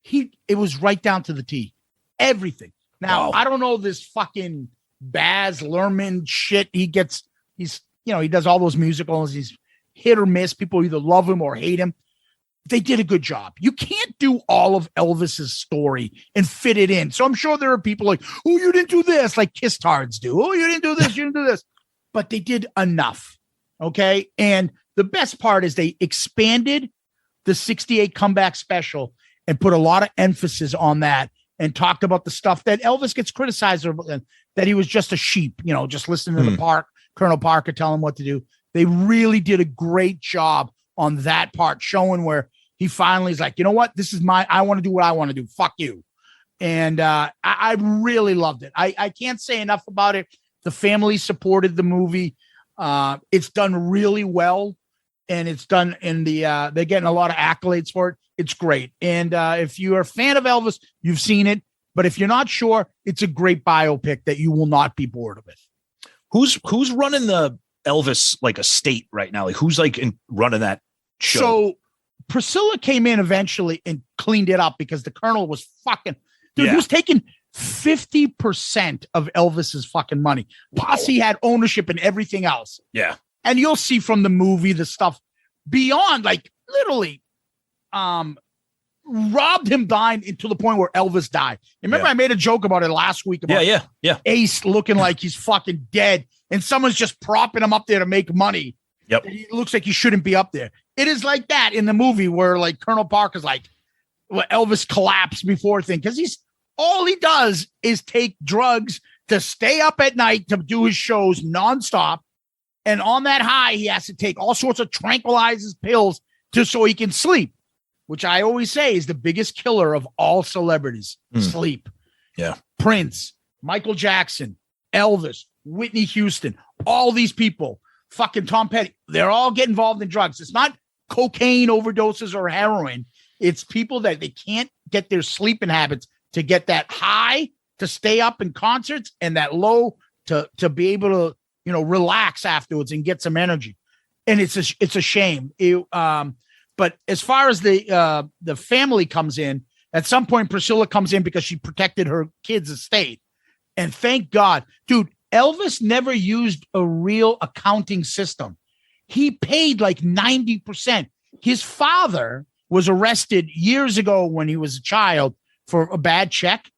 It was right down to the T. Everything. Now, I don't know this fucking Baz Luhrmann shit. He does all those musicals. hit or miss. People either love him or hate him. They did a good job. You can't do all of Elvis's story and fit it in. So I'm sure there are people like, oh, you didn't do this, like Kiss Tards do. Oh, you didn't do this, you didn't do this. But they did enough. Okay. And the best part is they expanded the 68 comeback special and put a lot of emphasis on that and talked about the stuff that Elvis gets criticized about, that he was just a sheep, just listening to the Colonel Parker tell him what to do. They really did a great job on that part, showing where he finally is like, you know what? This is I want to do what I want to do. Fuck you. And I really loved it. I can't say enough about it. The family supported the movie. It's done really well. And it's done in they're getting a lot of accolades for it. It's great. And if you're a fan of Elvis, you've seen it. But if you're not sure, it's a great biopic that you will not be bored with. Who's running the Elvis like estate right now? Like who's like running that show? So Priscilla came in eventually and cleaned it up because the Colonel was fucking dude. He was taking 50% of Elvis's fucking money. Plus he had ownership in everything else. Yeah. And you'll see from the movie the stuff beyond, like literally robbed him dying to the point where Elvis died. Remember, I made a joke about it last week about Ace looking like he's fucking dead and someone's just propping him up there to make money. Yep. He looks like he shouldn't be up there. It is like that in the movie where like Colonel Parker's like, well, Elvis collapsed before thing because all he does is take drugs to stay up at night to do his shows nonstop. And on that high, he has to take all sorts of tranquilizers, pills, just so he can sleep, which I always say is the biggest killer of all celebrities. Sleep. Yeah. Prince, Michael Jackson, Elvis, Whitney Houston, all these people, fucking Tom Petty, they're all get involved in drugs. It's not cocaine overdoses or heroin. It's people that they can't get their sleeping habits to get that high to stay up in concerts and that low to be able to, relax afterwards and get some energy. And it's a shame. But as far as the family comes in, at some point, Priscilla comes in because she protected her kid's estate. And thank God, dude, Elvis never used a real accounting system. He paid like 90%. His father was arrested years ago when he was a child for a bad check.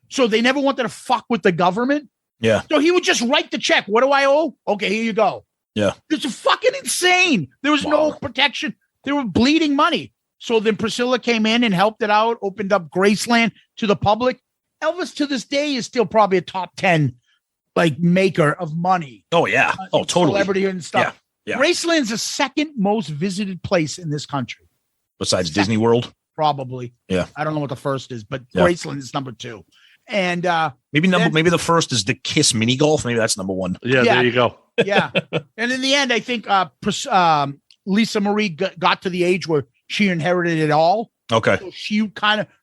So they never wanted to fuck with the government. Yeah. So he would just write the check. What do I owe? Okay, here you go. Yeah. It's fucking insane. There was no protection. They were bleeding money. So then Priscilla came in and helped it out, opened up Graceland to the public. Elvis to this day is still probably a top 10 like maker of money. Oh, yeah. Oh, totally. Celebrity and stuff. Yeah. Graceland's the second most visited place in this country. Besides Disney World? Probably. Yeah. I don't know what the first is, but Graceland is number 2. And maybe the first is the Kiss mini golf. Maybe that's number 1. Yeah, there you go. Yeah. And in the end, I think Lisa Marie got to the age where she inherited it all. Okay. So she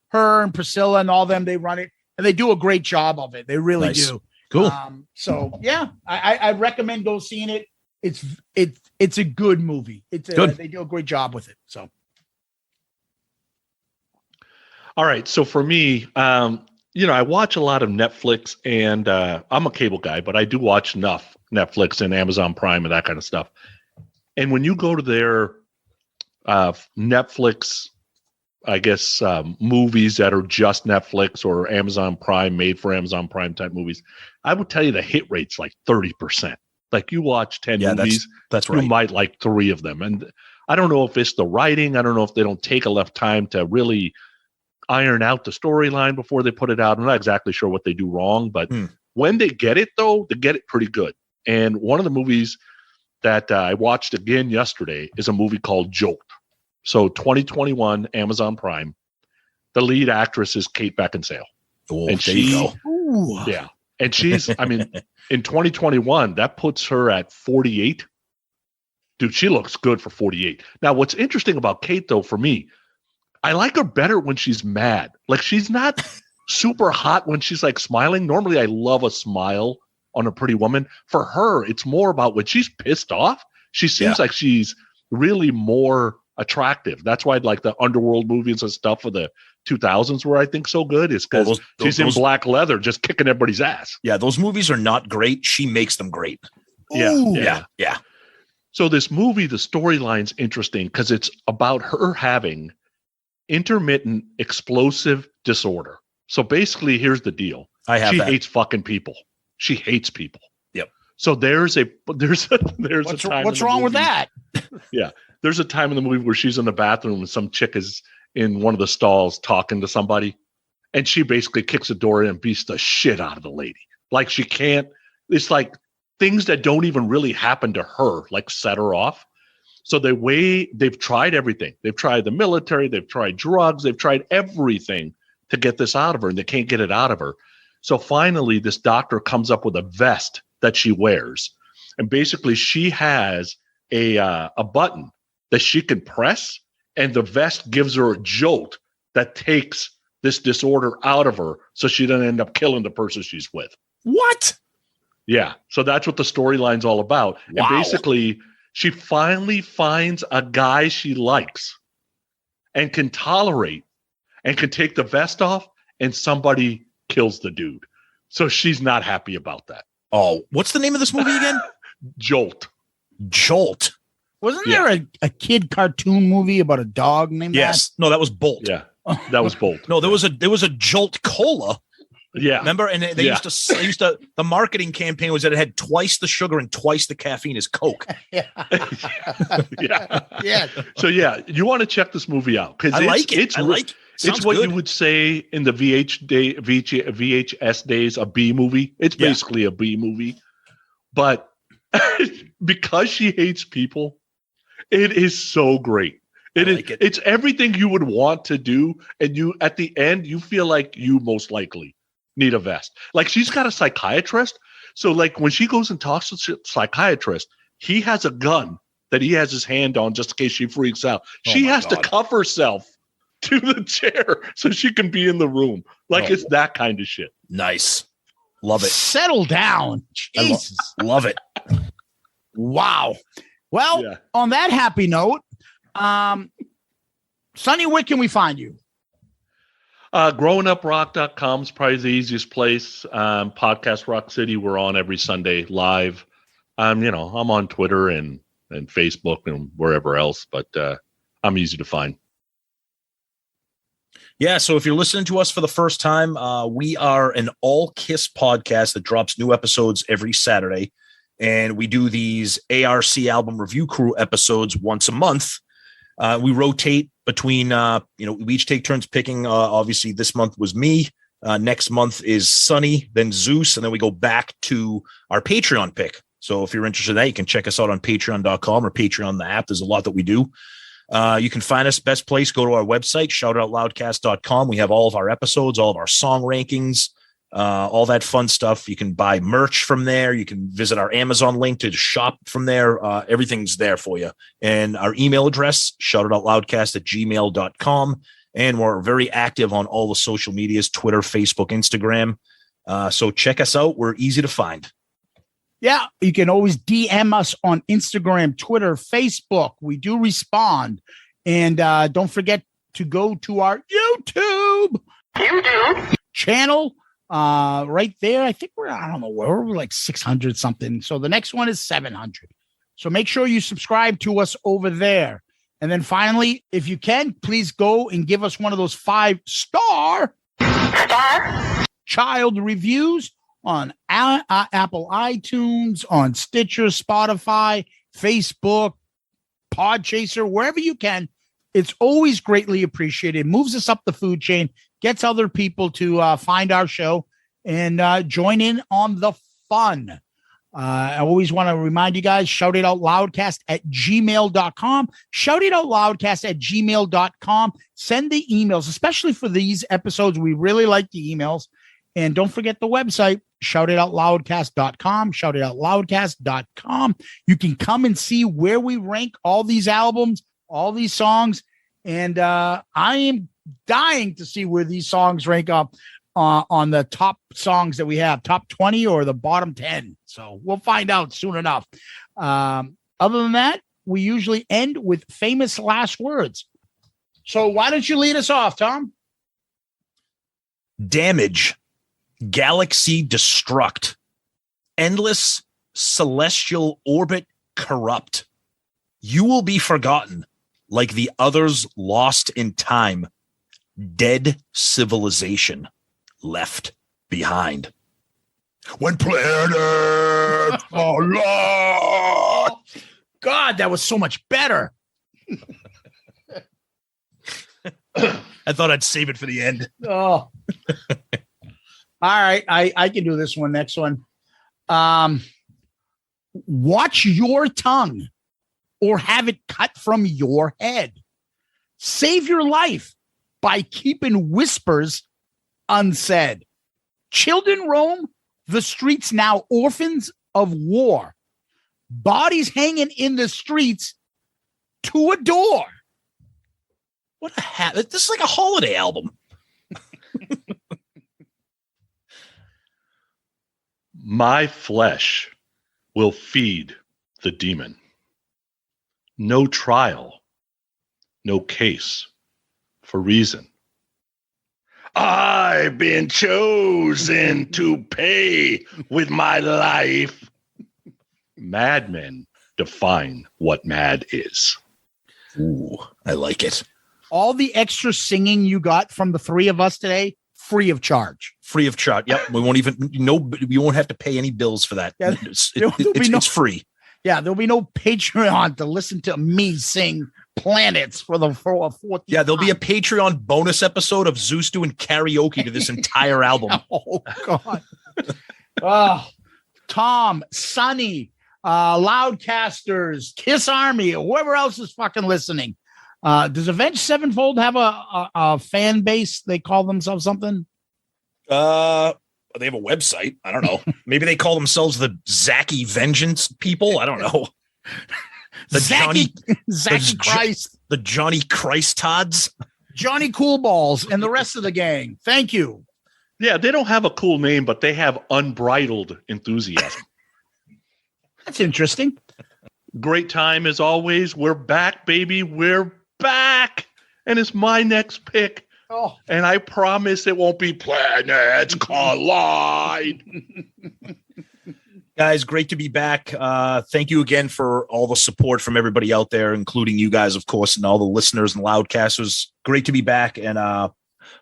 her and Priscilla and all them, they run it and they do a great job of it. They really do. Cool. So yeah, I recommend go seeing it. It's a good movie. Good. They do a great job with it. So. All right. So for me, I watch a lot of Netflix and I'm a cable guy, but I do watch enough Netflix and Amazon Prime and that kind of stuff. And when you go to their Netflix, I guess, movies that are just Netflix or Amazon Prime, made for Amazon Prime type movies, I would tell you the hit rate's like 30%. Like you watch 10 movies, that's right. You might like 3 of them. And I don't know if it's the writing. I don't know if they don't take enough time to really iron out the storyline before they put it out. I'm not exactly sure what they do wrong, but when they get it, though, they get it pretty good. And one of the movies that I watched again yesterday is a movie called Jolt. So 2021, Amazon Prime. The lead actress is Kate Beckinsale. Oh, and there you go. Yeah. And she's, in 2021, that puts her at 48. Dude, she looks good for 48. Now, what's interesting about Kate, though, for me, I like her better when she's mad. Like, she's not super hot when she's like smiling. Normally, I love a smile on a pretty woman. For her, it's more about when she's pissed off. She seems like she's really more attractive. That's why like the Underworld movies and stuff of the 2000s were, I think, so good, is because she's in black leather just kicking everybody's ass. Yeah, those movies are not great. She makes them great. Yeah. So this movie, the storyline's interesting because it's about her having intermittent explosive disorder. So basically, here's the deal. She hates fucking people. She hates people. Yep. So there's a time. What's wrong with that? Yeah. There's a time in the movie where she's in the bathroom and some chick is in one of the stalls talking to somebody, and she basically kicks the door in and beats the shit out of the lady. Like she can't. It's like things that don't even really happen to her, like set her off. So they've tried everything. They've tried the military. They've tried drugs. They've tried everything to get this out of her, and they can't get it out of her. So finally, this doctor comes up with a vest that she wears, and basically she has a button that she can press, and the vest gives her a jolt that takes this disorder out of her, so she doesn't end up killing the person she's with. What? Yeah. So that's what the storyline's all about. Wow. And basically, she finally finds a guy she likes and can tolerate and can take the vest off, and somebody kills the dude. So she's not happy about that. Oh, what's the name of this movie again? Jolt. Wasn't there a kid cartoon movie about a dog named Yes. No, that was Bolt. Yeah. That was Bolt. No, there was a Jolt Cola. Yeah. Remember? And they used to the marketing campaign was that it had twice the sugar and twice the caffeine as Coke. Yeah. Yeah. So you want to check this movie out because it's what you would say in the VHS days, a B movie. It's basically a B movie, but because she hates people, it is so great. It's everything you would want to do, and you at the end you feel like you most likely need a vest. Like she's got a psychiatrist, so like when she goes and talks to the psychiatrist, he has a gun that he has his hand on just in case she freaks out. She has to cuff herself to the chair so she can be in the room. Like it's that kind of shit. Nice. Love it. Settle down. Jesus. Love it. Wow. Well, on that happy note, Sonny, where can we find you? growinguprock.com is probably the easiest place. Podcast Rock City, we're on every Sunday live. I'm on Twitter and Facebook and wherever else, but I'm easy to find. Yeah, so if you're listening to us for the first time, we are an all Kiss podcast that drops new episodes every Saturday, and we do these ARC album review crew episodes once a month. We rotate between, we each take turns picking. Obviously, this month was me. Next month is Sonny, then Zeus, and then we go back to our Patreon pick. So if you're interested in that, you can check us out on patreon.com or Patreon, the app. There's a lot that we do. You can find us, best place, go to our website, shoutoutloudcast.com. We have all of our episodes, all of our song rankings, all that fun stuff. You can buy merch from there. You can visit our Amazon link to shop from there. Everything's there for you. And our email address, shoutoutloudcast@gmail.com. And we're very active on all the social medias, Twitter, Facebook, Instagram. So check us out. We're easy to find. Yeah, you can always DM us on Instagram, Twitter, Facebook. We do respond. And don't forget to go to our YouTube channel right there. I think we're like 600 something. So the next one is 700. So make sure you subscribe to us over there. And then finally, if you can, please go and give us one of those 5-star child reviews on Apple iTunes, on Stitcher, Spotify, Facebook, Podchaser, wherever you can. It's always greatly appreciated. It moves us up the food chain, gets other people to find our show and join in on the fun. I always want to remind you guys, shout it out loudcast at gmail.com. Shout it out loudcast at gmail.com. Send the emails, especially for these episodes. We really like the emails. And don't forget the website, shoutitoutloudcast.com, shoutitoutloudcast.com. You can come and see where we rank all these albums, all these songs. And I am dying to see where these songs rank up on the top songs that we have, top 20 or the bottom 10. So we'll find out soon enough. Other than that, we usually end with famous last words. So why don't you lead us off, Tom? Damage. Galaxy destruct. Endless celestial orbit corrupt. You will be forgotten like the others lost in time. Dead civilization left behind. When planets fall lost. God, that was so much better. I thought I'd save it for the end. Oh. All right. I can do this one. Next one. Watch your tongue or have it cut from your head. Save your life by keeping whispers unsaid. Children roam the streets now, orphans of war. Bodies hanging in the streets to adore. What a this is like a holiday album. My flesh will feed the demon. No trial, no case for reason. I've been chosen to pay with my life. Madmen define what mad is. Ooh, I like it. All the extra singing you got from the three of us today, free of charge. Free of charge. Yep. We won't even we won't have to pay any bills for that. Yeah, it's free. Yeah, there'll be no Patreon to listen to me sing Planets for a fourth. Yeah, there'll be a Patreon bonus episode of Zeus doing karaoke to this entire album. Oh God. Oh, Tom, Sonny, Loudcasters, Kiss Army, whoever else is fucking listening. Does Avenged Sevenfold have a fan base? They call themselves something? They have a website. I don't know. Maybe they call themselves the Zachy Vengeance people. I don't know. The Zachy the Christ. The Johnny Christ Todds. Johnny Coolballs and the rest of the gang. Thank you. Yeah, they don't have a cool name, but they have unbridled enthusiasm. That's interesting. Great time as always. We're back, baby. We're back. And it's my next pick. Oh, And I promise it won't be Planets Collide. Guys, great to be back. Thank you again for all the support from everybody out there, including you guys, of course, and all the listeners and Loudcasters. Great to be back, and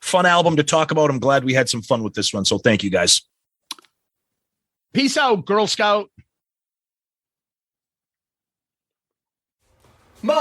fun album to talk about. I'm glad we had some fun with this one, so thank you, guys. peace out, Girl Scout. My